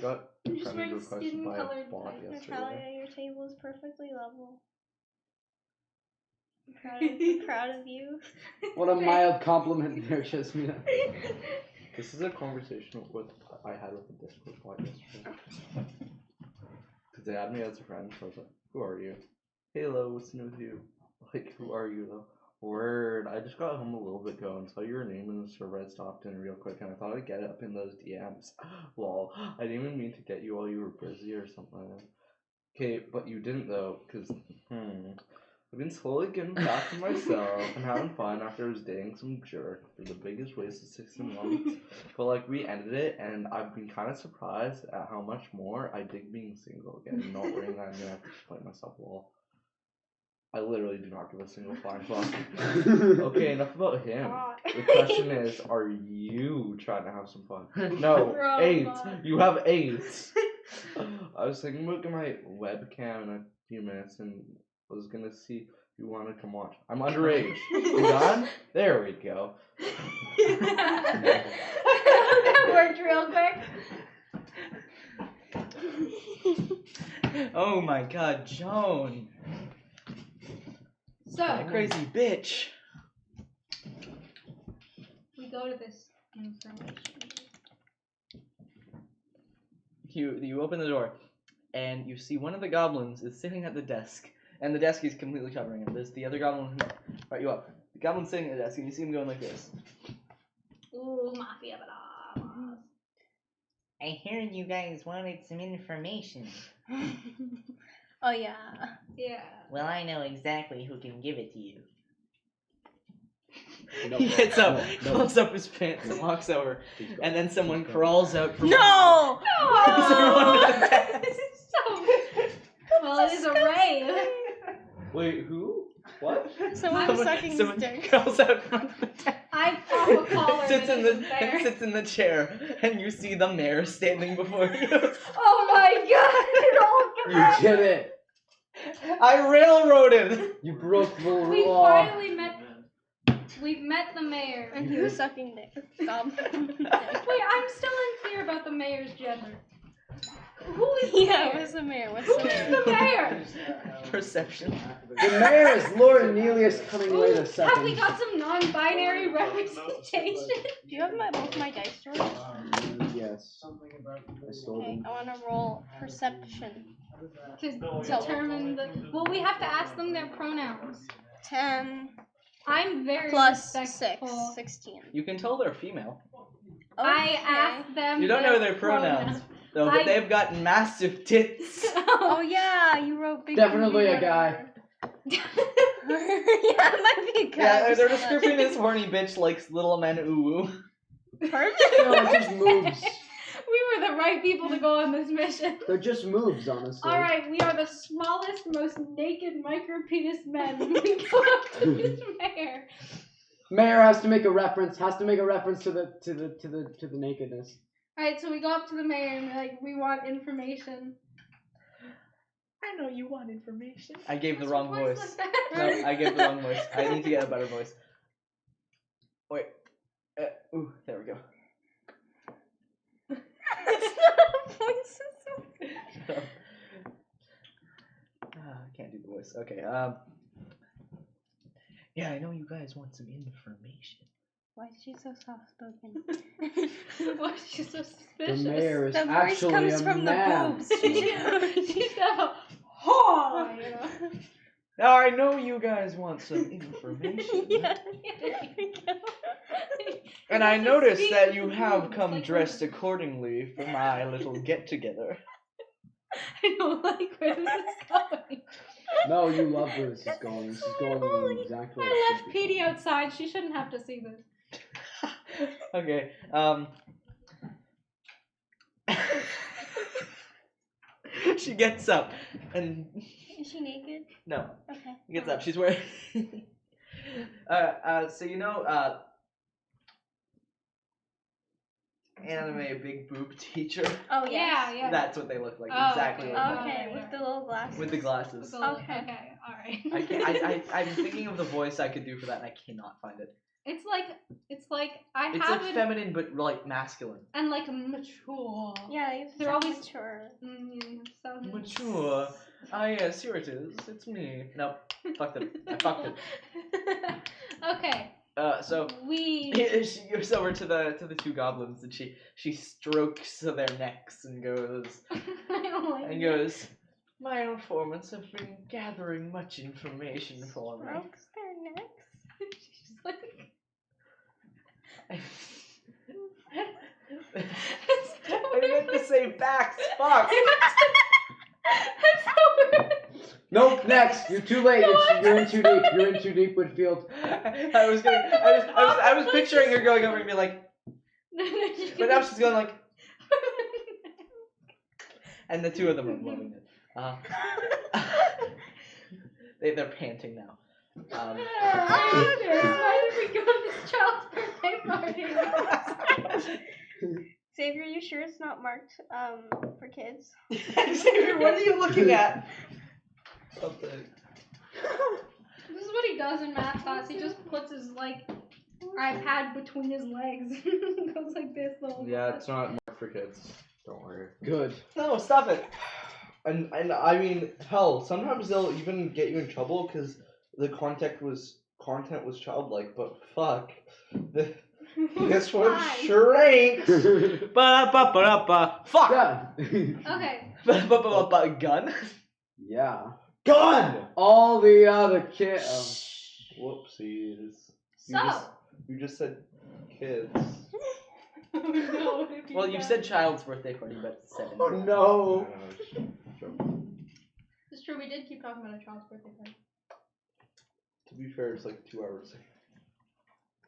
got a You're just friend wearing requested by a skin-colored bot tights. yesterday. Natalia, your table is perfectly level. I'm proud of you. What a mild compliment there, Jasmina. This is a conversation I had with the Discord bot yesterday. Because they had me as a friend, so I was like, who are you? Halo, what's new with you? Like, who are you though? Word. I just got home a little bit ago and saw your name in the server. I stopped in real quick and I thought I'd get up in those DMs. Lol. I didn't even mean to get you while you were busy or something like that. Okay, but you didn't though, because, I've been slowly getting back to myself and having fun after I was dating some jerk for the biggest waste of 16 months. But like, we ended it and I've been kind of surprised at how much more I dig being single again. Not worrying that I'm gonna have to explain myself well. I literally do not give a single flying fuck. Okay, enough about him. The question is, are you trying to have some fun? No, Oh, 8. God. You have 8. I was thinking about getting my webcam in a few minutes and was gonna see if you want to come watch. I'm underage. You done? There we go. That worked real quick. Oh my god, Joan. That So, crazy bitch. we go to this information. You open the door, and you see one of the goblins is sitting at the desk, and the desk is completely covering him. There's the other goblin who brought you up. The goblin's sitting at the desk, and you see him going like this. Ooh, mafia blah. I hear you guys wanted some information. Oh yeah. Yeah. Well, I know exactly who can give it to you. No, He gets up, no. pulls up his pants, and walks over, and then someone crawls out from No! Throws everyone to the death. Well, it is a rave. Wait, who? What? Someone was sucking his someone dick. crawls out from the death. I pop a collar sits and in it's the there. sits in the chair, and you see the mayor standing before you. Oh my god! You did it. I railroaded. You broke the We law. finally met. We've met the mayor. And he was sucking dick. Goblin. Wait, I'm still unclear about the mayor's gender. Who is the Yeah, mayor? what's the mayor? What's Who the is mayor? the mayor? Perception. The mayor is Lord Aurelius Cunningly Ooh, the have we second. got some non-binary representation? Do you have both my dice drawers? Yes. I stole Okay, them. I want to roll perception. To determine the. Well, we have to ask them their pronouns. 10 I'm very plus 6. respectful. 16. You can tell they're female. I asked them. You don't know their pronouns, though, but I- they've got massive tits. Oh yeah, you wrote big. Definitely booby a guy. yeah, it might be a guy. Yeah, their Just description is horny bitch likes little men ooh. perfect. No, it just moves. We were the right people to go on this mission. They're just moves, honestly. Alright, we are the smallest, most naked micro-penis men. We go up to this mayor. Mayor has to make a reference. Has to make a reference to the nakedness. Alright, so we go up to the mayor and we're like, we want information. I know you want information. I gave the What's wrong your voice. like that? No, I gave the wrong voice. I need to get a better voice. Wait. Ooh, there we go. Shut up. I can't do the voice. Okay. Yeah, I know you guys want some information. Why is she so soft spoken? Why is she so The suspicious? mayor is The voice actually comes a from man. the boobs. She's got a haw, you know. Now I know you guys want some information. Yeah, there we go. And I He noticed speaks that with you the have boobs, come like dressed women. accordingly for my little get together. I don't like where this is going. No, you love where this is going. This is going exactly where I it left should be. Petey outside. She shouldn't have to see this. Okay, she gets up and Is she naked? no, Okay. she gets up. She's wearing. So you know, anime big boob teacher. Oh Yeah, yes. yeah. That's what they look like. Oh, Exactly. okay. Like Okay, with the little glasses. with the glasses. So, Okay. okay, alright. I can't. I'm thinking of the voice I could do for that, and I cannot find it. It's like I It's have like it feminine, but like masculine. and like mature. Yeah, you They're sound always- mature. So Mature. Ah, yes, here it is. It's me. Nope. Fucked it. I fucked it. Okay, So we. she goes over to the two goblins and she strokes their necks and goes I don't like it. my informants have been gathering much information for me. Strokes their necks. She's like. I meant to say backs. Fuck. Nope, next. You're too late. You're in too deep. You're in too deep, Whitfield. I was picturing her going over and be like, but now she's going like, and the two of them are loving it. They're panting now. Why did we go to this child's birthday party? Xavier, you sure it's not marked for kids? Xavier, what are you looking at? Something. This is what he does in math class. He just puts his like iPad between his legs. Goes like this the whole Yeah, time. it's not marked for kids. Don't worry. Good. No, stop it. And I mean, hell, sometimes they'll even get you in trouble because the content was childlike. But fuck, this one Why? sure ain't. Fuck. Yeah. Okay. Gun. Yeah. Gun. All the other kids. Whoopsies. So. You just said kids. No, Well, you said child's birthday party, but 7. Oh no. It's true. We did keep talking about a child's birthday party. To be fair, it's like 2 hours.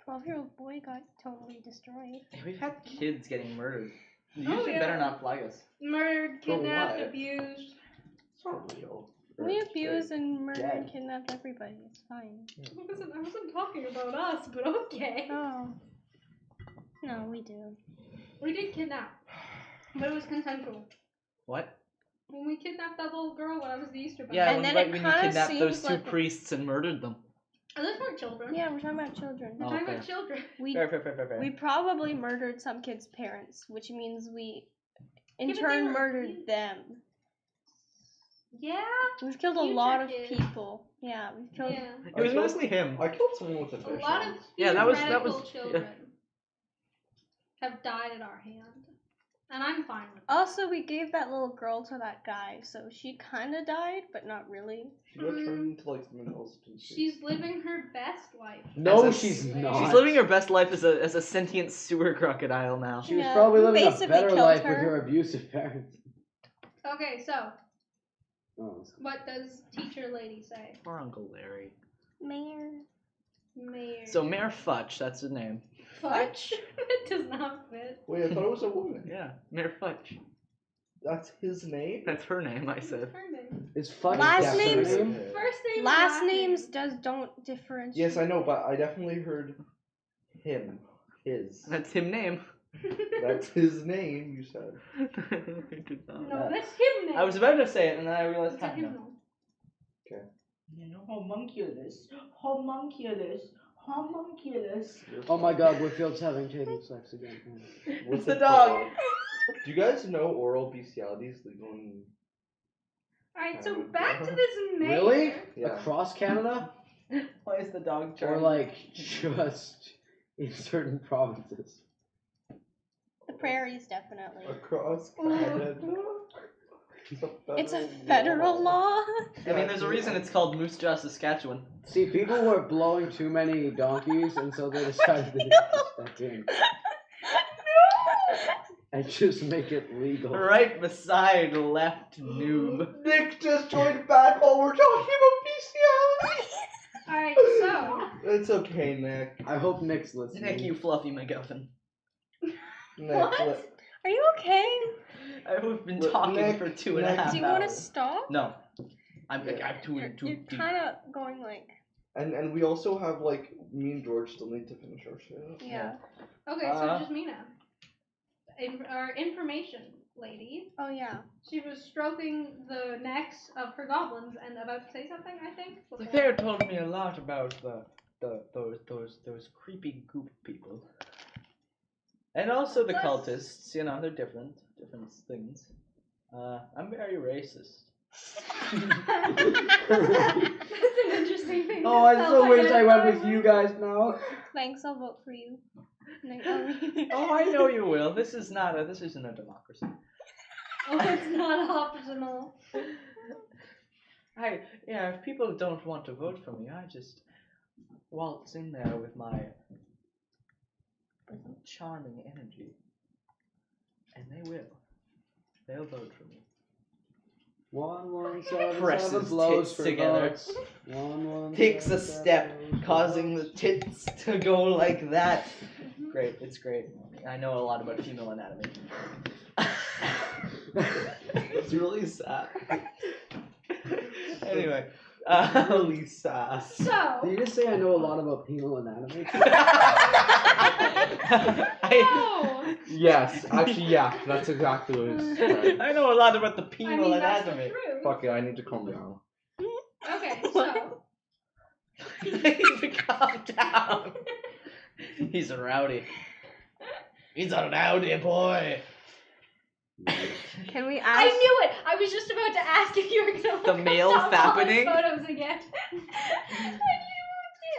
12-year-old boy got totally destroyed. We've had kids getting murdered. You Oh, usually yeah. better not flag us. Murdered, kidnapped, what? abused. It's not real. We abuse and murder dead. and kidnap everybody. It's fine. I wasn't talking about us, but okay. Oh. No, we do. We did kidnap, but it was consensual. What? When we kidnapped that little girl when I was the Easter Bunny. Yeah, And when, then right it when you kinda kidnapped those seems two like- priests and murdered them. And those weren't children. Yeah, we're talking about children. We're Oh, talking fair. about children. We Fair. we probably murdered some kids' parents, which means we in Yeah, but they turn were- murdered them. Yeah. We've killed a Future lot of kids. people. Yeah, we've killed. Yeah. It was mostly him. I killed someone with a A fish. lot on. of Yeah, that was- theoretical children have died at our hand, and I'm fine with that. Also, we gave that little girl to that guy, so she kind of died, but not really. She got turned into like something else. didn't she? She's living her best life. No, As a- she's not. She's living her best life as a sentient sewer crocodile now. She was Yeah, probably we living a basically better killed life her. with her abusive parents. Okay, so Oh. what does teacher lady say? Poor Uncle Larry. Mayor. Mayor. So Mayor Futch, that's his name. Fudge. It does not fit. Wait, I thought it was a woman. Yeah, Mayor Futch. That's his name. That's her name, I said. Her name. Is Fudge Last Jack's names- name? First name. Last and names name. don't differentiate. Yes, I know, but I definitely heard him. His. That's him name. That's his name. You said. No, that's him name. I was about to say it and then I realized It's a how him no. name. You know, homunculus. Homunculus. Homunculus. Oh my god, Whitfield's having table sex again. It's a the dog. Do you guys know oral bestiality is legal in? Alright, so back to this mayor. Really? Yeah. Across Canada? Why is the dog Or charging? like just in certain provinces? The prairies, definitely. Across Canada. It's a federal law. I mean, there's a reason it's called Moose Jaw, Saskatchewan. See, people were blowing too many donkeys, and so they decided they to step in and just make it legal. Right beside left noob. Nick just joined back while we're talking about bestiality. Alright, so. It's okay, Nick. I hope Nick's listening. Nick, you fluffy MacGuffin. Nick, What? Are you okay? I've been Look, talking Nick, for 2.5 Nick. hours. Do you want to stop? No. I'm Yeah. too You're deep. kind of going like. And we also have like me and George still need to finish our shit. Yeah. Okay, so Uh. just me now. Our information lady. Oh yeah. She was stroking the necks of her goblins and about to say something, I think. The fair told me a lot about those creepy goop people. And also the Plus- cultists, you know, they're different things. I'm very racist. That's an interesting thing. Oh, I so wish I went with you guys now. Thanks, I'll vote for you. Oh, I know you will. This isn't a democracy. Oh, it's not optional. If people don't want to vote for me, I just waltz in there with my charming energy. And they will. They'll vote for me. 117 Presses blows tits for together. votes. 117 Takes a step, causing the tits to go like that. Great, it's great. I know a lot about female anatomy. It's really sad. Anyway, Really sad. Did So, you just say I know a lot about penal anatomy? no. Yes, actually, yeah, that's exactly what it is. I know a lot about the I penal mean, that's the anatomy. truth. Fuck it, I need to calm down. Okay, so. You need to calm down. He's a rowdy. He's a rowdy boy. Can we ask? I knew it! I was just about to ask if you were gonna look The up male Tom Holland's fappening? photos again. I knew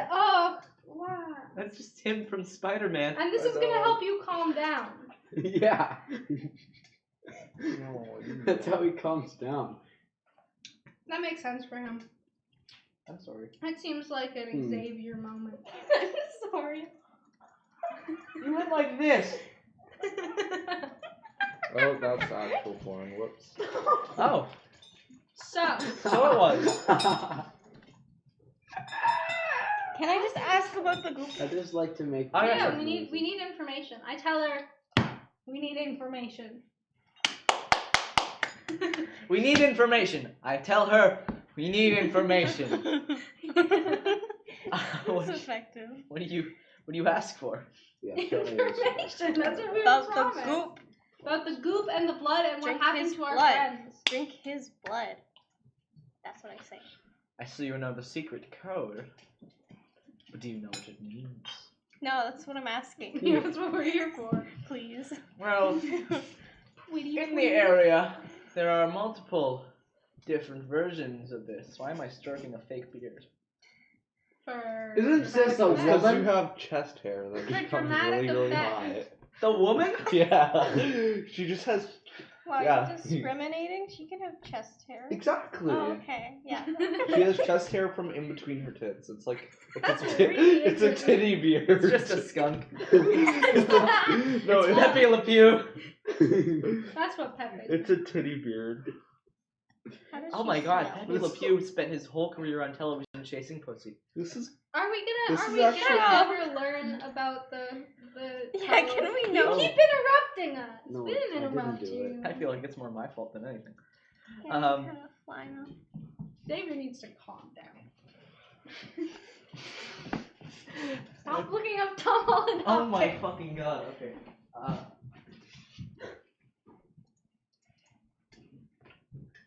it! Oh, wow. That's just him from Spider-Man. And this I is gonna know. help you calm down. Yeah. No, That's how he calms down. That makes sense for him. I'm sorry. That seems like an Hmm. Xavier moment. I'm sorry. You went like this. Oh, that's actual porn. Whoops. Oh, So, so it was. Can I just ask about the goop? I just like to make. I got Yeah, some we need information. I tell her we need information. We need information. I tell her we need information. It's effective. What do you ask for? Yeah, tell me this. Information. That's what we were About the promised. goop. About the goop and the blood and Drink what happened his to our blood. friends. Drink his blood. That's what I say. I see you know the secret code. But do you know what it means? No, that's what I'm asking. Yeah, that's what we're here for. Please. Well, in the area, there are multiple different versions of this. Why am I stroking a fake beard? For Isn't this a Because you woman? have chest hair that For becomes dramatic really, really effect. high. The woman? Yeah. She just has. Wow, Yeah. you're discriminating? She can have chest hair. Exactly. Oh, okay. Yeah. She has chest hair from in between her tits. It's like That's it's, really it's a titty beard. It's just a skunk. no, It's Pepe Le Pew. That's what Pepe. it's a titty beard. How does Oh she my god, smell? Pepe Le Pew spent his whole career on television chasing pussy. This is Are we This gonna? Are is we actually- gonna ever learn about the? Yeah, code? can we You know? keep interrupting us. No, we didn't I didn't interrupt do you. I feel like it's more my fault than anything. Yeah, Um, kind of fly now. David needs to calm down. Stop looking up Tom Holland. Oh my objects. fucking god, okay.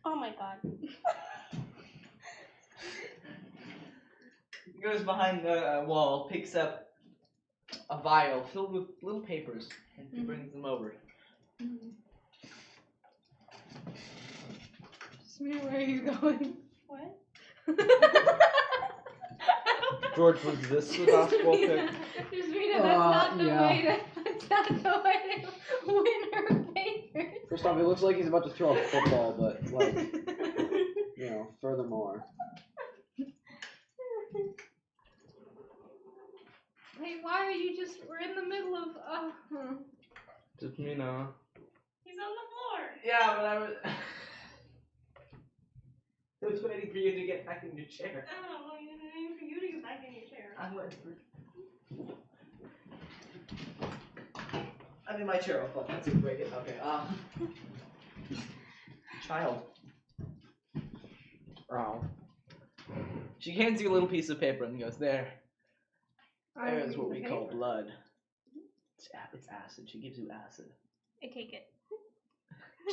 Oh my god. He goes behind the wall, picks up a vial filled with little papers, and he brings them over. Smir, where are you going? What? George. Was this the basketball pick? Jasmina, that's not the yeah. way to. That's not the way to win her papers. First off, it looks like he's about to throw a football, but like, you know, furthermore. Wait, why are you just? We're in the middle of. Just me now. He's on the floor. Yeah, but I was. I was waiting for you to get back in your chair. Oh, well, you're waiting for you to get back in your chair. I'm in my chair. Oh fuck, that's a break it. Okay. Child. Oh. She hands you a little piece of paper and goes, "There. There's what we call blood. It's acid. She gives you acid." I take it.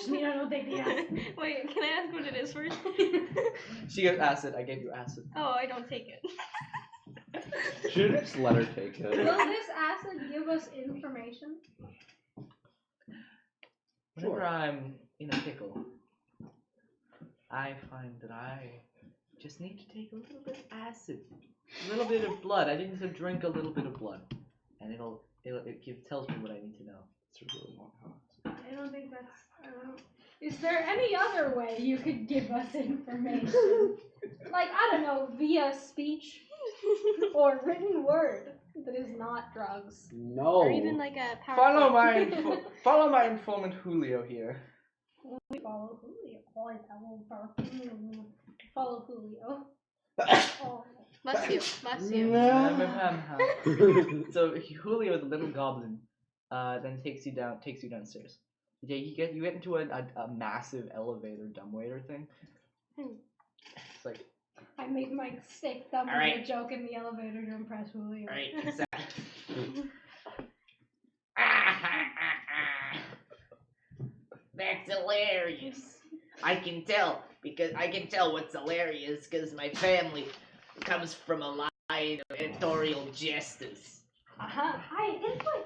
Jasmina, I don't take the acid. Wait, can I ask what it is first? She goes, "Acid. I gave you acid." Oh, I don't take it. Should have just let her take Will it. this acid give us information? Whenever I'm in a pickle, I find that I just need to take a little bit of acid, a little bit of blood. I need to drink a little bit of blood, and it tells me what I need to know. It's really long. I don't think that's. I don't know. Is there any other way you could give us information? Like, I don't know, via speech or written word that is not drugs. No. Or even like a PowerPoint. Follow my informant Julio here. Follow Julio. Follow Julio. Oh. Bless you. Bless you. So Julio, the little goblin, then takes you downstairs. You get into a massive elevator dumbwaiter thing. It's like, I make my steak thumb Alright. joke in the elevator to impress Julio. Right, That's hilarious. I can tell what's hilarious because my family comes from a line of editorial jesters. Hi, this way.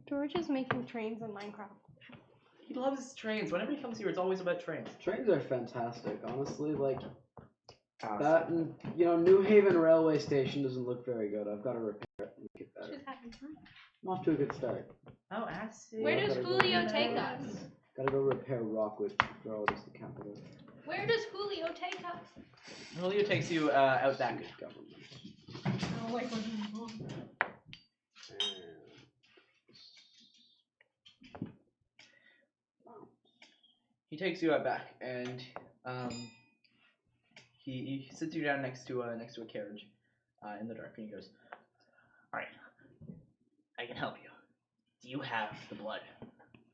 George is making trains in Minecraft. he loves trains. Whenever he comes here, it's always about trains. Trains are fantastic, honestly. Like Acid. that, and you know, New Haven railway station doesn't look very good. I've got to repair it and make it better. She's having fun. I'm off to a good start. Oh, acid. Where Yeah, does gotta go Julio repair take it. us? Gotta go repair Rockwood. Throw it as the capital. Where does Julio take us? Julio takes you out back. Government. Oh, wait, where's he going? He takes you out back, and he sits you down next to a carriage, in the dark, and he goes, Alright. I can help you. Do you have the blood?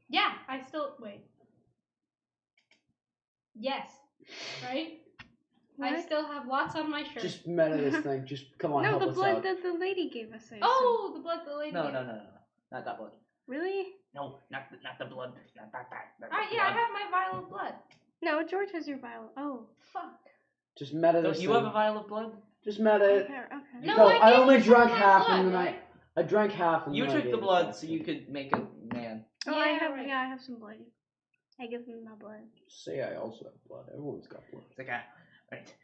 Yeah, I still wait. Yes, right? I What? still have lots on my shirt. Just meta this thing. Just come on, No, help the us blood out. that the lady gave us. I assume. Oh, the blood the lady. no, gave. no, no, no, not that blood. Really? No, not the blood. Not that. Alright, yeah, I have my vial of blood. No, George has your vial. Oh. Fuck. Just meta Don't this you thing. have a vial of blood? Just meta it. Okay. Okay. No, Go. I I gave only you some drank of my half blood, and then right? I drank half and You then I took gave the it blood back so to you could make a man. Oh, Yeah, I have. right. Yeah, I have some blood. I give him my blood. Say I also have blood. Everyone's got blood. It's like, right.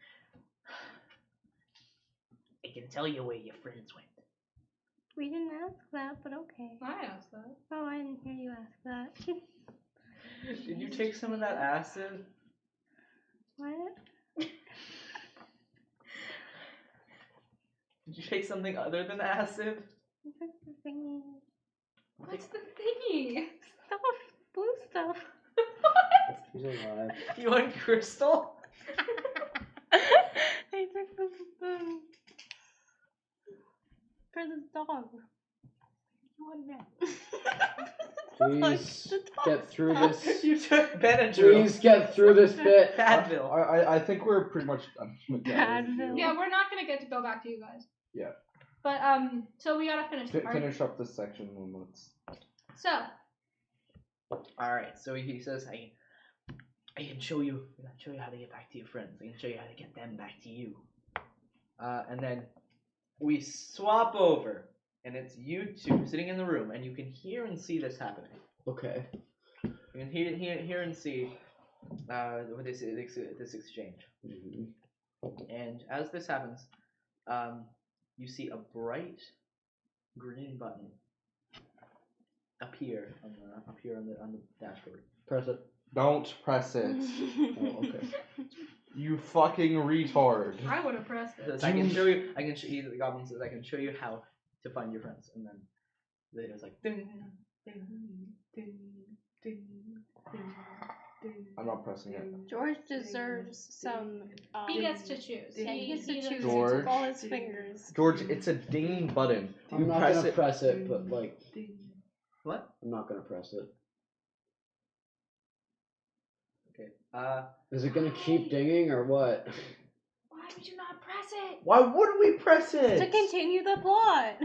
I can tell you where your friends went. We didn't ask that, but okay. I asked that. Oh, I didn't hear you ask that. Did you take some of that acid? What? Did you take something other than acid? What's the thingy? What's the thingy? Stuff. Blue stuff. He's alive. You want crystal? I took the for the dog. Please get through this. You took Benadryl. Please get through this bit. Advil. I think we're pretty much done. with that review. Yeah, we're not gonna get to go back to you guys. Yeah. But so we gotta finish the part. Finish up this section and let's. So Alright, so he says, I can show you how to get back to your friends. I can show you how to get them back to you. And then we swap over, and it's you two sitting in the room, and you can hear and see this happening. Okay. You can hear and see with this exchange. And as this happens, you see a bright green button appear on the dashboard. Press it. Don't press it. Oh, okay. You fucking retard. I would have pressed it. Says, I can show you. The goblin says, I can show you how to find your friends. And then it was like, ding, ding, ding, ding, ding, ding. I'm not pressing it. George deserves some. He gets to choose. Yeah, he gets to choose George. with all his fingers. George, it's a ding button. I'm You not press gonna it. press it, but like, What? I'm not gonna press it. Okay. Is it gonna keep dinging or what? Why would you not press it? Why wouldn't we press it? To continue the plot.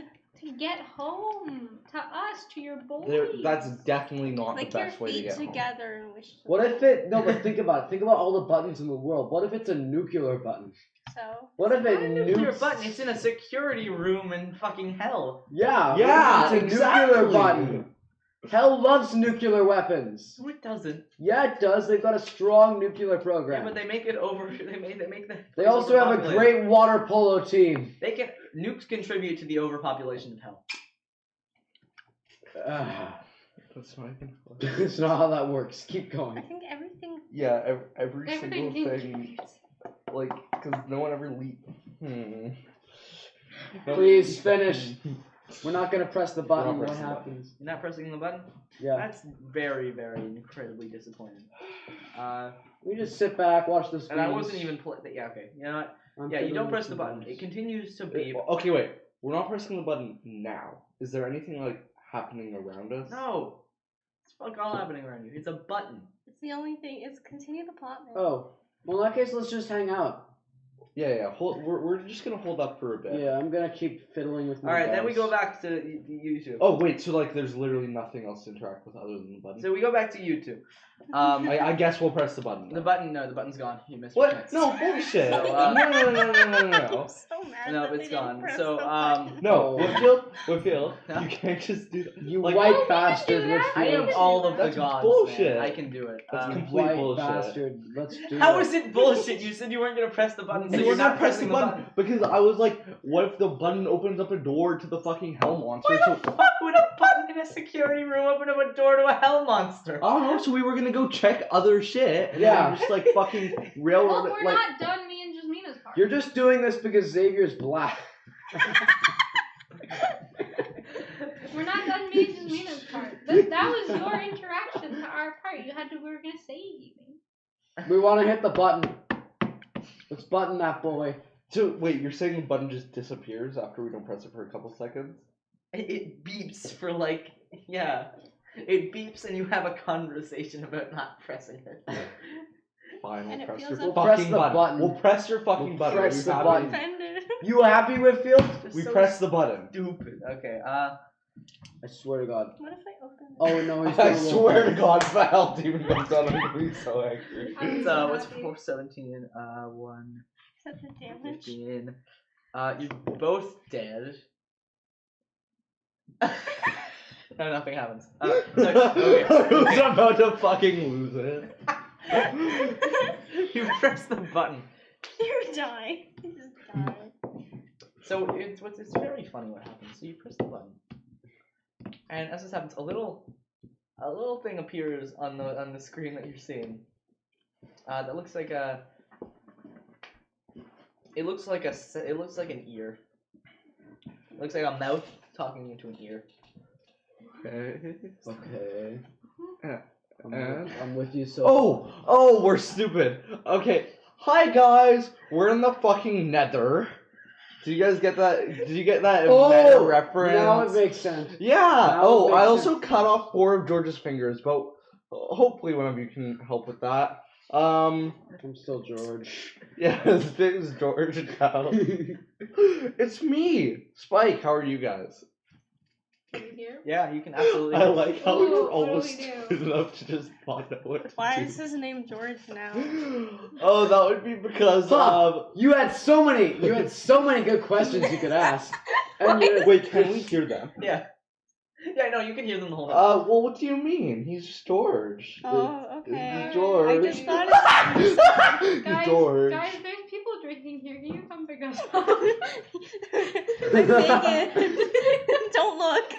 To get home to us, to your boys. That's definitely not Like the your best way to feet get home. together and wish. What if it? No, but think about it. Think about all the buttons in the world. What if it's a nuclear button? So. What if it Not a nuclear nukes? button. It's in a security room in fucking hell. Yeah. Yeah, what if it's a exactly. nuclear button. Hell loves nuclear weapons. No, it doesn't. Yeah, it does. They've got a strong nuclear Yeah, program. but they make it over. They make the. They place also have a overpopulated. great water polo team. They can nukes contribute to the overpopulation of hell. That's not even funny. It's not how that works. Keep I going. think everything. Yeah, every Everything single thing, contributes. like, because no one ever No- Please finish. We're not gonna press the button. What pressing the button. happens? You're not pressing the button. Yeah. That's very, very incredibly disappointing. We just sit back, watch the screens. And I wasn't even yeah, okay. You know what? I'm Yeah, you fiddling don't with press the some button. buttons. It continues to beep. Okay, wait. We're not pressing the button now. Is there anything like happening around us? No. It's fuck all happening around you. It's a button. It's the only thing. It's continue the plot, man. Oh, well, in that case, let's just hang out. Yeah. We're just gonna hold up for a bit. Yeah, I'm gonna keep fiddling with my Alright, then we dice. go back to you two. Oh wait, so like there's literally nothing else to interact with other than the button. So we go back to you two. I guess we'll press the button. The button, no, the button's gone. You missed your What? chance. No bullshit. So, No. I'm so mad. No, that they it's didn't gone. press So, the button. No, Whitfield, Huh? you can't just do that. You Like- white No, we bastard, can do that. I am Whitfield. all of the That's gods. bullshit. Man. I can do it. That's You complete white bullshit. bastard. Let's do How it. is it bullshit? You said you weren't gonna press the button, so You you're were not not pressing pressing the button because I was like, what if the button opens up a door to the fucking hell monster? Why the fuck would a button in a security room open up a door to a hell monster? I don't know, so we were gonna go check other shit. And Yeah. then just like fucking railroad Well, it, we're like. not done me and Jasmina's part. You're just doing this because Xavier's black. We're not done me and Jasmina's part. That was your interaction to our part. We were gonna save you. We want to hit the button. Let's button that boy. So wait, you're saying the button just disappears after we don't press it for a couple seconds? It beeps for like, yeah. It beeps and you have a conversation about not pressing it. Fine, And we'll it press feels your up- We'll press fucking the button. button. We'll press your fucking We'll button. press Are you the happy? button. Offended. You happy, Whitfield? We So press the button. Stupid. Okay, I swear to God. What if I open it? Oh no, he's I gonna roll swear to back. God, if that helped even comes out, I'm gonna be so angry. I'm it's so what's happy. 417, 1, Is that the damage? 15. You're both dead. No, nothing happens. I Okay. was about to fucking lose it. You press the button. You die. You just die. So it's very funny what happens. So you press the button, and as this happens, a little thing appears on the screen that you're seeing. That looks like a. It looks like an ear. It looks like a mouth talking into an ear. Okay. Okay. Yeah. I'm with you so Oh, we're stupid. Okay. Hi guys, we're in the fucking Nether. Did you guys get that? Did you get that meta reference? Now it makes sense. Yeah. Now Oh, it I makes also cut off 4 of George's fingers, but hopefully one of you can help with that. I'm still George. Yeah, his name's George now. It's me, Spike. How are you guys? Can you hear? Yeah, you can absolutely. I like how Ooh, you're what do almost we do? good enough to just not know what to Why do. is his name George now? Oh, that would be because Huh. You had so many good questions you could ask. And you Wait, can we hear them? Yeah. Yeah, no, you can hear them the whole time. Well, what do you mean? He's just George. Oh, okay. He's George. I just thought He's Guys, George. guys, there's people drinking here. Can you come pick us up? I'm naked. Don't look.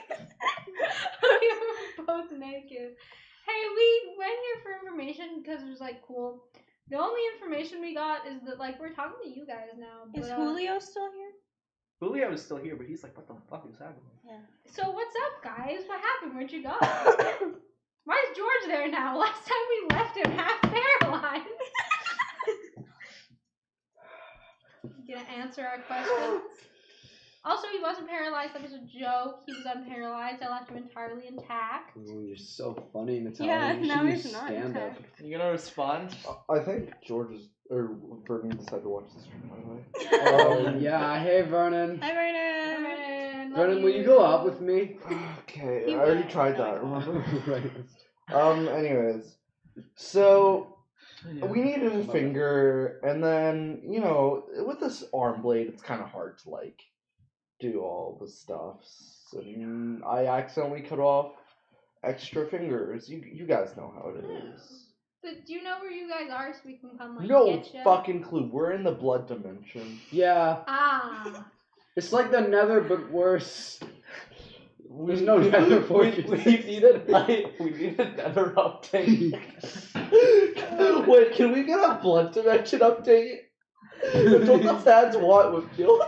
We were both naked. Hey, we went here for information because it was like cool. The only information we got is that like we're talking to you guys now. But, Is Julio still here? Julio is still here, but he's like, what the fuck is happening? So what's up, guys? What happened? Where'd you go? Why is George there now? Last time we left him half paralyzed. You gonna answer our questions? Also, he wasn't paralyzed. That was a joke. He was unparalyzed. I left him entirely intact. Oh, you're so funny, Natalia. Yeah, You should now do he's not stand up. intact. You gonna respond? I think George is, or Vernon decided to watch the stream, by the way. Oh yeah, hey Vernon. Hi, Vernon. Vernon, love Vernon, will you go out with me? Okay, He I already will. tried that, remember? Right. Anyways. So, we needed a finger, and then, you know, with this arm blade, it's kind of hard to, like, do all the stuff. And I accidentally cut off extra fingers. You guys know how it is. So do you know where you guys are so we can come like No get you? fucking clue. We're in the blood dimension. Yeah, Ah. it's like the Nether but worse. There's no nether for we you. need a nether update. Wait, can we get a blood dimension update? That's what the fans want with Field.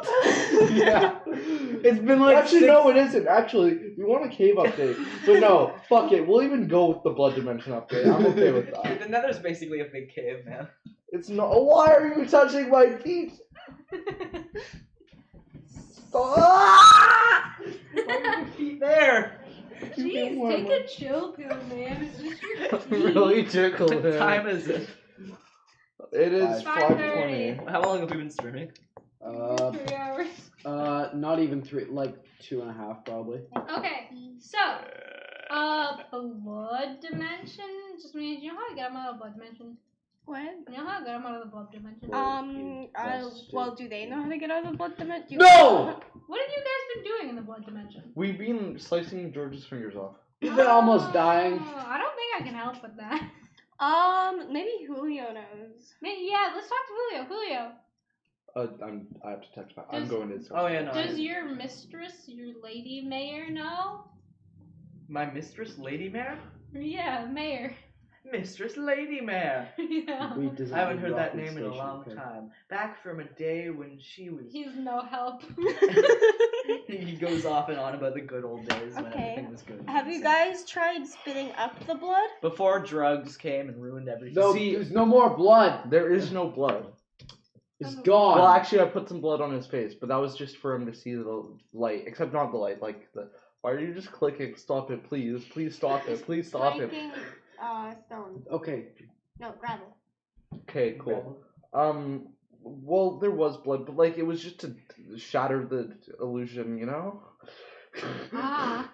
Yeah. It's been like Actually, 6 no, it isn't. Actually, we want a cave update. But no, fuck it. We'll even go with the blood dimension update. I'm okay with that. The Nether's basically a big cave, man. It's not. Why are you touching my feet? Ah! Why are your feet there? Jeez, take a chill pill, man. It's just your feet. Really tickle What him. time is it? It is 5:30. 5:20. How long have we been streaming? 3 hours. Not even 3, like 2.5 probably. Okay, so blood dimension just means you know how I get them out of blood dimension. What? You know how I get them out of the blood dimension. Well, do they know how to get out of the blood dimension? No! What have you guys been doing in the blood dimension? We've been slicing George's fingers off. He's been almost dying. Oh, I don't think I can help with that. Maybe Julio knows. Maybe, yeah, let's talk to Julio. Julio, I have to text back. I'm Does- going to. Oh, yeah, no. does your mistress, your lady mayor, know? My mistress, Lady Mare? Yeah, mayor. Mistress Lady Mare. Yeah. We design I haven't heard that rocket name in a station, long okay. time. Back from a day when she was. He's no help. He goes off and on about the good old days when Okay. everything was good. Have you guys tried spitting up the blood? Before drugs came and ruined everything. No, See- there's no more blood. There is no blood. It's gone. Well, actually, I put some blood on his face, but that was just for him to see the light. Except not the light, like the. Why are you just clicking? Stop it, please. Please stop it. Please stop it. Striking, stone. Okay. No, gravel. Okay, cool. Well, there was blood, but like it was just to shatter the illusion, you know. Ah.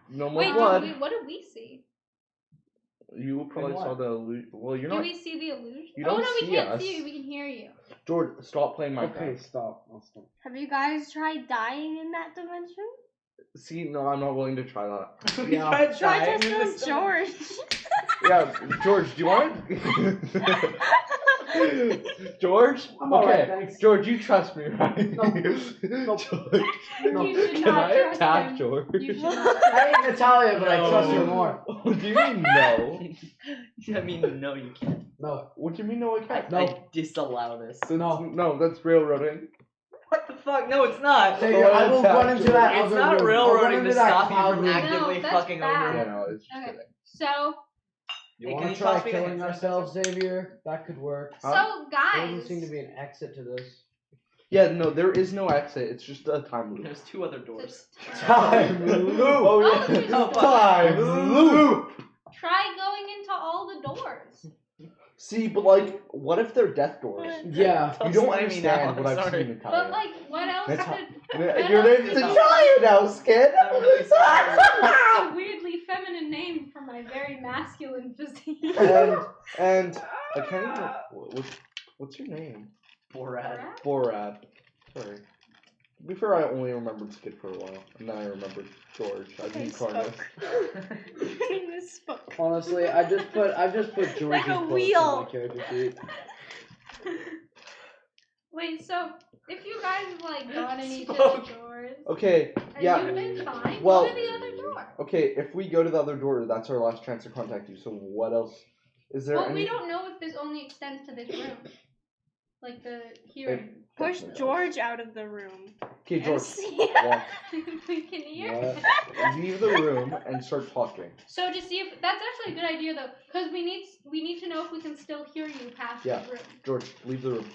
No more Wait, blood. what did we see? You probably what? saw the illusion. Well, you're Do not. we see the illusion? You Oh don't no, we see can't us. see you. We can hear you. George, stop playing Minecraft. Okay, stop. I'll stop. Have you guys tried dying in that dimension? See, no, I'm not willing to try that. We tried Try dying to in this kill George. Yeah, George, do you want it? George? I'm Okay, alright, thanks. George, you trust me, right? No. No. George, You should can not I trust attack him. George? You should not. I hate Natalia, but I No. trust her more. What do you mean no? I mean, no, you can't. No. What do you mean no? I can't. No. I disallow this. No, that's railroading. What the fuck? No, it's not. Xavier, I will run into that It's other not room. railroading I'll run to into that stop you cloud from room. actively No, that's fucking over bad. Yeah, him. no, it's just Okay. kidding. So, You Hey, want can to you try toss me the killing answer? ourselves, Xavier? That could work. so There guys. doesn't seem to be an exit to this. Yeah, no, there is no exit. It's just a time loop. There's two other doors. Time loop. Oh, yeah. there's Oh, doors. Time loop. Try going into all the doors. See, but like, what if they're death doors? Yeah. You don't Slay me now, understand what I'm I've sorry. seen, But Natalia. like, what else Nata- could Your name's Natalia. Natalia now, Skid. I'm really sorry. a weirdly feminine name for my very masculine physique? and I can't even. What's your name? Borat. Borad. Sorry. To be fair, I only remembered Skid for a while, and then I remembered George. I didn't Carnus. Honestly, I've just put George's Like a bullets in wheel. my character sheet. Wait, so if you guys have like gone in each of Smoke. the doors, Okay, and yeah. you've been fine, Well- go to the other door. Okay, if we go to the other door, that's our last chance to contact you. So what else? Is there Well, any? we don't know if this only extends to this room. Like the hearing. Push George out of the room. Okay, George. see. Walk. we can hear. What? Leave the room and start talking. So to see if that's actually a good idea though, because we need to know if we can still hear you past Yeah. the room. George, leave the room.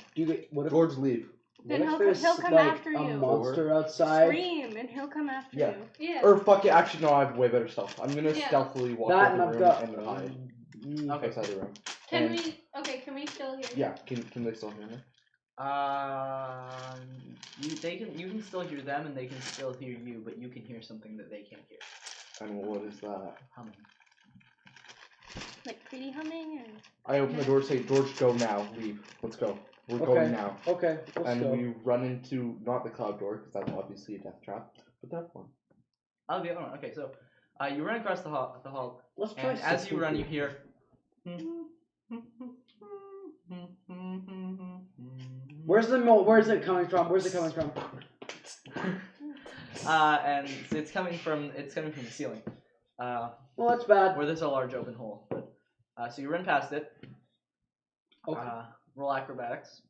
What if, George, leave. Then what if he'll there's come like after a you. monster outside? Scream and he'll come after Yeah. you. Yeah. Or fuck it. Actually, no. I have way better stuff. I'm gonna Yeah. stealthily walk That out and the I've room got. and hide outside the room. Can and- we? Okay. Can we still hear you? Yeah. Can they still hear me? You can still hear them, and they can still hear you, but you can hear something that they can't hear. And what is that? Humming. Like pretty humming or I open the door. Say, George, go now. Leave. Let's go. We're Okay. going now. Okay, let's And go. we run into not the cloud door because that's obviously a death trap, but that one. Oh, the other one. Okay, so you run across the hall, Let's try. and as you run, you 650. hear. Where's it coming from? Where's it coming from? And it's coming from the ceiling, Well, that's bad. where there's a large open hole. But so you run past it. Okay. Roll acrobatics.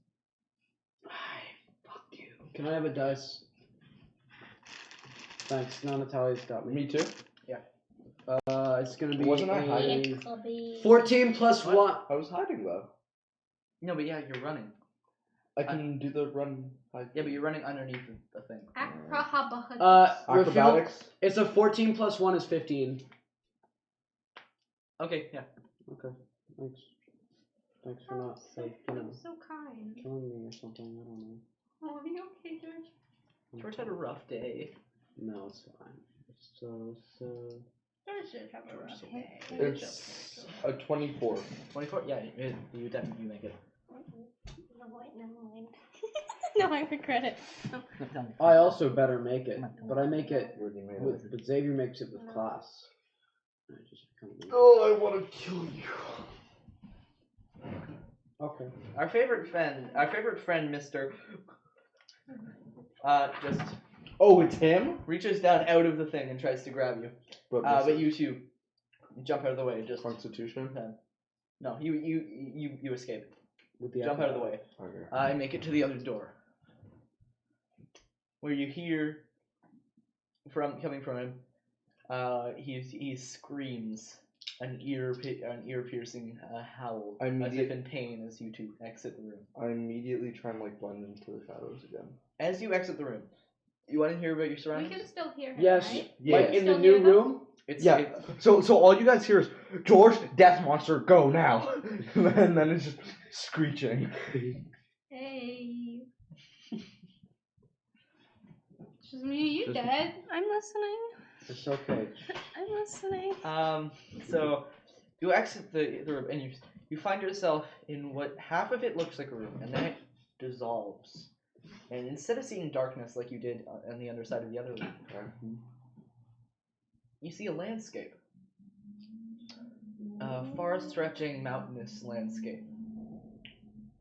Fuck you. Can I have a dice? Thanks. Now Natalia's got me. Me too. It's gonna be Wasn't I a hiding? 14 plus What? 1. I was hiding though. No, but yeah, you're running. I can do the run. Yeah, but you're running underneath the thing. Refute. Acrobatics. It's a 14 plus 1 is 15. Okay, yeah. Okay. Thanks. Thanks for not like so kind. killing me or something. I don't know. Oh, are you okay, George? George had a rough day. No, it's fine. So. George did have a rough day. It's a 24. 24. Yeah, you definitely make it. never mind. No, I regret it. Tell me. I also better make it, but I make it You already made it. with. But Xavier makes it with class. I just become. Oh, I want to kill you. Okay. Our favorite friend, Mr. Just Oh, it's him. reaches down out of the thing and tries to grab you. But But you two jump out of the way. Just Constitution. no, you escape. With the Jump out of the way. Okay. And make it to the other door, where you hear coming from him. He screams an ear-piercing howl, I as if immediate- in pain, as you two exit the room. I immediately try and like blend into the shadows again. As you exit the room, you want to hear about your We surroundings? can still hear him, Yes. right? Yeah. Like in the Still new hear them? room. It's Yeah. it's- So all you guys hear is George, Death Monster, go now, and then it's just screeching. Hey. It's just me, you Just- dead? I'm listening. It's okay. I'm listening. So you exit the room and you find yourself in what half of it looks like a room, and then it dissolves. And instead of seeing darkness like you did on the underside of the other room, you see a landscape. A far-stretching mountainous landscape.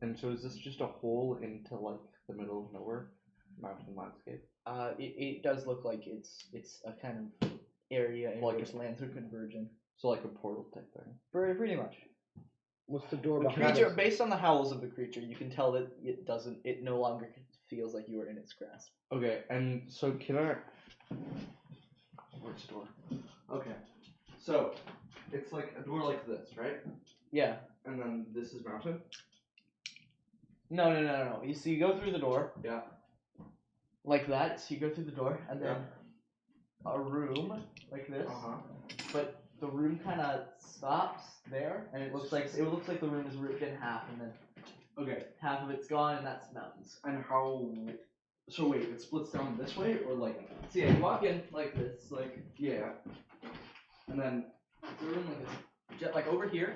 And so is this just a hole into like the middle of nowhere, mountain landscape? It does look like it's a kind of area in Like which lands are converging. So like a portal type thing. Pretty much. What's the door The behind creature, us? based on the howls of the creature, you can tell that it no longer feels like you are in its grasp. Okay, and so can I? Where's the door? Okay, so it's like a door like this, right? Yeah. And then this is mountain. No. You see, you go through the door. Yeah. Like that. So you go through the door, and then a room like this. But the room kind of stops there, and it looks like the room is ripped in half, and then Okay, half of it's gone, and that's mountains. and how? So wait, it splits down this way, or like? So yeah, you walk in like this, like Yeah. And then the room like this, just like over here,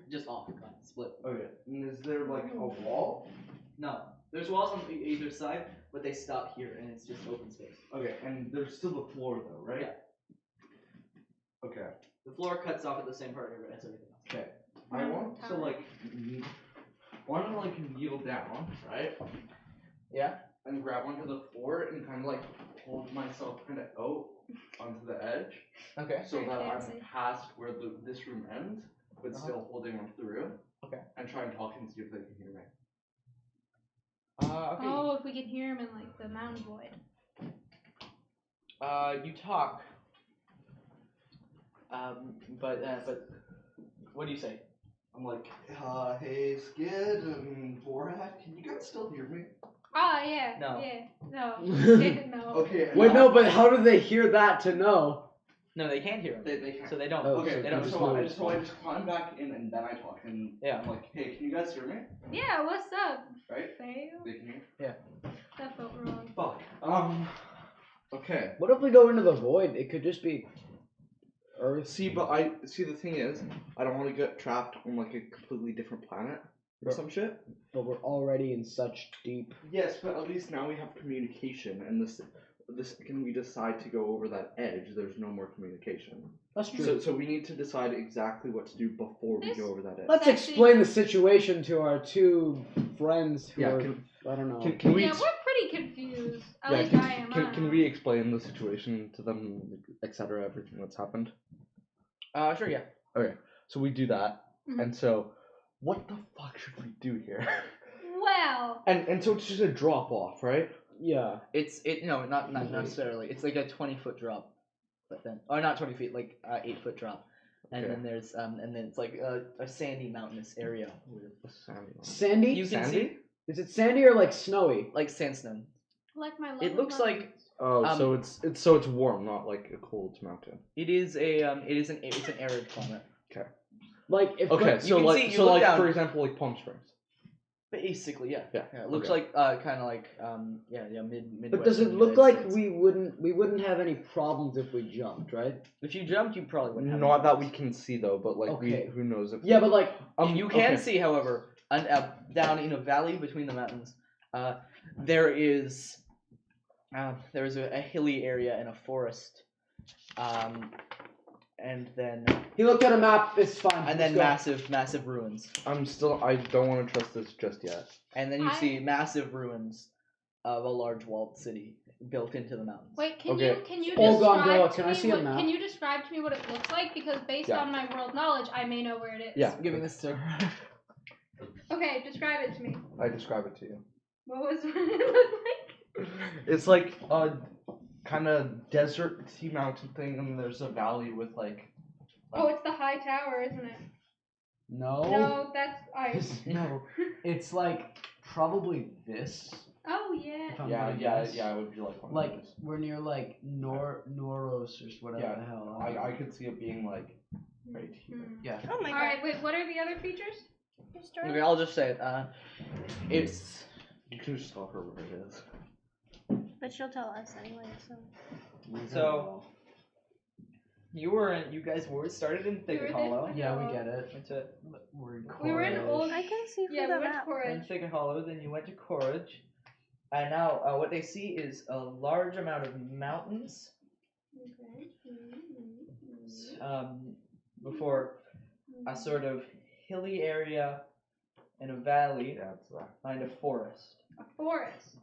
just off, split. okay, and is there like a wall? No, there's walls on either side, but they stop here, and it's just open space. Okay, and there's still the floor though, right? Yeah. Okay. The floor cuts off at the same part as everything else. Okay. I want to like kneel down, right? Yeah. And grab onto the floor and kind of like hold myself kind of out onto the edge, Okay. so that I'm Fancy. past where this room ends, but still holding onto the room. Okay. And try and talk and see if they can hear me. Okay. Oh, if we can hear him in like the mountain void. You talk. But what do you say? I'm like, hey, Skid and Borat, can you guys still hear me? Oh yeah. No. Yeah. No. No. Okay. Wait, no, but how do they hear that to know? No, they can't hear him. They can't. So they don't. Oh, Okay, they don't. just so know I it's just climb back in and then I talk and Yeah. I'm like, hey, can you guys hear me? Yeah. What's up? Right? Fail. They can hear. That felt wrong. Fuck. Okay. What if we go into the void? It could just be Earth. See, the thing is, I don't want to get trapped on like a completely different planet or some shit. But we're already in such deep. Yes, but at least now we have communication, and this can we decide to go over that edge? There's no more communication. That's true. So we need to decide exactly what to do before we This- go over that edge. Let's Actually- explain the situation to our two friends who Yeah, are. can- I don't know. Can we? Yeah, we're pretty confused. At Yeah, least I am. I don't can know. we explain the situation to them, etc., everything that's happened? Sure. Yeah. So we do that, Mhm. and so what the fuck should we do here? Well. and so it's just a drop off, right? Yeah. No, not necessarily. It's like a 20-foot drop, but then, or not 20 feet, like 8-foot drop, and Okay. then there's and then it's like a sandy mountainous area with Sandy? you can Sandy? see Is it sandy or like snowy? like sandstone. Like my. It looks like Oh, so it's warm, not like a cold mountain. it is it's an arid climate. Like if Okay, you so can like see- you so look like down. for example like Palm Springs. Basically, yeah. Yeah, It looks okay. like kind of like mid. But does it look like we wouldn't have any problems if we jumped, right? If you jumped, you probably wouldn't have. Not any that we can see though, but like Okay. who knows if Yeah, but like You can okay. see, however, down in a valley between the mountains, there is a hilly area and a forest, and then he looked at a map. It's fine. and then let's massive ruins, I don't want to trust this just yet. and then you I- see massive ruins of a large walled city built into the mountains. Wait, Okay. can you Hold on, describe Bella, to can I me see a what, map? Can you describe to me what it looks like? Because based Yeah. on my world knowledge, I may know where it is. Yeah. I'm giving this to her. Okay, describe it to me. I describe it to you. What was what it look like? It's like a kind of desert mountain thing, and there's a valley with like Oh, it's the high tower, isn't it? No. No, that's ice. No. It's like probably this. Oh yeah. If I'm Yeah, gonna yeah, guess. yeah. It would be like one Like of those. we're near like Noros or whatever Yeah, the hell. I could see it being like right here. Yeah. Oh my All right, wait. What are the other features? god. Okay, I'll just say it. It's You can just tell her where it is. But she'll tell us anyway, so. So- you guys were started in We were Thicket there. Hollow. Yeah, we get it. Went to We're in We were in Corridor. old. I can see Yeah, through we the went to map. in Courage. Thicket Hollow, then you went to Courage, and now what they see is a large amount of mountains. Okay. Before a sort of hilly area and a valley Yeah, it's that. and a forest. A forest.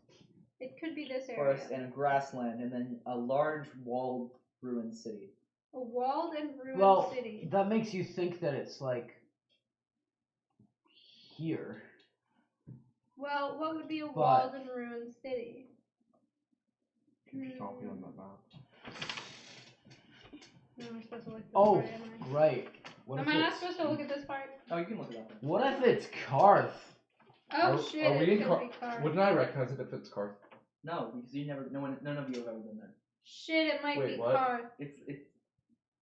It could be this area. Forest and a grassland, and then a large walled ruined city. A walled and ruined Well, city. that makes you think that it's like here. Well, what would be a But- walled and ruined city? Can you tell me on that map? No, we're supposed to look at this Oh, part, am right. What I? if Am I not it's supposed to look at this part? Oh, you can look it up. What if it's Karth? Oh Are- shit, are we it in could be Karth. Wouldn't I recognize it if it's Karth? No, because none of you have ever been there. Shit, it might Wait, be what? Karth.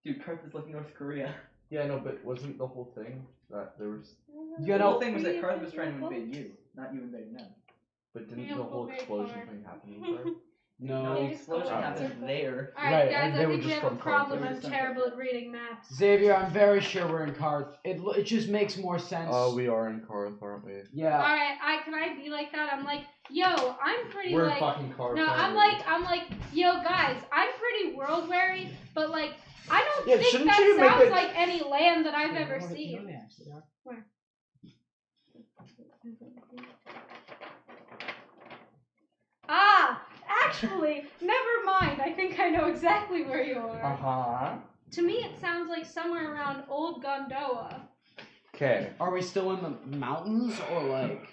Dude, Karth is like North Korea. Yeah, no, but wasn't the whole thing that there was? You The know, whole thing was that Karth was trying to invade you, not you invading them. But didn't Yeah, the whole very explosion far. thing happen there? No, the Yeah, explosion Oh. happened there. Alright, Right, guys, and they I were think we just have a from Karth. problem. They were I'm just from terrible at reading maps. Xavier, I'm very sure we're in Karth. It just makes more sense. Oh, we are in Karth, aren't we? Yeah. Alright, can I be like that? I'm like, yo, I'm pretty We're in like. fucking Karth. No, I'm like, yo, guys, I'm pretty world weary, but like, I don't Yeah, think shouldn't that you make sounds a- like any land that I've ever seen. Where? Ah, actually, never mind. I think I know exactly where you are. huh. To me, it sounds like somewhere around Old Gondola. Okay. Are we still in the mountains or like?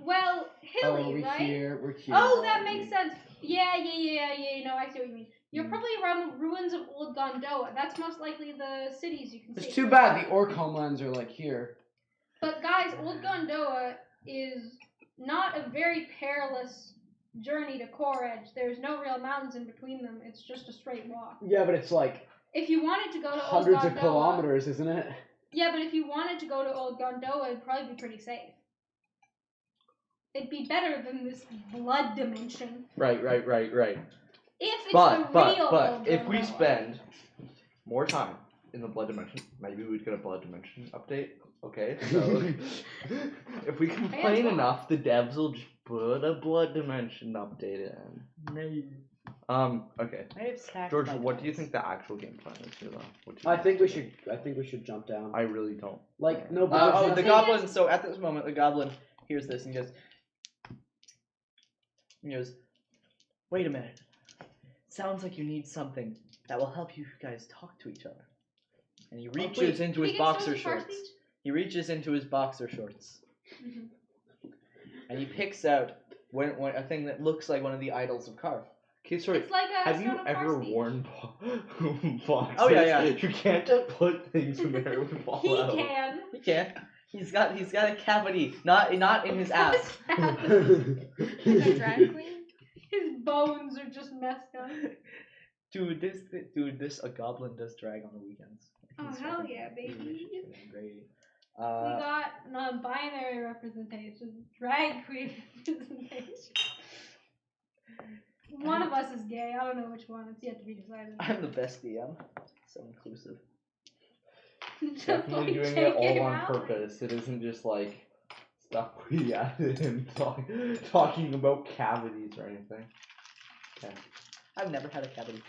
Well, hilly, Oh, we're right? here. We're here. Oh, that makes sense. Yeah. No, I see what you mean. You're probably around the ruins of Old Gondola. That's most likely the cities you can see. It's too bad the orc homelands are like here. But guys, Old Gondola is not a very perilous journey to Courage. There's no real mountains in between them. It's just a straight walk. Yeah, but it's like If you wanted to go to hundreds Old of Gondola, kilometers, isn't it? Yeah, but if you wanted to go to Old Gondola, it'd probably be pretty safe. It'd be better than this blood dimension. Right. If it's But the real Old if we Gondola. spend more time in the blood dimension, maybe we'd get a blood dimension update. Okay, so if we complain enough, the devs will just put a blood dimension update in. Okay. I have stacked George, my what do you dice. think the actual game plan is here, though? What do you I think we think? should jump down. I really don't. Like no, but Oh, The thing goblin. So at this moment, the goblin hears this and he goes, "Wait a minute. Sounds like you need something that will help you guys talk to each other." And he reaches into his He gets boxer those car shorts. speech? He reaches into his boxer shorts Mhm. and he picks out a thing that looks like one of the idols of Karth. Okay, sorry. It's like a Have you sort of car ever speech. worn boxers? Oh, yeah. You can't just put things in there and fall He out. can. He can't. He's got a cavity, not in his ass. Like a drag queen? His bones are just messed up. Dude, this a goblin does drag on the weekends. Oh, He's hell fucking- yeah, baby. he's fucking great. We got non-binary representation, drag queen representation. One of us is gay. I don't know which one. It's yet to be decided. I'm the best DM, so inclusive. Just Definitely like doing JK it all on Rowling. purpose. It isn't just like stuff we added in talking about cavities or anything. I've never had a cavity.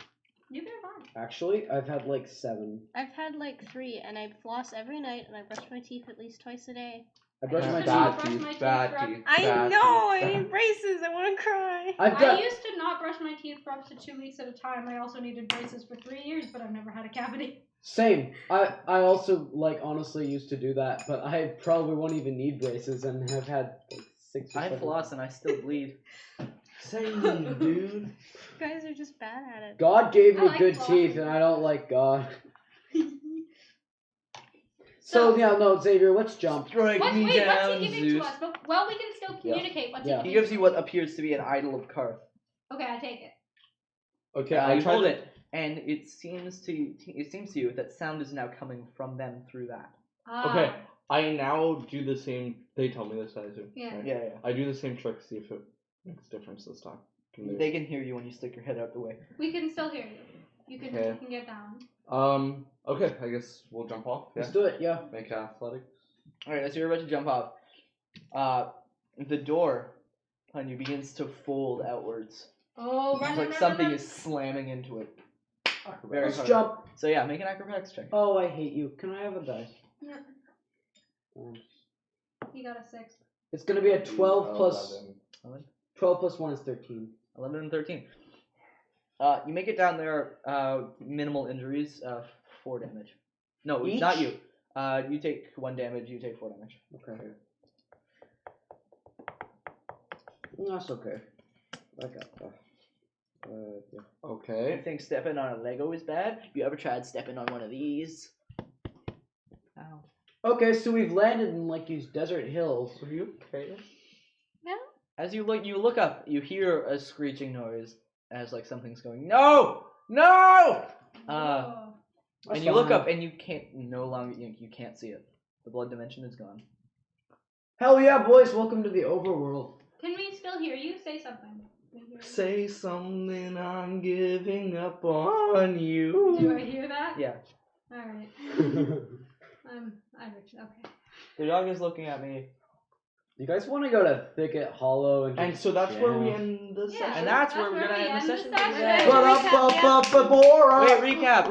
Neither have I. Actually, I've had like 7. I've had like 3, and I floss every night, and I brush my teeth at least twice a day. I brush I my used to not teeth. brush my teeth bad for up- teeth. I bad know! I teeth, need bad- braces! I want to cry! I've I got. used to not brush my teeth for up to 2 weeks at a time. I also needed braces for 3 years, but I've never had a cavity. Same. I also like honestly used to do that, but I probably won't even need braces and have had like 6 or I 7. floss and I still bleed. Same, dude. You guys are just bad at it. God gave I me like good flossing. teeth, and I don't like God. So yeah, no, Xavier, let's jump. Strike What's me wait? down, What's he giving Zeus. to us? But, well, we can still Yeah. communicate. What's Yeah. he He giving? gives you what appears to be an idol of Karth. Okay, I take it. Okay, I I tried hold to. it, and it seems to you that sound is now coming from them through that. Ah. Okay, I now do the same. They tell me this, I assume. Yeah. right? Yeah. I do the same trick, see if it makes a difference this time. They can hear you when you stick your head out the way. We can still hear you. You can, Okay. you can get down. Okay, I guess we'll jump off. Yeah. Let's do it. Yeah. Make athletics. All right, as you're about to jump off, the door on you begins to fold outwards. Oh, run, It's run, like run, something run, is slamming into it. Very Let's hard. jump. So yeah, make an acrobatics check. Oh, I hate you. Can I have a dice? Yeah. Um, You got a 6. It's gonna be a 12 plus 11. 12 plus 1 is 13. 11 and 13. You make it down there. Minimal injuries. 4 damage. No, Each? not you. You take 1 damage. You take 4 damage. Okay. That's okay. I got that. Yeah. You Okay. think stepping on a Lego is bad? You ever tried stepping on one of these? Ow. Okay, so we've landed in like these desert hills. Are you okay? As you look up, you hear a screeching noise as like something's going. No! No! Oh. And you look up and you can't you can't see it. The blood dimension is gone. Hell yeah, boys! Welcome to the overworld. Can we still hear you? Say something. Can we hear you? Say something, I'm giving up on you. Do I hear that? Yeah. Alright. Okay. The dog is looking at me. You guys want to go to Thicket Hollow and And so that's where we Yeah. end the Yeah. session. And that's where That's we're where gonna we end the end session. the session. today. Wait, recap.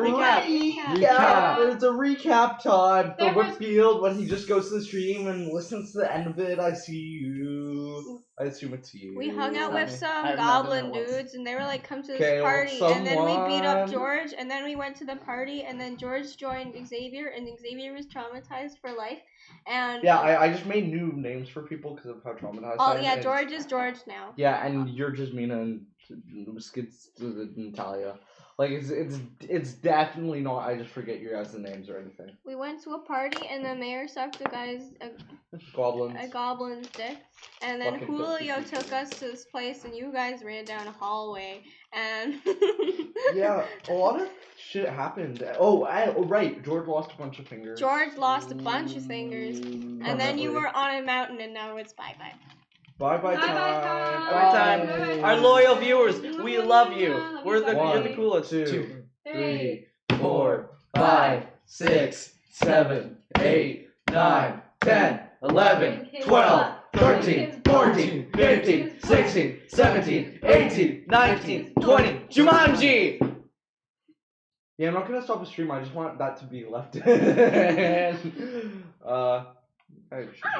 It's a recap time There for was- Whitfield when he just goes to the stream and listens to the end of it. I see you. I assume it's you. We hung out with some I've not goblin done that once. dudes, and they were like, "Come to this Okay, well, party," and then we beat up someone- George, and then we went to the party, and then George joined Xavier, and Xavier was traumatized for life, and Yeah, I just made new names for people because of how traumatized I oh am, yeah, and- George is George now. Yeah, and you're Jasmina and Skids Natalia. Like it's definitely not. I just forget your guys' names or anything. We went to a party, and the mayor sucked a Goblins. goblin's dick, and then Fucking Julio filthy took us to this place, and you guys ran down a hallway, and Yeah, a lot of shit happened. Oh, right. George lost a bunch of fingers. George lost a bunch of fingers, and then you were on a mountain, and now it's bye bye. Bye bye Bye-bye time. time. Every time. Bye. Our loyal viewers, we love you. Love You're you. the coolest. 2, 3, 4, 5, 6, 7, 8, 9, 10, 11, 12, 13, 14, 15, 16, 17, 18, 19, 20, Jumanji! Yeah, I'm not gonna stop the stream. I just want that to be left in. I should